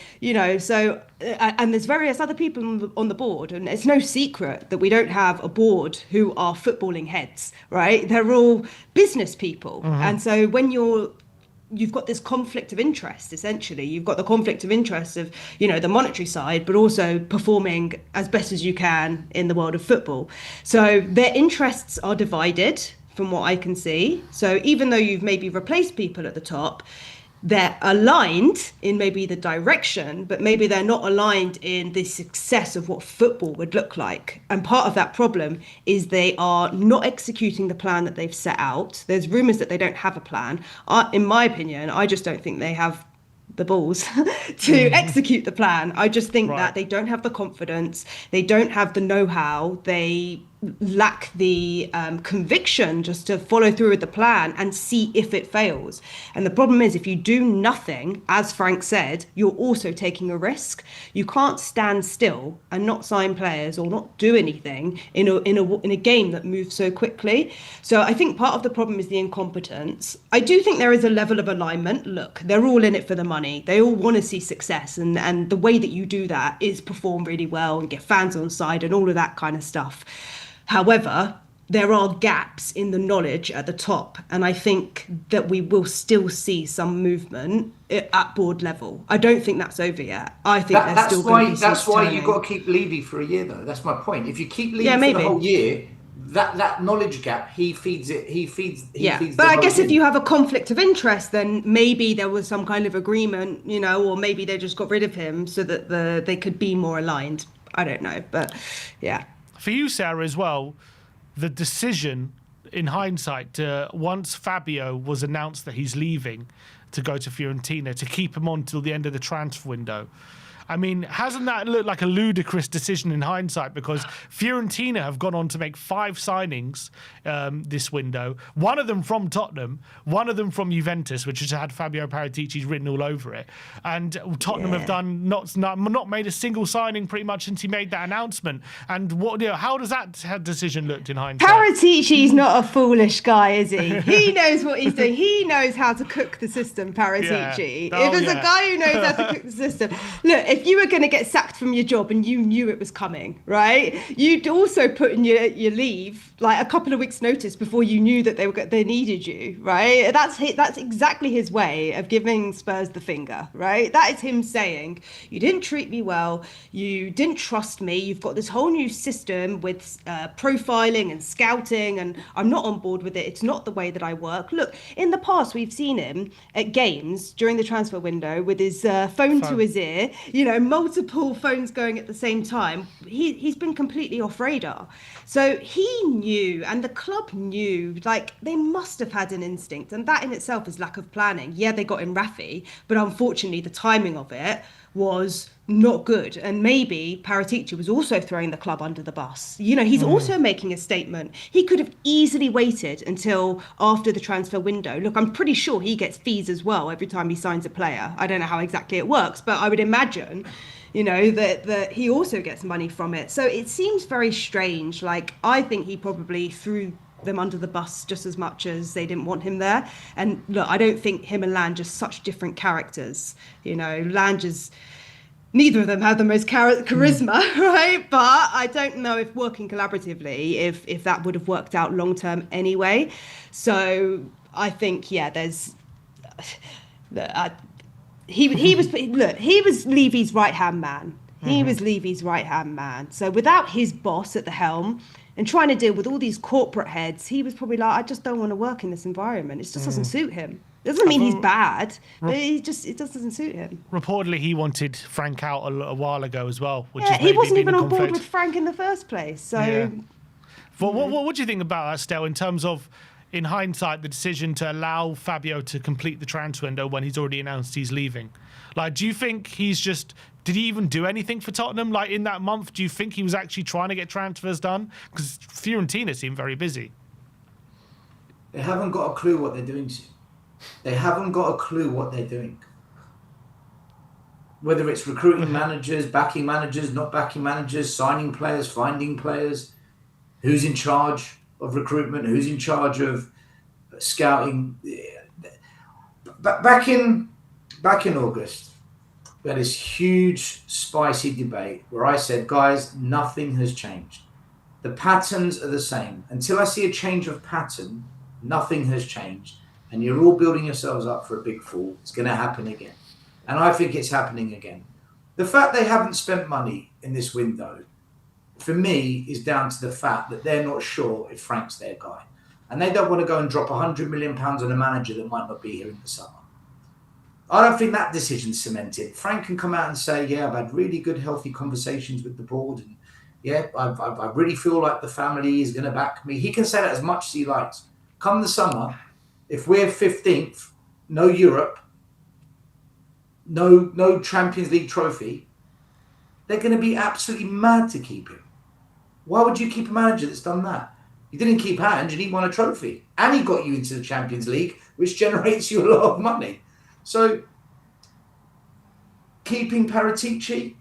and there's various other people on the board. And it's no secret that we don't have a board who are footballing heads, right? They're all business people. And so when you've got this conflict of interest, essentially. You've got the conflict of interest of, the monetary side, but also performing as best as you can in the world of football. So their interests are divided from what I can see. So even though you've maybe replaced people at the top, they're aligned in maybe the direction, but maybe they're not aligned in the success of what football would look like. And part of that problem is they are not executing the plan that they've set out. There's rumours that they don't have a plan. In my opinion, I just don't think they have the balls to execute the plan. I just think that they don't have the confidence. They don't have the know-how. They lack the conviction just to follow through with the plan and see if it fails. And the problem is, if you do nothing, as Frank said, you're also taking a risk. You can't stand still and not sign players or not do anything in a game that moves so quickly. So I think part of the problem is the incompetence. I do think there is a level of alignment. Look, they're all in it for the money. They all want to see success, and the way that you do that is perform really well and get fans on side and all of that kind of stuff. However, there are gaps in the knowledge at the top, and I think that we will still see some movement at board level. I don't think that's over yet. I think there's still going to be some That's why turning. you've got to keep Levy for a year, though. That's my point. If you keep Levy for the whole year, that knowledge gap, he feeds it. He feeds. But I guess if you have a conflict of interest, then maybe there was some kind of agreement, or maybe they just got rid of him so that they could be more aligned. I don't know, but yeah. For you, Sarah, as well, the decision in hindsight once Fabio was announced that he's leaving to go to Fiorentina, to keep him on till the end of the transfer window. I mean, hasn't that looked like a ludicrous decision in hindsight? Because Fiorentina have gone on to make 5 signings this window. One of them from Tottenham, one of them from Juventus, which has had Fabio Paratici written all over it. And Tottenham have done not made a single signing pretty much since he made that announcement. And how does that decision look in hindsight? Paratici's not a foolish guy, is he? He knows what he's doing. He knows how to cook the system, Paratici. Yeah. If there's a guy who knows how to cook the system, look. if you were going to get sacked from your job and you knew it was coming, right? You'd also put in your leave like a couple of weeks' notice before you knew that they needed you, right? That's exactly his way of giving Spurs the finger, right? That is him saying, you didn't treat me well, you didn't trust me, you've got this whole new system with profiling and scouting, and I'm not on board with it. It's not the way that I work. Look, in the past, we've seen him at games during the transfer window with his phone to his ear, multiple phones going at the same time. He's been completely off radar. So he knew, and the club knew, like they must have had an instinct, and that in itself is lack of planning. Yeah, they got in Rafi, but unfortunately the timing of it was not good. And maybe Paratici was also throwing the club under the bus. He's also making a statement. He could have easily waited until after the transfer window. Look, I'm pretty sure he gets fees as well every time he signs a player. I don't know how exactly it works, but I would imagine, that he also gets money from it. So it seems very strange. Like, I think he probably threw them under the bus just as much as they didn't want him there. And look, I don't think him and Lange are such different characters. Lange is, neither of them have the most charisma, right? But I don't know if working collaboratively, if that would have worked out long term anyway. So I think, there's he was Levy's right hand man. He was Levy's right hand man. So without his boss at the helm and trying to deal with all these corporate heads, he was probably like, I just don't want to work in this environment. It just doesn't suit him. It doesn't mean he's bad, but it just doesn't suit him. Reportedly, he wanted Frank out a while ago as well. He wasn't even on board with Frank in the first place. So, Well, what do you think about that, Stel, in terms of, in hindsight, the decision to allow Fabio to complete the transfer window when he's already announced he's leaving? Like, do you think did he even do anything for Tottenham? Like, in that month, do you think he was actually trying to get transfers done? Because Fiorentina seemed very busy. They haven't got a clue what they're doing. They haven't got a clue what they're doing. Whether it's recruiting managers, backing managers, not backing managers, signing players, finding players, who's in charge of recruitment, who's in charge of scouting. Back in August, we had this huge, spicy debate where I said, guys, nothing has changed. The patterns are the same. Until I see a change of pattern, nothing has changed. And you're all building yourselves up for a big fall. It's going to happen again. And I think it's happening again. The fact they haven't spent money in this window, for me, is down to the fact that they're not sure if Frank's their guy. And they don't want to go and drop £100 million on a manager that might not be here in the summer. I don't think that decision's cemented. Frank can come out and say, I've had really good, healthy conversations with the board. And I really feel like the family is going to back me. He can say that as much as he likes. Come the summer, if we're 15th, no Europe, no Champions League trophy, they're going to be absolutely mad to keep him. Why would you keep a manager that's done that? You didn't keep Ange and he won a trophy. And he got you into the Champions League, which generates you a lot of money. So, keeping Paratici,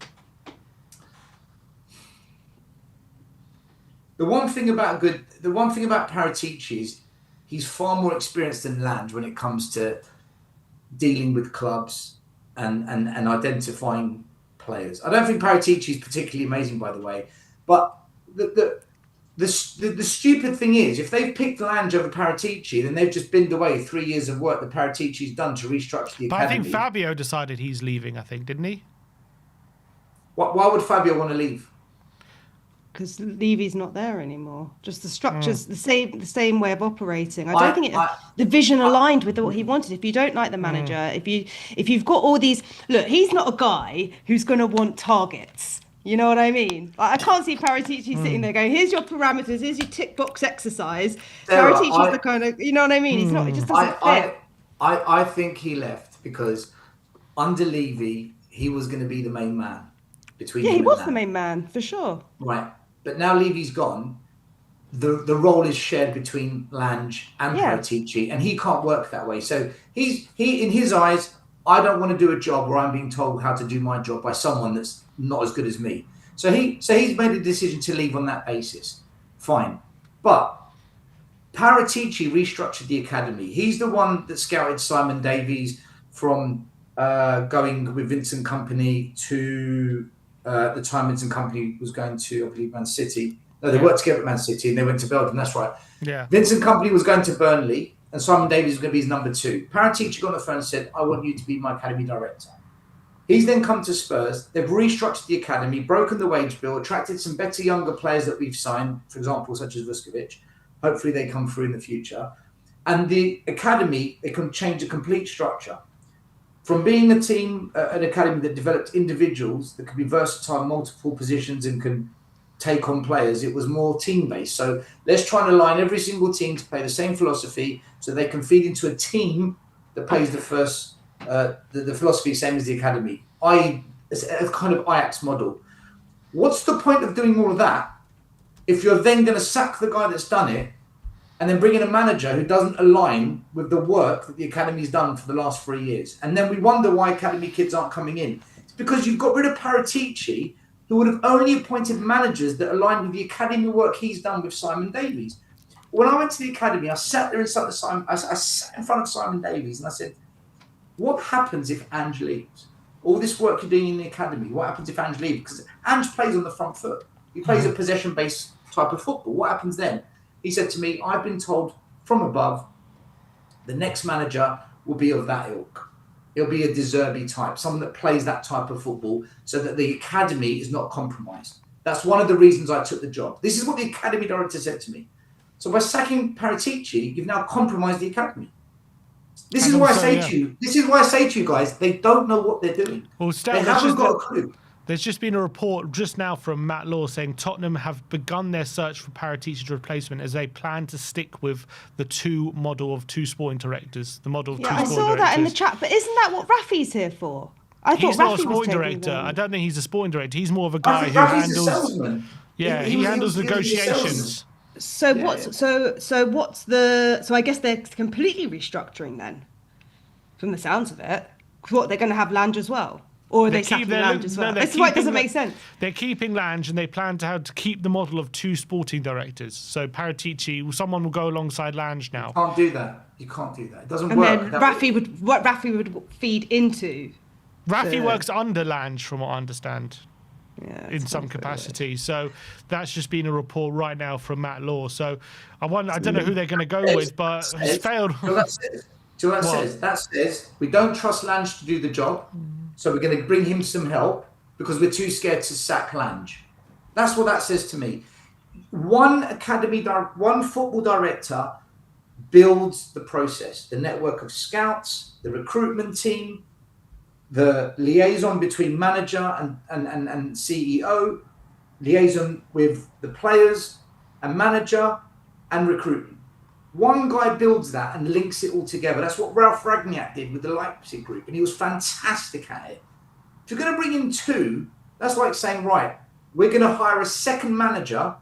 the one thing about Paratici is he's far more experienced than Lange when it comes to dealing with clubs and identifying players. I don't think Paratici is particularly amazing, by the way, but the stupid thing is, if they've picked Lange over Paratici, then they've just binned away 3 years of work that Paratici's done to restructure the academy. But I think Fabio decided he's leaving, didn't he? Why would Fabio want to leave? Because Levy's not there anymore. Just the structure's the same way of operating. I don't think the vision aligned with what he wanted. If you don't like the manager, if you've got all these, look, he's not a guy who's going to want targets. You know what I mean? Like, I can't see Paratici sitting there going, here's your parameters, here's your tick box exercise. Paratici's the kind of, you know what I mean? He's not, it just doesn't fit. I think he left because under Levy, he was going to be the main man between he was the main man, for sure. Right. But now Levy's gone, the role is shared between Lange and Paratici, and he can't work that way. So he in his eyes, I don't want to do a job where I'm being told how to do my job by someone that's not as good as me. So he's made a decision to leave on that basis. Fine. But Paratici restructured the academy. He's the one that scouted Simon Davies from going with Vincent Kompany to at the time Vincent Kompany was going to, I believe, Man City. No, they worked together at Man City and they went to Belgium. That's right. Yeah. Vincent Kompany was going to Burnley and Simon Davies was going to be his number 2. Paratici got on the phone and said, I want you to be my academy director. He's then come to Spurs. They've restructured the academy, broken the wage bill, attracted some better younger players that we've signed, for example, such as Vuskovic. Hopefully they come through in the future. And the academy, they can change the complete structure. From being a team, an academy that developed individuals that could be versatile in multiple positions and can take on players, it was more team-based. So let's try and align every single team to play the same philosophy so they can feed into a team that plays the first, the philosophy same as the academy. It's a kind of Ajax model. What's the point of doing all of that if you're then going to sack the guy that's done it and then bring in a manager who doesn't align with the work that the academy's done for the last 3 years? And then we wonder why academy kids aren't coming in. It's because you've got rid of Paratici, who would have only appointed managers that aligned with the academy work he's done with Simon Davies. When I went to the academy, I sat there inside I sat in front of Simon Davies and I said, what happens if Ange leaves? All this work you're doing in the academy, what happens if Ange leaves? Because Ange plays on the front foot. He plays a possession-based type of football. What happens then? He said to me, I've been told from above, the next manager will be of that ilk. He'll be a De Zerbi type, someone that plays that type of football so that the academy is not compromised. That's one of the reasons I took the job. This is what the academy director said to me. So by sacking Paratici, you've now compromised the academy. This is why I say to you guys, they don't know what they're doing. Well, they haven't got a clue. There's just been a report just now from Matt Law saying Tottenham have begun their search for Paratici's replacement as they plan to stick with the model of two sporting directors. The model of two sporting directors. I saw that in the chat, but isn't that what Rafi's here for? He's not a sporting director. I don't think he's a sporting director. He's more of a guy who handles. A salesman. Yeah, he handles negotiations. So I guess they're completely restructuring then, from the sounds of it. What, they're going to have Lange as well? Or are they sacking Lange as well? This is why it doesn't make sense. They're keeping Lange and they plan to keep the model of two sporting directors. So Paratici, someone will go alongside Lange now. You can't do that. It doesn't work. And then Rafi would feed into. Rafi works under Lange, from what I understand. Yeah, in some capacity. So that's just been a report right now from Matt Law. So I don't know who they're going to go with, but it's failed. That says we don't trust Lange to do the job. So we're going to bring him some help because we're too scared to sack Lange. That's what that says to me. One football director builds the process, the network of scouts, the recruitment team, the liaison between manager and CEO, liaison with the players and manager and recruitment. One guy builds that and links it all together. That's what Ralph Ragnick did with the Leipzig group, and he was fantastic at it. If you're going to bring in two, that's like saying, right, we're going to hire a second manager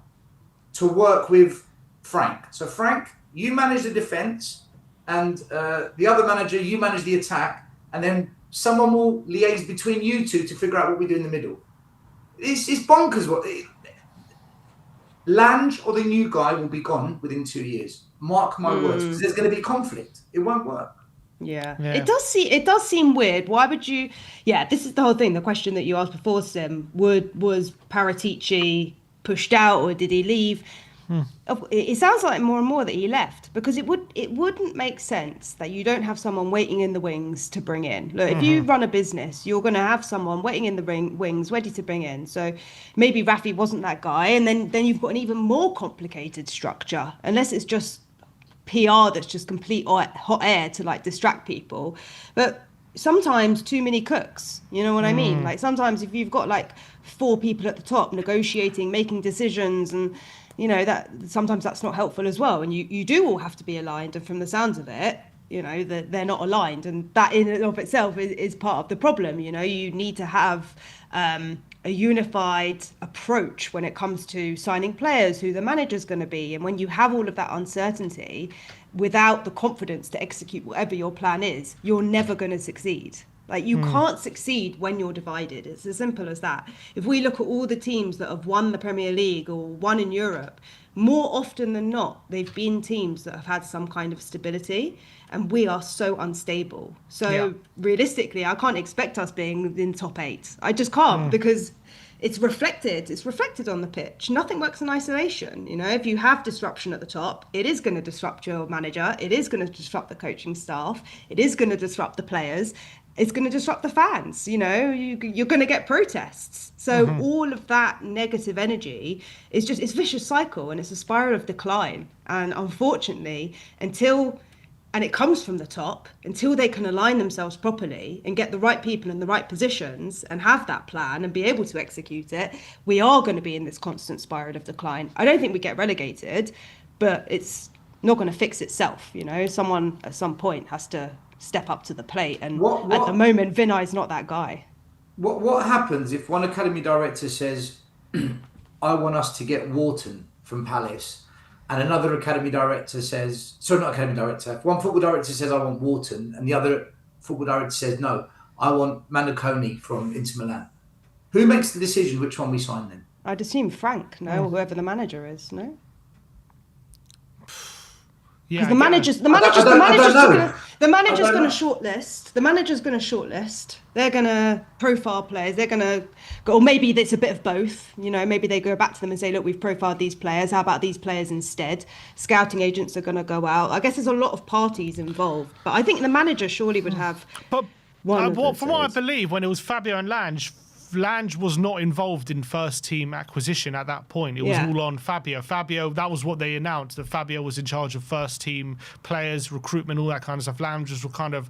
to work with Frank. So Frank, you manage the defence, and the other manager, you manage the attack, and then someone will liaise between you two to figure out what we do in the middle. It's bonkers. Lange or the new guy will be gone within 2 years. Mark my words, because there's going to be conflict. It won't work. Yeah. It does seem weird. Why would you? Yeah, this is the whole thing. The question that you asked before, Sim, was Paratici pushed out or did he leave? It sounds like more and more that he left, because it wouldn't make sense that you don't have someone waiting in the wings to bring in. Look, if you run a business, you're going to have someone waiting in the wings ready to bring in. So maybe Rafi wasn't that guy, and then you've got an even more complicated structure, unless it's just PR that's just complete hot air to like distract people. But sometimes too many cooks, you know what I mean? Like sometimes if you've got like 4 people at the top negotiating, making decisions, and you know that sometimes that's not helpful as well, and you do all have to be aligned, and from the sounds of it, you know, that they're not aligned, and that in and of itself is part of the problem. You know, you need to have a unified approach when it comes to signing players, who the manager's going to be, and when you have all of that uncertainty without the confidence to execute whatever your plan is, you're never going to succeed. Like, you can't succeed when you're divided. It's as simple as that. If we look at all the teams that have won the Premier League or won in Europe, more often than not, they've been teams that have had some kind of stability, and we are so unstable. So realistically, I can't expect us being in top 8. I just can't, because it's reflected on the pitch. Nothing works in isolation. You know, if you have disruption at the top, it is going to disrupt your manager. It is going to disrupt the coaching staff. It is going to disrupt the players. It's going to disrupt the fans. You know, you're going to get protests. So all of that negative energy is just, it's a vicious cycle, and it's a spiral of decline. And unfortunately, and it comes from the top, until they can align themselves properly and get the right people in the right positions and have that plan and be able to execute it, we are going to be in this constant spiral of decline. I don't think we get relegated, but it's not going to fix itself. You know, someone at some point has to step up to the plate. And at the moment, Vinay's not that guy. What happens if one academy director says, I want us to get Wharton from Palace, and another academy director says, sorry, not academy director, if one football director says, I want Wharton, and the other football director says, no, I want Manaconi from Inter Milan. Who makes the decision which one we sign then? I'd assume Frank, no, or whoever the manager is, no? Yeah, the manager's going to shortlist. The manager's going to shortlist. They're going to profile players. They're going to go, or maybe it's a bit of both. You know, maybe they go back to them and say, look, we've profiled these players. How about these players instead? Scouting agents are going to go out. I guess there's a lot of parties involved, but I think the manager surely would have. But from what I believe, when it was Fabio and Lange was not involved in first team acquisition at that point. It was all on Fabio. That was what they announced, that Fabio was in charge of first team players, recruitment, all that kind of stuff. Lange was kind of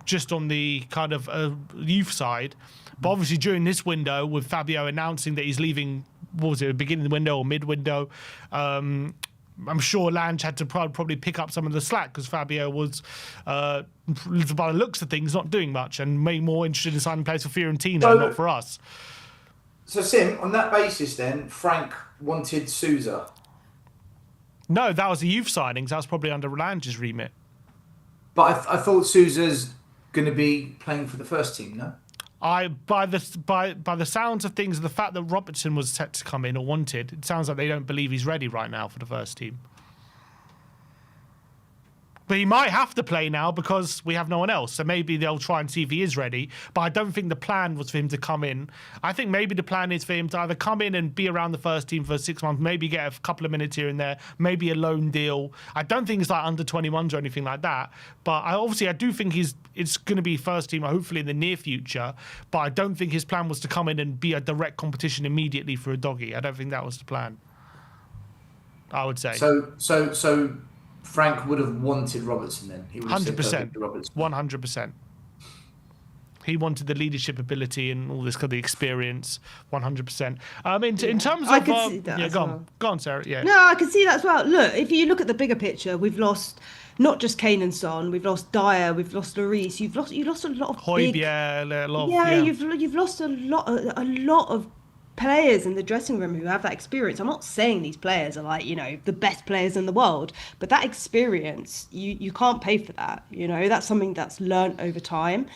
just on the kind of youth side. But obviously during this window, with Fabio announcing that he's leaving, what was it, beginning of the window or mid window, I'm sure Lange had to probably pick up some of the slack, because Fabio was, by the looks of things, not doing much and maybe more interested in signing players for Fiorentina, not for us. So, Sim, on that basis then, Frank wanted Sousa. No, that was the youth signings. That was probably under Lange's remit. But I thought Sousa's going to be playing for the first team, no? By the sounds of things, the fact that Robertson was set to come in or wanted, it sounds like they don't believe he's ready right now for the first team. But he might have to play now because we have no one else. So maybe they'll try and see if he is ready. But I don't think the plan was for him to come in. I think maybe the plan is for him to either come in and be around the first team for 6 months, maybe get a couple of minutes here and there, maybe a loan deal. I don't think it's like under 21s or anything like that. But I do think it's going to be first team, hopefully in the near future. But I don't think his plan was to come in and be a direct competition immediately for a doggy. I don't think that was the plan, I would say. So Frank would have wanted Robertson then. He would have 100%. 100%. He wanted the leadership ability and all this kind of experience. 100%. In terms of, I can see that. Go on, Sarah. Yeah. No, I can see that as well. Look, if you look at the bigger picture, we've lost not just Kane and Son. We've lost Dyer. We've lost Lloris. You've lost a lot of Højbjerg, you've lost a lot of players in the dressing room who have that experience. I'm not saying these players are like, you know, the best players in the world, but that experience, you can't pay for that. You know, that's something that's learnt over time.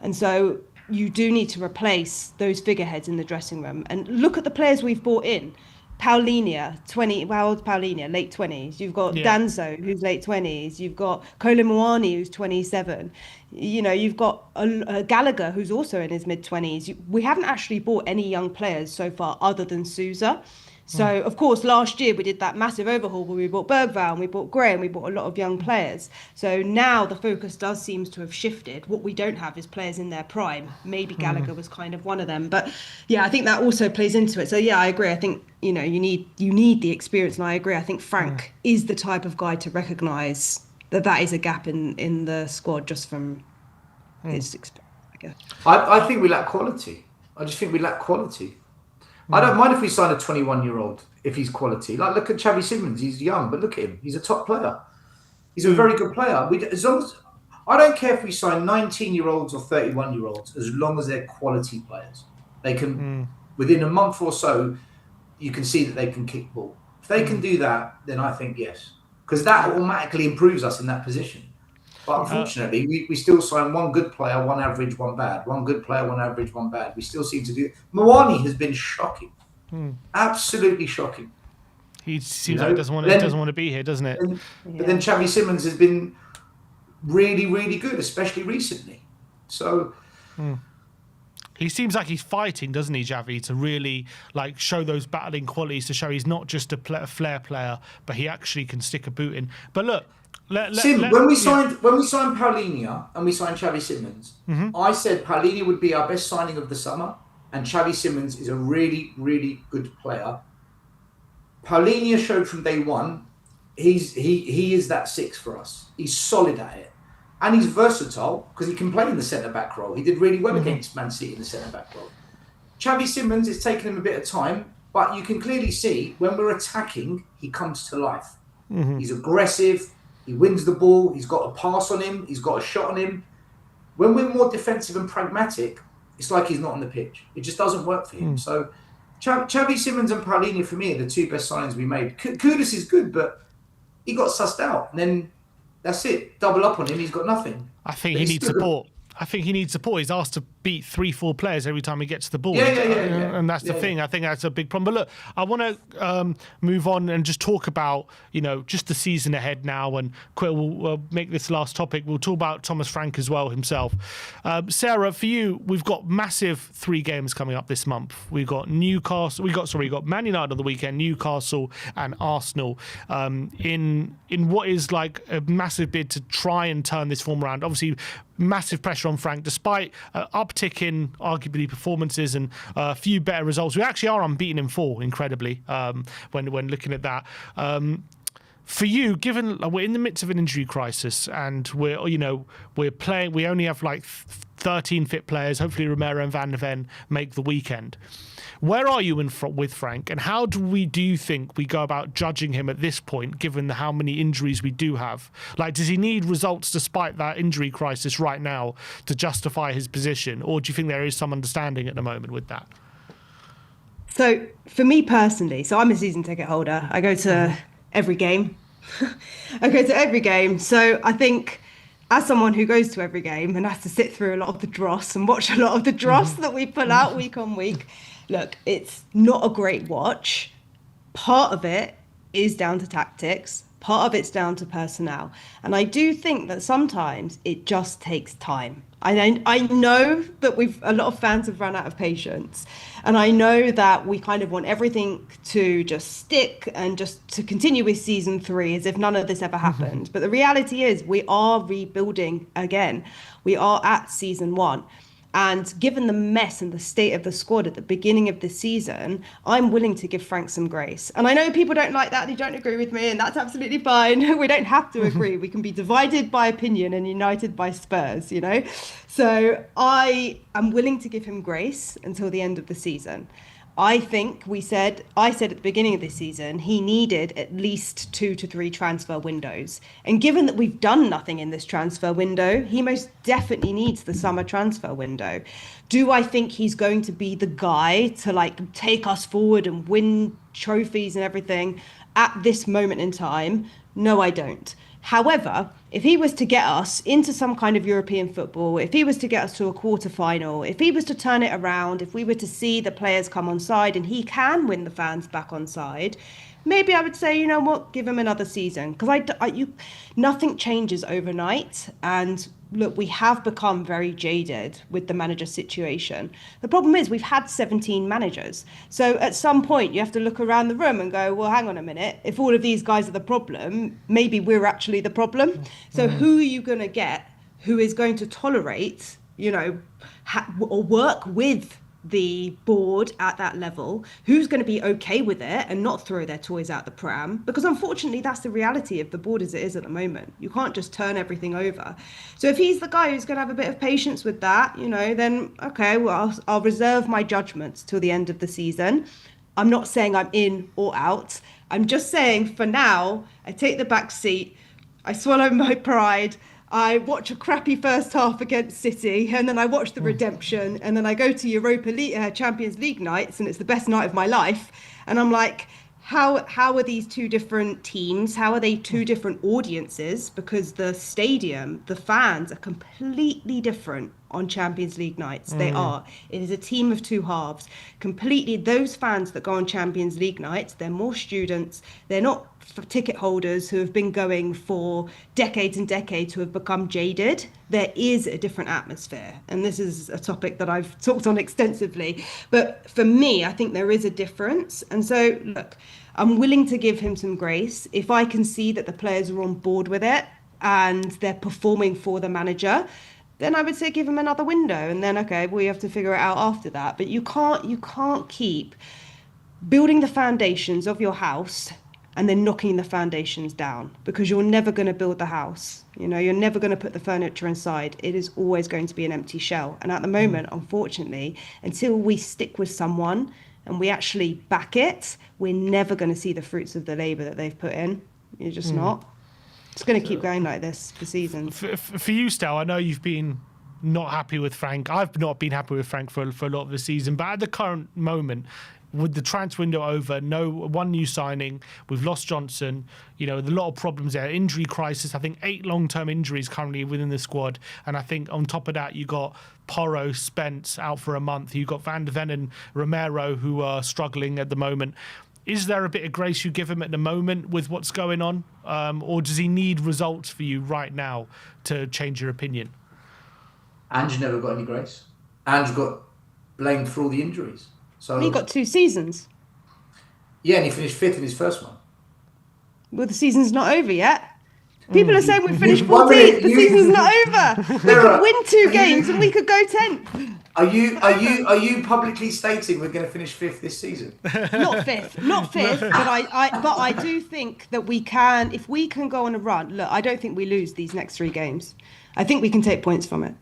And so you do need to replace those figureheads in the dressing room. And look at the players we've brought in. Paulinho, how old's Paulinho? Late 20s. You've got Danso, who's late 20s. You've got Kolo Muani, who's 27. You know, you've got a Gallagher, who's also in his mid-20s. We haven't actually bought any young players so far other than Sousa. So, of course, last year we did that massive overhaul where we bought Bergvall and we bought Gray and we bought a lot of young players. So now the focus seems to have shifted. What we don't have is players in their prime. Maybe Gallagher was kind of one of them. But, yeah, I think that also plays into it. So, yeah, I agree. I think, you know, you need the experience. And I agree. I think Frank is the type of guy to recognise that is a gap in the squad just from his experience, I guess. I think we lack quality. I just think we lack quality. I don't mind if we sign a 21-year-old if he's quality. Like, look at Xavi Simons. He's young, but look at him. He's a top player. He's a very good player. I don't care if we sign 19-year-olds or 31-year-olds, as long as they're quality players. They can, within a month or so, you can see that they can kick ball. If they can do that, then I think yes. Because that automatically improves us in that position. But unfortunately, we still sign one good player, one average, one bad. One good player, one average, one bad. We still seem to do. Mawani has been shocking, absolutely shocking. He seems like he doesn't want to be here, doesn't it? But then Xavi Simons has been really, really good, especially recently. So. He seems like he's fighting, doesn't he, Xavi, to really like show those battling qualities, to show he's not just a flair player, but he actually can stick a boot in. But look, when we signed Paulinho and we signed Xavi Simons, I said Paulinho would be our best signing of the summer, and Xavi Simons is a really, really good player. Paulinho showed from day one, he is that six for us. He's solid at it. And he's versatile because he can play in the centre-back role. He did really well against Man City in the centre-back role. Xavi Simons, it's taken him a bit of time, but you can clearly see when we're attacking, he comes to life. He's aggressive. He wins the ball. He's got a pass on him. He's got a shot on him. When we're more defensive and pragmatic, it's like he's not on the pitch. It just doesn't work for him. So Xavi Simons and Paulinho, for me, are the two best signings we made. Kudus is good, but he got sussed out. And then that's it. Double up on him. He's got nothing. I think he needs support. He's asked to beat 3-4 players every time he gets the ball. Yeah. And that's the thing. I think that's a big problem. But look, I want to move on and just talk about, just the season ahead now. And we'll make this last topic. We'll talk about Thomas Frank as well himself. Sarah, for you, we've got massive 3 games coming up this month. We've got Newcastle. We got Man United on the weekend, Newcastle and Arsenal. In what is like a massive bid to try and turn this form around. Obviously, massive pressure on Frank, despite uptick in arguably performances and a few better results. We actually are unbeaten in 4, incredibly, when looking at that. For you, given we're in the midst of an injury crisis and we're playing, we only have like 13 fit players. Hopefully Romero and Van de Ven make the weekend. Where are you with Frank, and how do you think we go about judging him at this point, given how many injuries we do have? Like, does he need results despite that injury crisis right now to justify his position, or do you think there is some understanding at the moment with that? So for me personally, I'm a season ticket holder. I go to every game. So I think, as someone who goes to every game and has to sit through a lot of the dross and watch a lot of the dross that we pull out week on week, look, it's not a great watch. Part of it is down to tactics. Part of it's down to personnel. And I do think that sometimes it just takes time. I know that a lot of fans have run out of patience. And I know that we kind of want everything to just stick and just to continue with season 3 as if none of this ever happened. But the reality is we are rebuilding again. We are at season 1. And given the mess and the state of the squad at the beginning of the season, I'm willing to give Frank some grace. And I know people don't like that, they don't agree with me, and that's absolutely fine. We don't have to agree. We can be divided by opinion and united by Spurs, So I am willing to give him grace until the end of the season. I said at the beginning of this season, he needed at least 2 to 3 transfer windows. And given that we've done nothing in this transfer window, he most definitely needs the summer transfer window. Do I think he's going to be the guy to take us forward and win trophies and everything at this moment in time? No, I don't. However, if he was to get us into some kind of European football, if he was to get us to a quarter-final, if he was to turn it around, if we were to see the players come on side and he can win the fans back on side, maybe I would say, you know what, give him another season. Because nothing changes overnight. And look, we have become very jaded with the manager situation. The problem is we've had 17 managers. So at some point you have to look around the room and go, well, hang on a minute. If all of these guys are the problem, maybe we're actually the problem. So who are you going to get who is going to tolerate, or work with the board at that level, who's going to be okay with it and not throw their toys out the pram? Because unfortunately that's the reality of the board as it is at the moment. You can't just turn everything over. So if he's the guy who's going to have a bit of patience with that, then okay, well, I'll reserve my judgments till the end of the season. I'm not saying I'm in or out. I'm just saying for now, I take the back seat, I swallow my pride, I watch a crappy first half against City, and then I watch the redemption, and then I go to Europa League, Champions League nights, and it's the best night of my life. And I'm like, how are these two different teams? How are they two different audiences? Because the stadium, the fans are completely different on Champions League nights. They are. It is a team of two halves. Completely, those fans that go on Champions League nights, they're more students. They're not ticket holders who have been going for decades and decades, who have become jaded. There is a different atmosphere, and this is a topic that I've talked on extensively. But for me, I think there is a difference. And so, look, I'm willing to give him some grace if I can see that the players are on board with it and they're performing for the manager. Then I would say give him another window, and then okay, we have to figure it out after that. But you can't keep building the foundations of your house and then knocking the foundations down, because you're never going to build the house. You know, you're never going to put the furniture inside. It is always going to be an empty shell. And at the moment, unfortunately, until we stick with someone and we actually back it, we're never going to see the fruits of the labour that they've put in. You're just not. It's going to keep going like this for seasons. For you, Stel, I know you've been not happy with Frank. I've not been happy with Frank for a lot of the season. But at the current moment, with the transfer window over, no one new signing, we've lost Johnson, you know, a lot of problems there, injury crisis. I think 8 long-term injuries currently within the squad. And I think on top of that, you got Porro, Spence out for a month. You got Van de Ven and Romero, who are struggling at the moment. Is there a bit of grace you give him at the moment with what's going on? Or does he need results for you right now to change your opinion? Ange never got any grace. Ange got blamed for all the injuries. So He got 2 seasons. yeah, and he finished 5th in his first one. Well, the season's not over yet. People are saying we finished One 14th. minute, The season's not over. We could win 2 games and we could go 10th. Are you publicly stating we're going to finish 5th this season? Not fifth, but I do think that we can, if we can go on a run. Look, I don't think we lose these next 3 games. I think we can take points from it.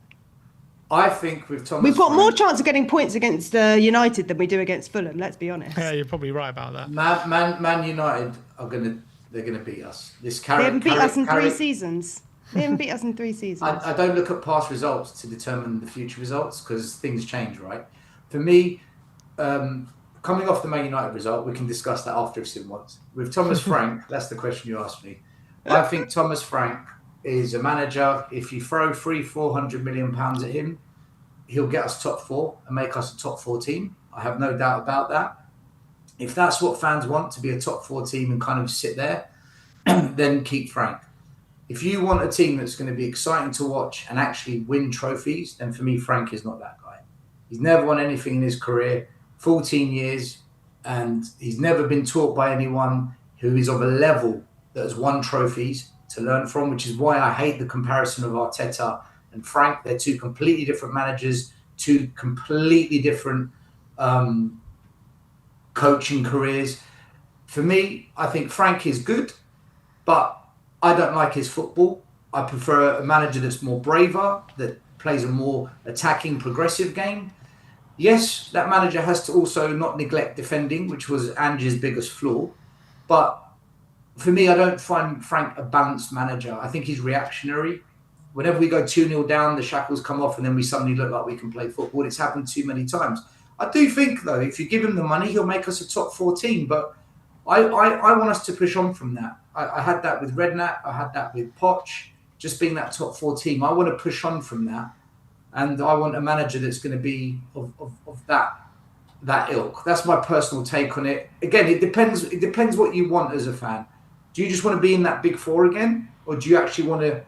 I think with Thomas, We've got more chance of getting points against United than we do against Fulham. Let's be honest. Yeah, you're probably right about that. Man United they're gonna beat us. They haven't beat us in 3 seasons. They haven't beat us in 3 seasons. I don't look at past results to determine the future results, because things change, right? For me, coming off the Man United result, we can discuss that after if Sim wants. With Thomas Frank, that's the question you asked me. I think Thomas Frank is a manager. If you throw £400 million at him, he'll get us top 4 and make us a top 4 team. I have no doubt about that. If that's what fans want, to be a top 4 team and kind of sit there, then keep Frank. If you want a team that's going to be exciting to watch and actually win trophies, then for me, Frank is not that guy. He's never won anything in his career, 14 years, and he's never been taught by anyone who is of a level that has won trophies to learn from, which is why I hate the comparison of Arteta and Frank. They're 2 completely different managers, 2 completely different coaching careers. For me, I think Frank is good, but I don't like his football. I prefer a manager that's more braver, that plays a more attacking, progressive game. Yes, that manager has to also not neglect defending, which was Ange's biggest flaw. But for me, I don't find Frank a balanced manager. I think he's reactionary. Whenever we go 2-0 down, the shackles come off and then we suddenly look like we can play football. It's happened too many times. I do think, though, if you give him the money, he'll make us a top 4 team. But I want us to push on from that. I had that with Redknapp. I had that with Poch, just being that top 4 team. I want to push on from that. And I want a manager that's going to be of that ilk. That's my personal take on it. Again, it depends what you want as a fan. Do you just want to be in that big 4 again? Or do you actually want to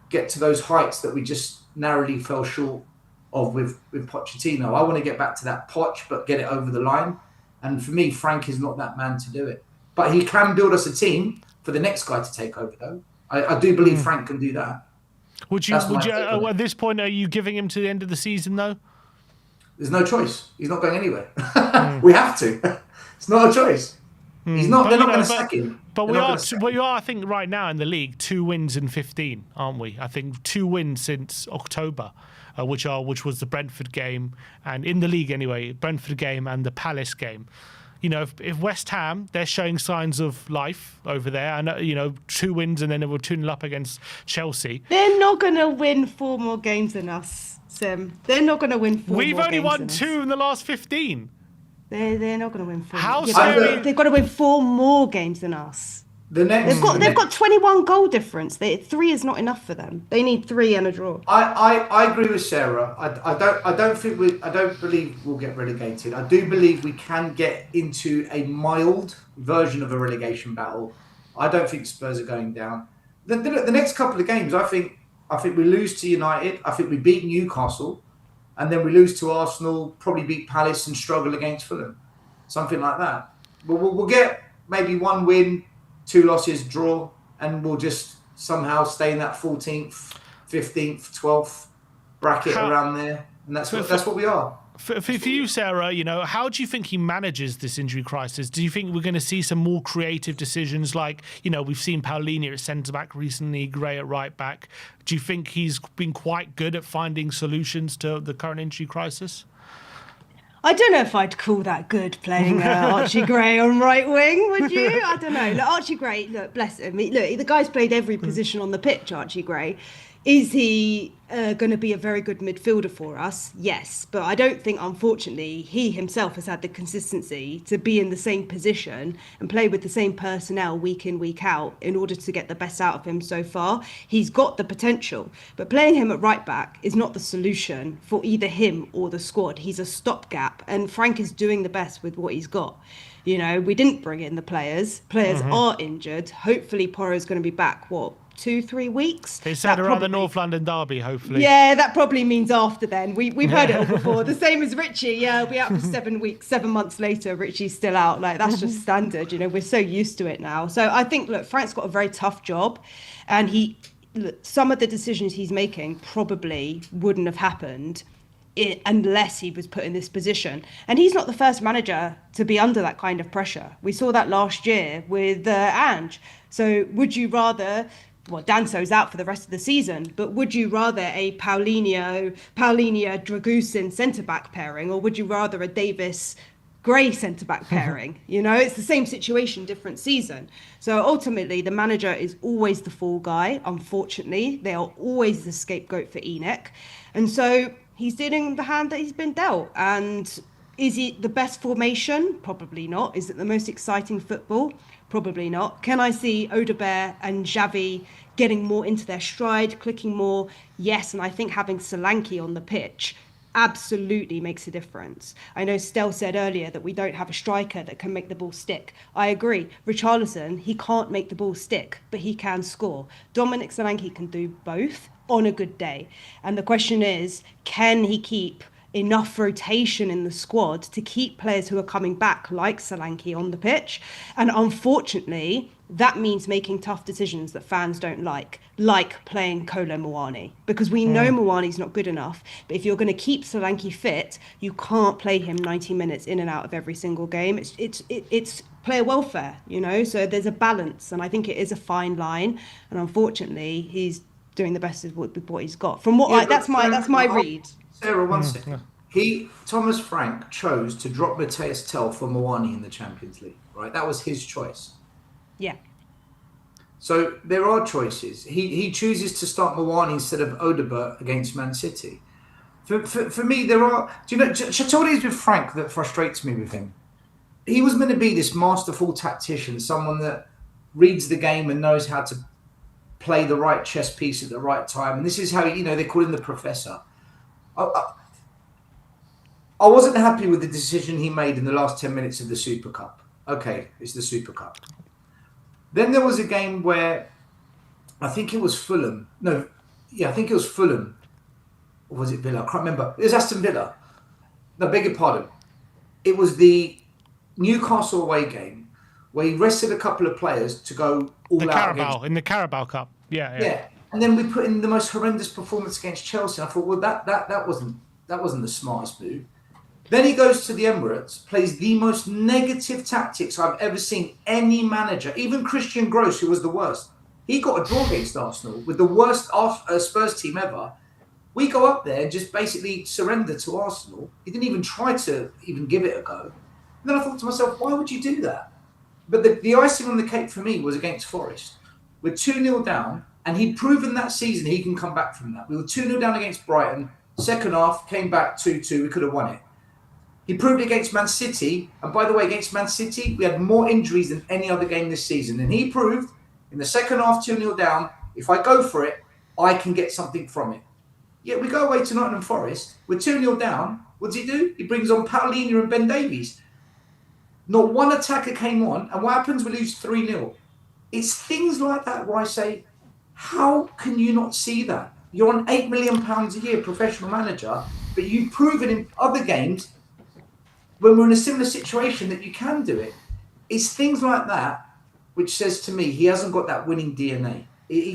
get to those heights that we just narrowly fell short of with Pochettino? I want to get back to that Poch, but get it over the line. And for me, Frank is not that man to do it. But he can build us a team for the next guy to take over, though. I do believe Frank can do that. Would you at this point, are you giving him to the end of the season, though? There's no choice. He's not going anywhere. We have to. It's not a choice. He's not. They're not going to sack him. But we are, I think, right now in the league, 2 wins in 15, aren't we? I think 2 wins since October, which was the Brentford game, and in the league anyway, Brentford game and the Palace game. You know, if West Ham, they're showing signs of life over there, and 2 wins and then they were 2-0 up against Chelsea. They're not going to win 4 more games than us, Sim. They're not going to win 4 more games. We've only won 2 in the last 15. They're not going to win 4. How Yeah, scary- they've got to win 4 more games than us. They've got 21 goal difference. 3 is not enough for them. They need 3 and a draw. I agree with Sarah. I don't believe we'll get relegated. I do believe we can get into a mild version of a relegation battle. I don't think Spurs are going down. The next couple of games, I think we lose to United. I think we beat Newcastle, and then we lose to Arsenal. Probably beat Palace and struggle against Fulham, something like that. But we'll get maybe 1 win, 2 losses, draw, and we'll just somehow stay in that 14th, 15th, 12th bracket around there, and that's what we are. For you, Sarah, how do you think he manages this injury crisis? Do you think we're going to see some more creative decisions like, we've seen Paulinho at centre-back recently, Gray at right-back. Do you think he's been quite good at finding solutions to the current injury crisis? I don't know if I'd call that good playing Archie Gray on right wing, would you? I don't know. Look, Archie Gray, look, bless him. Look, the guy's played every position on the pitch, Archie Gray. Is he going to be a very good midfielder for us? Yes. But I don't think, unfortunately, he himself has had the consistency to be in the same position and play with the same personnel week in, week out in order to get the best out of him so far. He's got the potential, but playing him at right back is not the solution for either him or the squad. He's a stopgap, and Frank is doing the best with what he's got. We didn't bring in the players. Players are injured. Hopefully, Porro's going to be back, 2-3 weeks. They said around the North London derby, hopefully. Yeah, that probably means after then. We've heard it all before. The same as Richie. Yeah, we'll be out for 7 weeks. 7 months later, Richie's still out. That's just standard. We're so used to it now. So I think, look, Frank's got a very tough job, and some of the decisions he's making probably wouldn't have happened unless he was put in this position. And he's not the first manager to be under that kind of pressure. We saw that last year with Ange. So would you rather... Well, Danso's out for the rest of the season, but would you rather a Paulinho-Dragusin centre-back pairing, or would you rather a Davis-Gray centre-back pairing? It's the same situation, different season. So ultimately, the manager is always the fall guy. Unfortunately, they are always the scapegoat for ENIC. And so he's dealing the hand that he's been dealt. And is it the best formation? Probably not. Is it the most exciting football? Probably not. Can I see Odegaard and Xavi getting more into their stride, clicking more? Yes, and I think having Solanke on the pitch absolutely makes a difference. I know Stel said earlier that we don't have a striker that can make the ball stick. I agree. Richarlison, he can't make the ball stick, but he can score. Dominic Solanke can do both on a good day. And the question is, can he keep enough rotation in the squad to keep players who are coming back like Solanke on the pitch? And unfortunately, that means making tough decisions that fans don't like playing Kolo Muani, because we know Muani's not good enough. But if you're going to keep Solanke fit, you can't play him 90 minutes in and out of every single game. It's player welfare, so there's a balance, and I think it is a fine line. And unfortunately, he's doing the best with what he's got. From what that's my read. Sarah, 1 second. Thomas Frank chose to drop Matthias Tell for Muani in the Champions League, right? That was his choice. Yeah. So there are choices. He chooses to start Muani instead of Odegaard against Man City. For me, there are... Do you know, what it is with Frank that frustrates me with him? He was meant to be this masterful tactician, someone that reads the game and knows how to play the right chess piece at the right time. And this is how, they call him the professor. I wasn't happy with the decision he made in the last 10 minutes of the Super Cup. Okay, it's the Super Cup. Then there was a game where I think it was Fulham. I think it was Fulham. Or was it Villa? I can't remember. It was Aston Villa. No, beg your pardon. It was the Newcastle away game where he rested a couple of players to go all out. In the Carabao Cup. Yeah. And then we put in the most horrendous performance against Chelsea. I thought, well, that wasn't the smartest move. Then he goes to the Emirates, plays the most negative tactics I've ever seen any manager, even Christian Gross, who was the worst. He got a draw against Arsenal with the worst Spurs team ever. We go up there and just basically surrender to Arsenal. He didn't even try to even give it a go. And then I thought to myself, why would you do that? But the icing on the cake for me was against Forest. We're 2-0 down. And he'd proven that season he can come back from that. We were 2-0 down against Brighton. Second half, came back 2-2. We could have won it. He proved it against Man City. And by the way, against Man City, we had more injuries than any other game this season. And he proved in the second half, 2-0 down, if I go for it, I can get something from it. Yet we go away to Nottingham Forest. We're 2-0 down. What does he do? He brings on Paulinho and Ben Davies. Not one attacker came on. And what happens? We lose 3-0. It's things like that where I say, how can you not see that? You're on £8 million a year, professional manager, but you've proven in other games when we're in a similar situation that you can do it. It's things like that which says to me he hasn't got that winning DNA.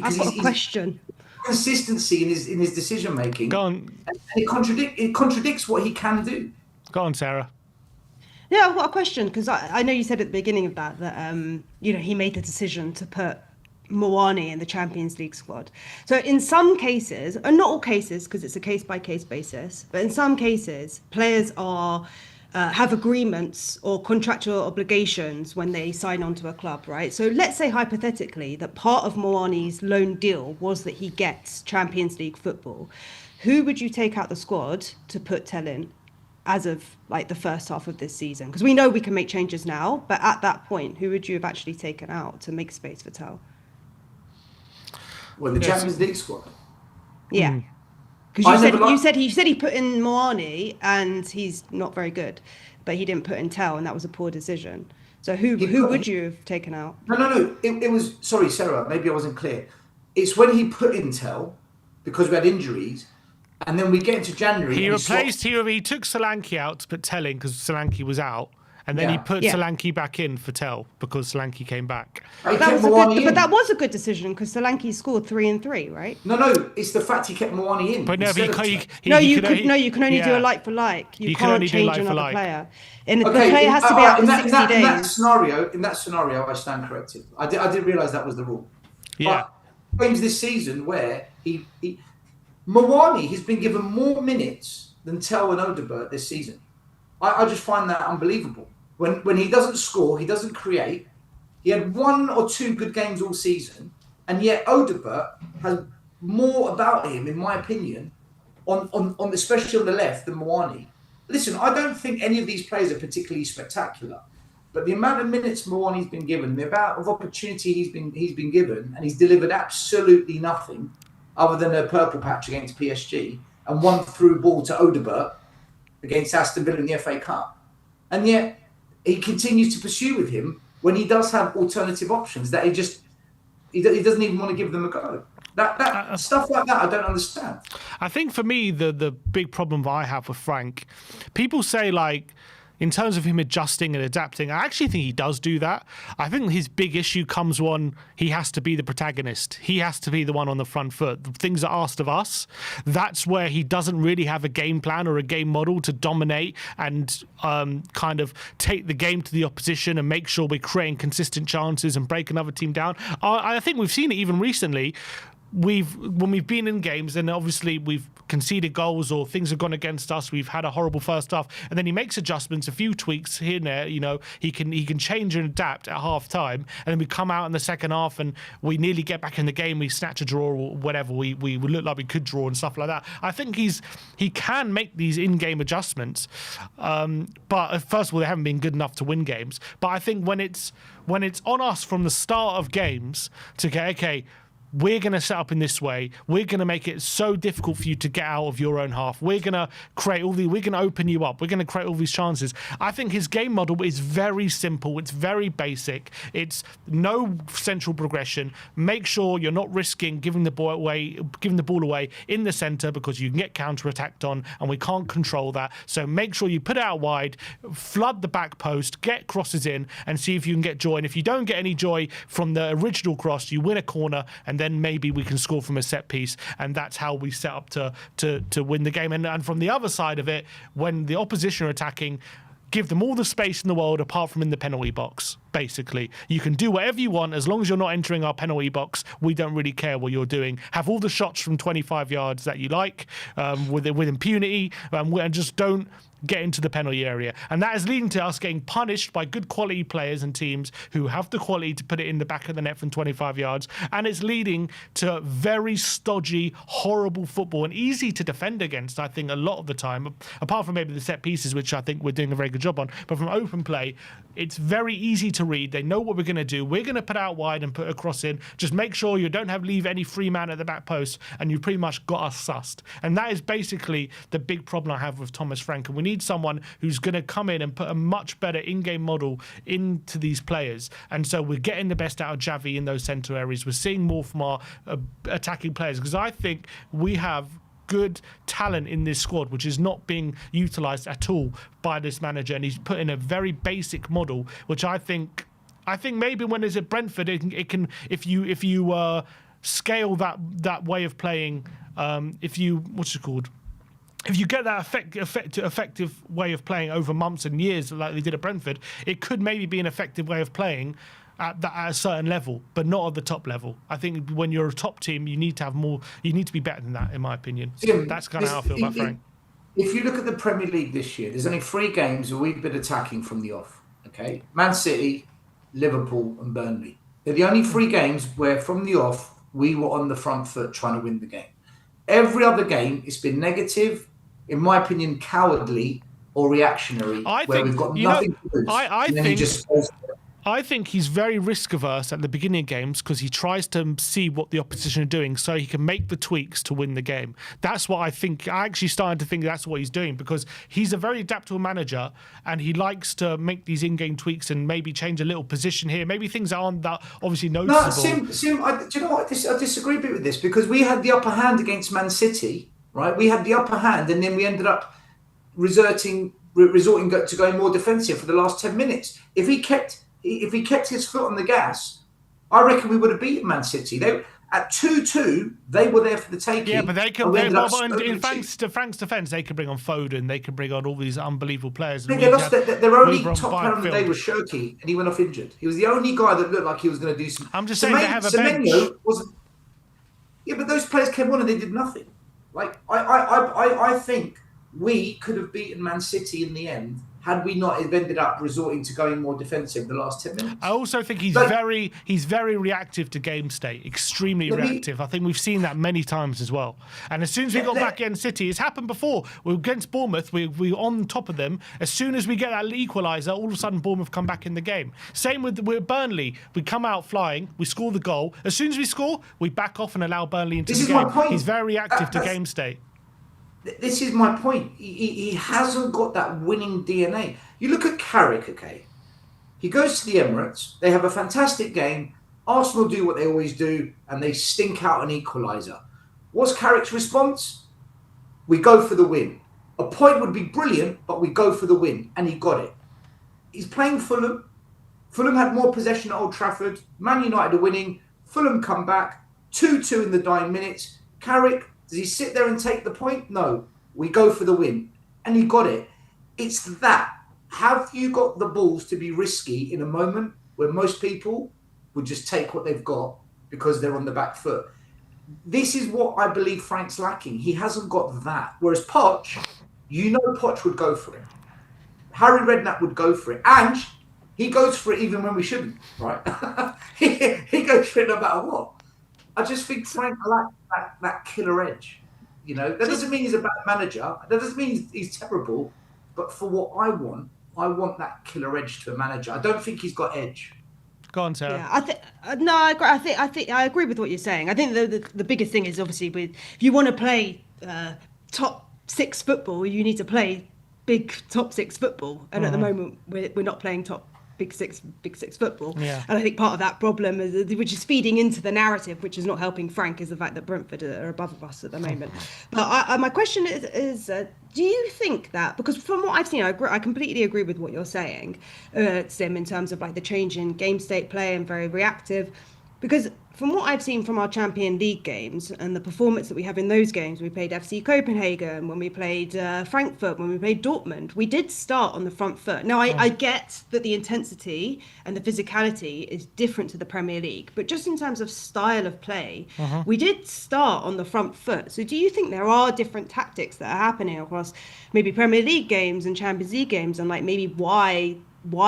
I've got a question. Consistency in his decision making. Go on. And it contradicts what he can do. Go on, Sarah. Yeah, I've got a question, because I know you said at the beginning of that he made the decision to put Moani in the Champions League squad. So in some cases, and not all cases, because it's a case-by-case basis, but in some cases, players are have agreements or contractual obligations when they sign on to a club, right? So let's say hypothetically that part of Moani's loan deal was that he gets Champions League football. Who would you take out the squad to put Tell in as of like the first half of this season? Because we know we can make changes now, but at that point, who would you have actually taken out to make space for Tell? Well, the Champions League squad. Yeah. Because you said he put in Moani and he's not very good, but he didn't put in Tell, and that was a poor decision. So who would you have taken out? No. It was, sorry, Sarah, maybe I wasn't clear. It's when he put in Tell, because we had injuries, and then we get into January. He took Solanke out to put Tell in because Solanke was out. And then he put Solanke back in for Tell because Solanke came back. But that was a good decision because Solanke scored 3 and 3, right? No, it's the fact he kept Moani in. But no, you can only do a like for like. You can't change another player. And the player has to be out for 60 days. In that scenario, I stand corrected. I didn't realise that was the rule. Yeah. But games this season where Moani has been given more minutes than Tell and Odobert this season. I just find that unbelievable. When he doesn't score, he doesn't create. He had 1 or 2 good games all season, and yet Odobert has more about him, in my opinion, on especially on the left than Moani. Listen, I don't think any of these players are particularly spectacular, but the amount of minutes Moani's been given, the amount of opportunity he's been given, and he's delivered absolutely nothing other than a purple patch against PSG and 1 through ball to Odobert against Aston Villa in the FA Cup. And yet he continues to pursue with him when he does have alternative options that he doesn't even want to give them a go. That stuff like that I don't understand. I think for me the big problem that I have with Frank, people say like, in terms of him adjusting and adapting, I actually think he does do that. I think his big issue comes when he has to be the protagonist. He has to be the one on the front foot. The things are asked of us. That's where he doesn't really have a game plan or a game model to dominate and kind of take the game to the opposition and make sure we're creating consistent chances and break another team down. I think we've seen it even recently. When we've been in games and obviously we've conceded goals or things have gone against us, we've had a horrible first half, and then he makes adjustments, a few tweaks here and there. You know, he can change and adapt at half time, and then we come out in the second half and we nearly get back in the game. We snatch a draw or whatever. We look like we could draw and stuff like that. I think he can make these in-game adjustments, but first of all, they haven't been good enough to win games. But I think when it's on us from the start of games to get okay, we're going to set up in this way. We're going to make it so difficult for you to get out of your own half. We're going to we're going to open you up. We're going to create all these chances. I think his game model is very simple. It's very basic. It's no central progression. Make sure you're not risking giving the ball away in the centre because you can get counter-attacked on and we can't control that. So make sure you put it out wide, flood the back post, get crosses in and see if you can get joy. And if you don't get any joy from the original cross, you win a corner and then maybe we can score from a set piece, and that's how we set up to win the game. And from the other side of it, when the opposition are attacking, give them all the space in the world apart from in the penalty box. basically. You can do whatever you want as long as you're not entering our penalty box. We don't really care what you're doing. Have all the shots from 25 yards that you like with impunity, and just don't get into the penalty area. And that is leading to us getting punished by good quality players and teams who have the quality to put it in the back of the net from 25 yards. And it's leading to very stodgy, horrible football and easy to defend against, I think, a lot of the time, apart from maybe the set pieces, which I think we're doing a very good job on. But from open play, it's very easy to read. They know what we're going to do. We're going to put out wide and put a cross in. Just make sure you don't leave any free man at the back post, and you've pretty much got us sussed. And that is basically the big problem I have with Thomas Frank. And we need someone who's going to come in and put a much better in-game model into these players. And so we're getting the best out of Javi in those centre areas. We're seeing more from our attacking players, because I think we have good talent in this squad, which is not being utilised at all by this manager. And he's put in a very basic model, which I think maybe when it's at Brentford, it can if you scale that way of playing, if you get that effective way of playing over months and years like they did at Brentford, it could maybe be an effective way of playing at a certain level, but not at the top level. I think when you're a top team, you need to have more. You need to be better than that, in my opinion. Jim, that's kind of how I feel about Frank. If you look at the Premier League this year, there's only 3 games where we've been attacking from the off. Okay, Man City, Liverpool, and Burnley. They're the only 3 games where from the off we were on the front foot trying to win the game. Every other game, it's been negative, in my opinion, cowardly or reactionary, where we've got nothing to lose. I think he's very risk averse at the beginning of games because he tries to see what the opposition are doing so he can make the tweaks to win the game. That's what I think. I actually started to think that's what he's doing, because he's a very adaptable manager and he likes to make these in-game tweaks and maybe change a little position here. Maybe things aren't that obviously noticeable. No, Sim, do you know what? I disagree a bit with this, because we had the upper hand against Man City, right? We had the upper hand, and then we ended up resorting to going more defensive for the last 10 minutes. If he kept his foot on the gas, I reckon we would have beaten Man City. At 2-2, they were there for the taking. Yeah, but thanks to Frank's defence, they could bring on Foden, they could bring on all these unbelievable players. They lost their only top player on the day was Shirky, and he went off injured. He was the only guy that looked like he was going to do something. I'm just saying they have a bench. Yeah, but those players came on and they did nothing. Like I think we could have beaten Man City in the end had we not ended up resorting to going more defensive the last 10 minutes. I also think he's very reactive to game state, extremely reactive. I think we've seen that many times as well. And as soon as we got back against City, it's happened before. We're against Bournemouth, we're on top of them. As soon as we get that equaliser, all of a sudden Bournemouth come back in the game. Same with Burnley. We come out flying, we score the goal. As soon as we score, we back off and allow Burnley into the game. My point. He's very reactive to game state. This is my point. He hasn't got that winning DNA. You look at Carrick, okay? He goes to the Emirates. They have a fantastic game. Arsenal do what they always do, and they stink out an equaliser. What's Carrick's response? We go for the win. A point would be brilliant, but we go for the win, and he got it. He's playing Fulham. Fulham had more possession at Old Trafford. Man United are winning. Fulham come back. 2-2 in the dying minutes. Carrick, does he sit there and take the point? No. We go for the win. And he got it. It's that. Have you got the balls to be risky in a moment where most people would just take what they've got because they're on the back foot? This is what I believe Frank's lacking. He hasn't got that. Whereas Poch, Poch would go for it. Harry Redknapp would go for it. And he goes for it even when we shouldn't, right? he goes for it no matter what. I just think Frank lacks that killer edge. That doesn't mean he's a bad manager. That doesn't mean he's terrible. But for what I want that killer edge to a manager. I don't think he's got edge. Go on, Sarah. Yeah, I think I agree with what you're saying. I think the biggest thing is obviously if you want to play top 6 football, you need to play big top 6 football. And at the moment, we're not playing top big six football. Yeah. And I think part of that problem which is feeding into the narrative, which is not helping Frank, is the fact that Brentford are above us at the moment. But my question is do you think that, because from what I've seen, I completely agree with what you're saying, Sim, in terms of like the change in game state play and very reactive, because from what I've seen from our Champions League games and the performance that we have in those games, we played FC Copenhagen, when we played Frankfurt, when we played Dortmund, we did start on the front foot. Now, I get that the intensity and the physicality is different to the Premier League, but just in terms of style of play, we did start on the front foot. So do you think there are different tactics that are happening across maybe Premier League games and Champions League games, and like maybe why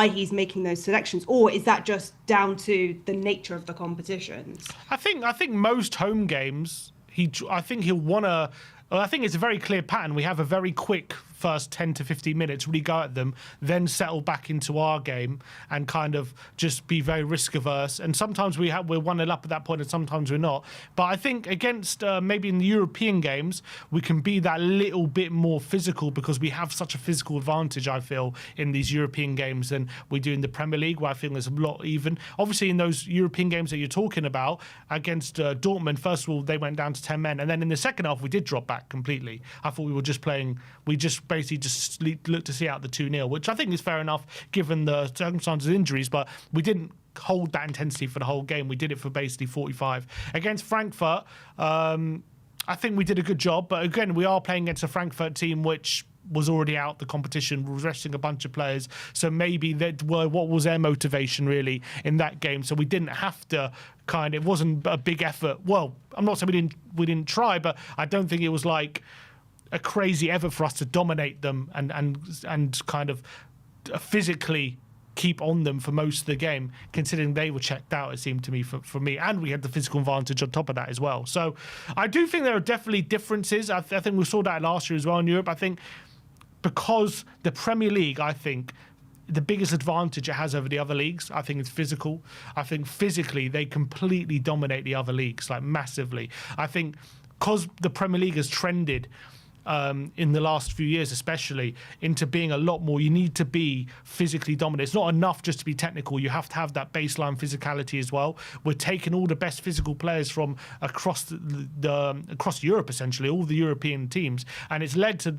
he's making those selections, or is that just down to the nature of the competitions? I think most home games, I think he'll want to. I think it's a very clear pattern. We have a very quick first 10 to 15 minutes, really go at them, then settle back into our game and kind of just be very risk averse. And sometimes we're 1-0 up at that point, and sometimes we're not. But I think against maybe in the European games, we can be that little bit more physical because we have such a physical advantage, I feel, in these European games than we do in the Premier League, where I feel there's a lot even. Obviously, in those European games that you're talking about, against Dortmund, first of all, they went down to 10 men. And then in the second half, we did drop back completely. I thought we were just playing, we just basically just looked to see out the 2-0, which I think is fair enough given the circumstances of injuries, but we didn't hold that intensity for the whole game. We did it for basically 45. Against Frankfurt, I think we did a good job, but again, we are playing against a Frankfurt team which was already out the competition, was resting a bunch of players, so maybe what was their motivation really in that game? So we didn't have to it wasn't a big effort. Well, I'm not saying we didn't try, but I don't think it was like a crazy effort for us to dominate them and kind of physically keep on them for most of the game, considering they were checked out, it seemed to me, for me, and we had the physical advantage on top of that as well. So I do think there are definitely differences. I think we saw that last year as well in Europe. I think because the Premier League, I think the biggest advantage it has over the other leagues, I think, is physical. I think physically they completely dominate the other leagues, like massively. I think because the Premier League has trended in the last few years especially into being a lot more, you need to be physically dominant. It's not enough just to be technical, you have to have that baseline physicality as well. We're taking all the best physical players from across across Europe, essentially all the European teams, and it's led to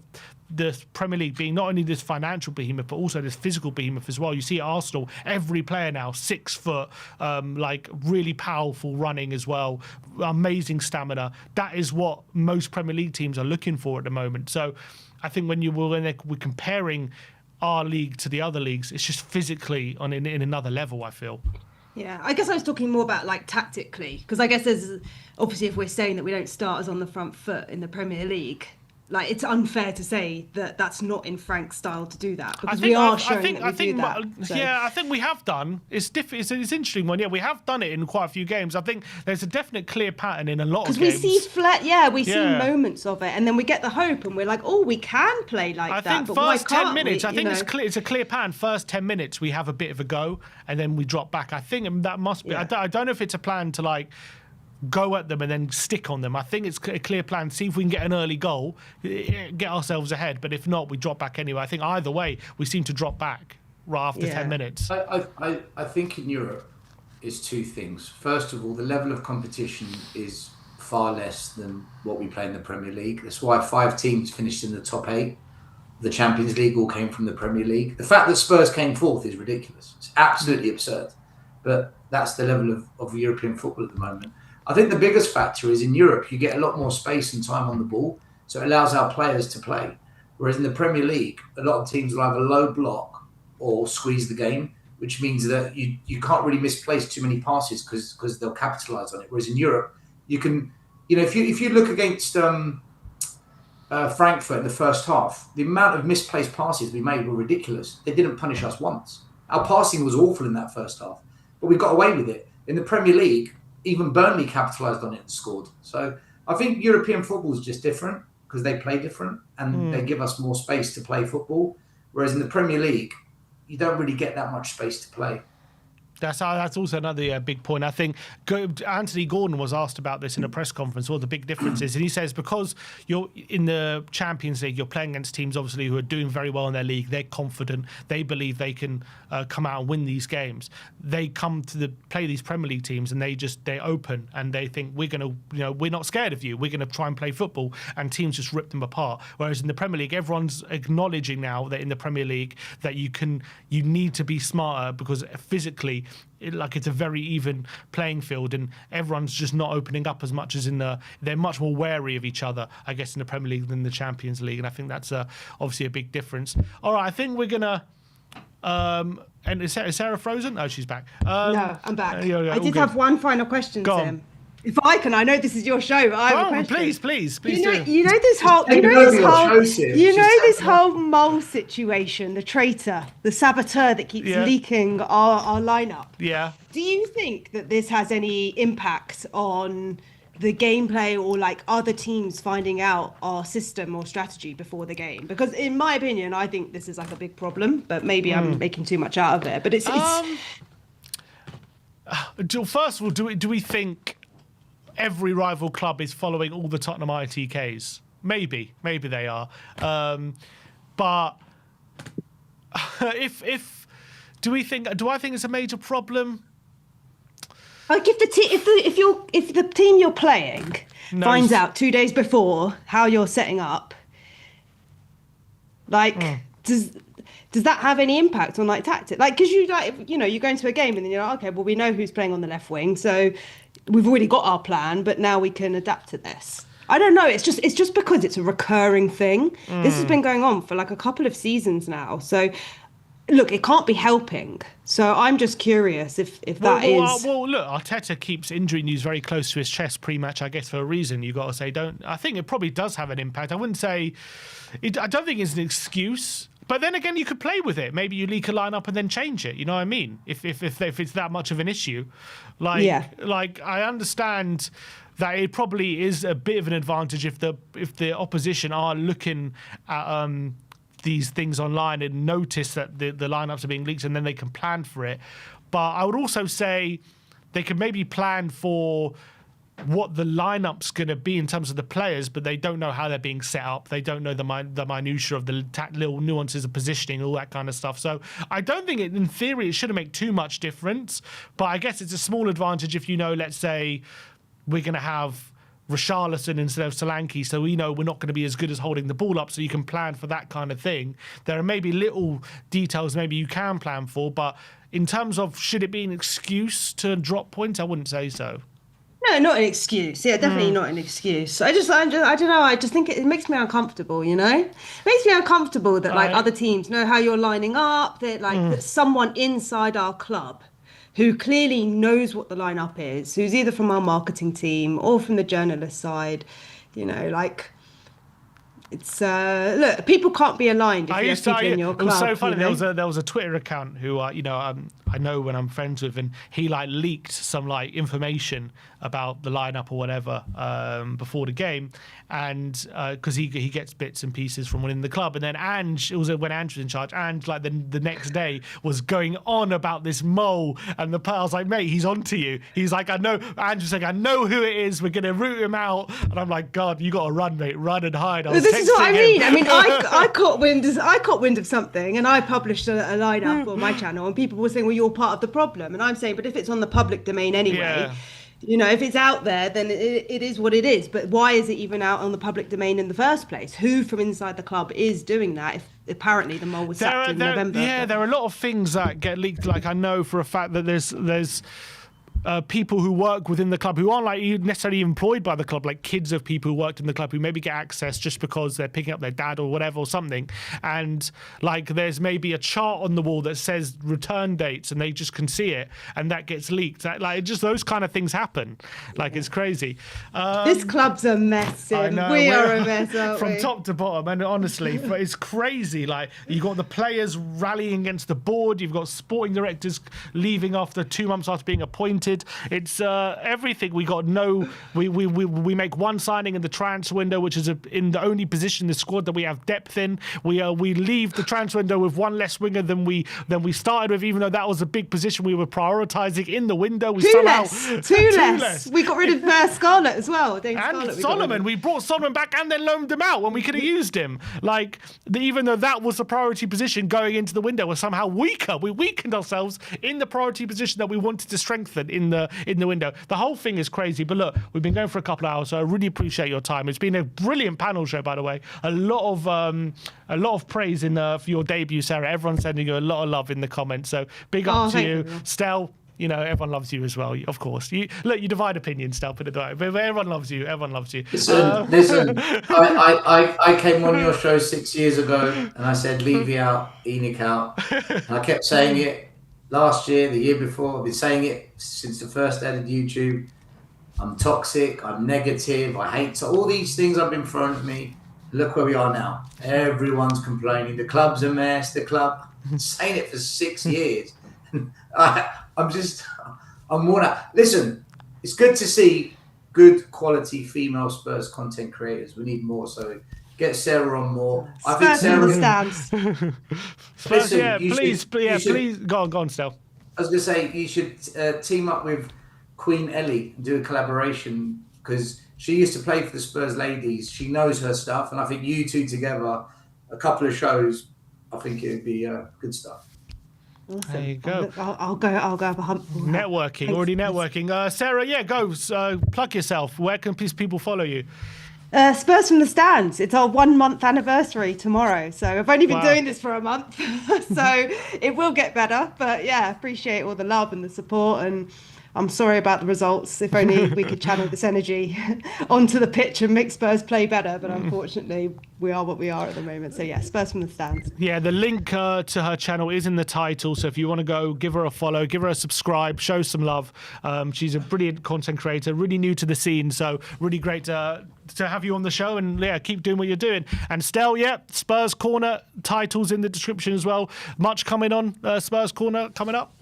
the Premier League being not only this financial behemoth but also this physical behemoth as well. You see at Arsenal, every player now 6 foot, like really powerful running as well, amazing stamina. That is what most Premier League teams are looking for at the moment. So I think when we're comparing our league to the other leagues, it's just physically in another level, I feel. Yeah, I guess I was talking more about like tactically, because I guess there's obviously, if we're saying that we don't start as on the front foot in the Premier League, like it's unfair to say that that's not in Frank's style to do that, because we are showing that we do that. So. Yeah, I think we have done. It's it's an interesting one. Yeah, we have done it in quite a few games. I think there's a definite clear pattern in a lot of games. Because we see see moments of it, and then we get the hope, and we're like, oh, we can play like that. I think first 10 minutes, I think it's a clear pattern. First 10 minutes, we have a bit of a go, and then we drop back. I think that must be. Yeah. I don't know if it's a plan to like go at them and then stick on them. I think it's a clear plan. See if we can get an early goal, get ourselves ahead. But if not, we drop back anyway. I think either way, we seem to drop back right after 10 minutes. I think in Europe, it's two things. First of all, the level of competition is far less than what we play in the Premier League. That's why 5 teams finished in the top 8. The Champions League all came from the Premier League. The fact that Spurs came 4th is ridiculous. It's absolutely absurd. But that's the level of European football at the moment. I think the biggest factor is in Europe, you get a lot more space and time on the ball, so it allows our players to play. Whereas in the Premier League, a lot of teams will have a low block or squeeze the game, which means that you can't really misplace too many passes because they'll capitalise on it. Whereas in Europe, you can, if you look against Frankfurt in the first half, the amount of misplaced passes we made were ridiculous. They didn't punish us once. Our passing was awful in that first half, but we got away with it. In the Premier League, even Burnley capitalised on it and scored. So I think European football is just different because they play different and they give us more space to play football. Whereas in the Premier League, you don't really get that much space to play. That's also another big point. I think Anthony Gordon was asked about this in a press conference, what the big difference is. And he says because you're in the Champions League, you're playing against teams, obviously, who are doing very well in their league. They're confident. They believe they can come out and win these games. They come to play these Premier League teams and they open and they think we're going to, we're not scared of you. We're going to try and play football, and teams just rip them apart. Whereas in the Premier League, everyone's acknowledging now that in the Premier League that you need to be smarter because physically it's a very even playing field, and everyone's just not opening up as much as they're much more wary of each other, I guess, in the Premier League than the Champions League, and I think that's obviously a big difference. All right, I think we're gonna. And is Sarah frozen? Oh, she's back. No, I'm back. I did good. have one final question, Go Tim. on. If I can, I know this is your show, but I have a question. Please do. You know this whole mole situation, the traitor, the saboteur that keeps leaking our lineup. Yeah. Do you think that this has any impact on the gameplay or like other teams finding out our system or strategy before the game? Because in my opinion, I think this is like a big problem, but maybe I'm making too much out of it. But it's first of all, do we think every rival club is following all the Tottenham ITKs? Maybe they are. But do I think it's a major problem? Like if the team you're playing finds out 2 days before how you're setting up, like does that have any impact on like tactics? Like, because you go into a game and then you're like, okay, well, we know who's playing on the left wing, so we've already got our plan, but now we can adapt to this. I don't know. It's just because it's a recurring thing. This has been going on for like a couple of seasons now. So, look, it can't be helping. So I'm just curious if that is. Well, look, Arteta keeps injury news very close to his chest pre-match, I guess, for a reason. You've got to say, I think it probably does have an impact. I wouldn't say. I don't think it's an excuse. But then again, you could play with it. Maybe you leak a lineup and then change it. You know what I mean? If it's that much of an issue, like I understand that it probably is a bit of an advantage if the opposition are looking at these things online and notice that the lineups are being leaked, and then they can plan for it. But I would also say they could maybe plan for what the lineup's going to be in terms of the players, but they don't know how they're being set up. They don't know the minutiae of the little nuances of positioning, all that kind of stuff. So I don't think in theory, it shouldn't make too much difference. But I guess it's a small advantage if let's say, we're going to have Richarlison instead of Solanke, so we know we're not going to be as good as holding the ball up, so you can plan for that kind of thing. There are maybe little details maybe you can plan for, but in terms of should it be an excuse to drop points, I wouldn't say so. No, not an excuse. Yeah, definitely not an excuse. I don't know. I just think it makes me uncomfortable, you know? It makes me uncomfortable that like other teams know how you're lining up, that someone inside our club who clearly knows what the lineup is, who's either from our marketing team or from the journalist side, it's look, people can't be aligned if you have people in your club. It was so funny. There was a Twitter account who I know when I'm friends with, and he leaked some information about the lineup or whatever before the game, and because he gets bits and pieces from within the club, and then it was when Ange was in charge, and the next day was going on about this mole, and I was like, mate, he's onto you. He's like, I know. Ange was like, I know who it is. We're gonna root him out, and I'm like, God, you got to run, mate, run and hide. This is what I mean. I caught wind of something, and I published a lineup on my channel, and people were saying, well, you're part of the problem, and I'm saying, but if it's on the public domain anyway. Yeah. If it's out there, then it is what it is. But why is it even out on the public domain in the first place? Who from inside the club is doing that? If apparently the mole was sacked in November. Yeah, there are a lot of things that get leaked. Like I know for a fact that there's people who work within the club who aren't necessarily employed by the club, like kids of people who worked in the club who maybe get access just because they're picking up their dad or whatever or something, and there's maybe a chart on the wall that says return dates and they just can see it, and that gets leaked. Just those kind of things happen. It's crazy. This club's a mess. We are a mess, aren't from we? top to bottom, and honestly it's crazy. You've got the players rallying against the board, you've got sporting directors leaving after 2 months after being appointed. It's everything. We make one signing in the transfer window, which is in the only position in the squad that we have depth in. We leave the transfer window with one less winger than we started with, even though that was a big position we were prioritising in the window. Two less. We got rid of Scarlett as well. And Solomon. We brought Solomon back and then loaned him out when we could have used him. Even though that was the priority position going into the window, was somehow weaker. We weakened ourselves in the priority position that we wanted to strengthen in in the window. The whole thing is crazy. But look, we've been going for a couple of hours, so I really appreciate your time. It's been a brilliant panel show, by the way. A lot of praise for your debut, Sarah. Everyone's sending you a lot of love in the comments. So big up to you, Stel. You know, everyone loves you as well, of course. You divide opinions, Stel, put it that way. But everyone loves you. Everyone loves you. Listen. I came on your show 6 years ago, and I said, leave you out, Enoch out. And I kept saying it last year, the year before. I've been saying it since the first day of YouTube. I'm toxic. I'm negative. I hate all these things have been thrown at me. Look where we are now. Everyone's complaining. The club's a mess. I'm saying it for 6 years. I'm worn out. Listen, it's good to see good quality female Spurs content creators. We need more, so get Sarah on more. I think Sarah stands. Spurs, please go on, Stel. I was going to say you should team up with Queen Ellie and do a collaboration, because she used to play for the Spurs ladies. She knows her stuff, and I think you two together, a couple of shows, I think it would be good stuff. Awesome. There you go. I'll go have a hump. Networking, already networking. Sarah, go plug yourself. Where can people follow you? Spurs from the Stands. It's our 1 month anniversary tomorrow. So I've only been doing this for a month. So it will get better. But yeah, appreciate all the love and the support. And I'm sorry about the results. If only we could channel this energy onto the pitch and make Spurs play better. But unfortunately, we are what we are at the moment. So yeah, Spurs from the Stands. Yeah, the link to her channel is in the title. So if you want to go, give her a follow, give her a subscribe, show some love. She's a brilliant content creator, really new to the scene. So really great to have you on the show, and keep doing what you're doing. And Stel, Spurs Corner titles in the description as well. Much coming on Spurs Corner coming up.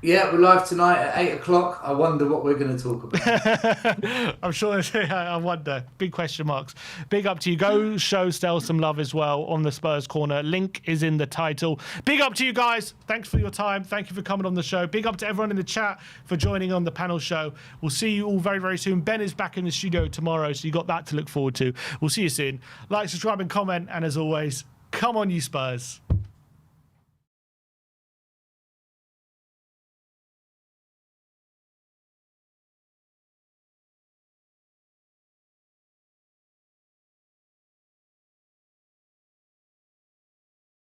Yeah, we're live tonight at 8 o'clock. I wonder what we're going to talk about. I'm sure. I wonder. Big question marks. Big up to you. Go show Stel some love as well on the Spurs Corner. Link is in the title. Big up to you guys. Thanks for your time. Thank you for coming on the show. Big up to everyone in the chat for joining on the panel show. We'll see you all very, very soon. Ben is back in the studio tomorrow, so you got that to look forward to. We'll see you soon. Like, subscribe, and comment. And as always, come on, you Spurs.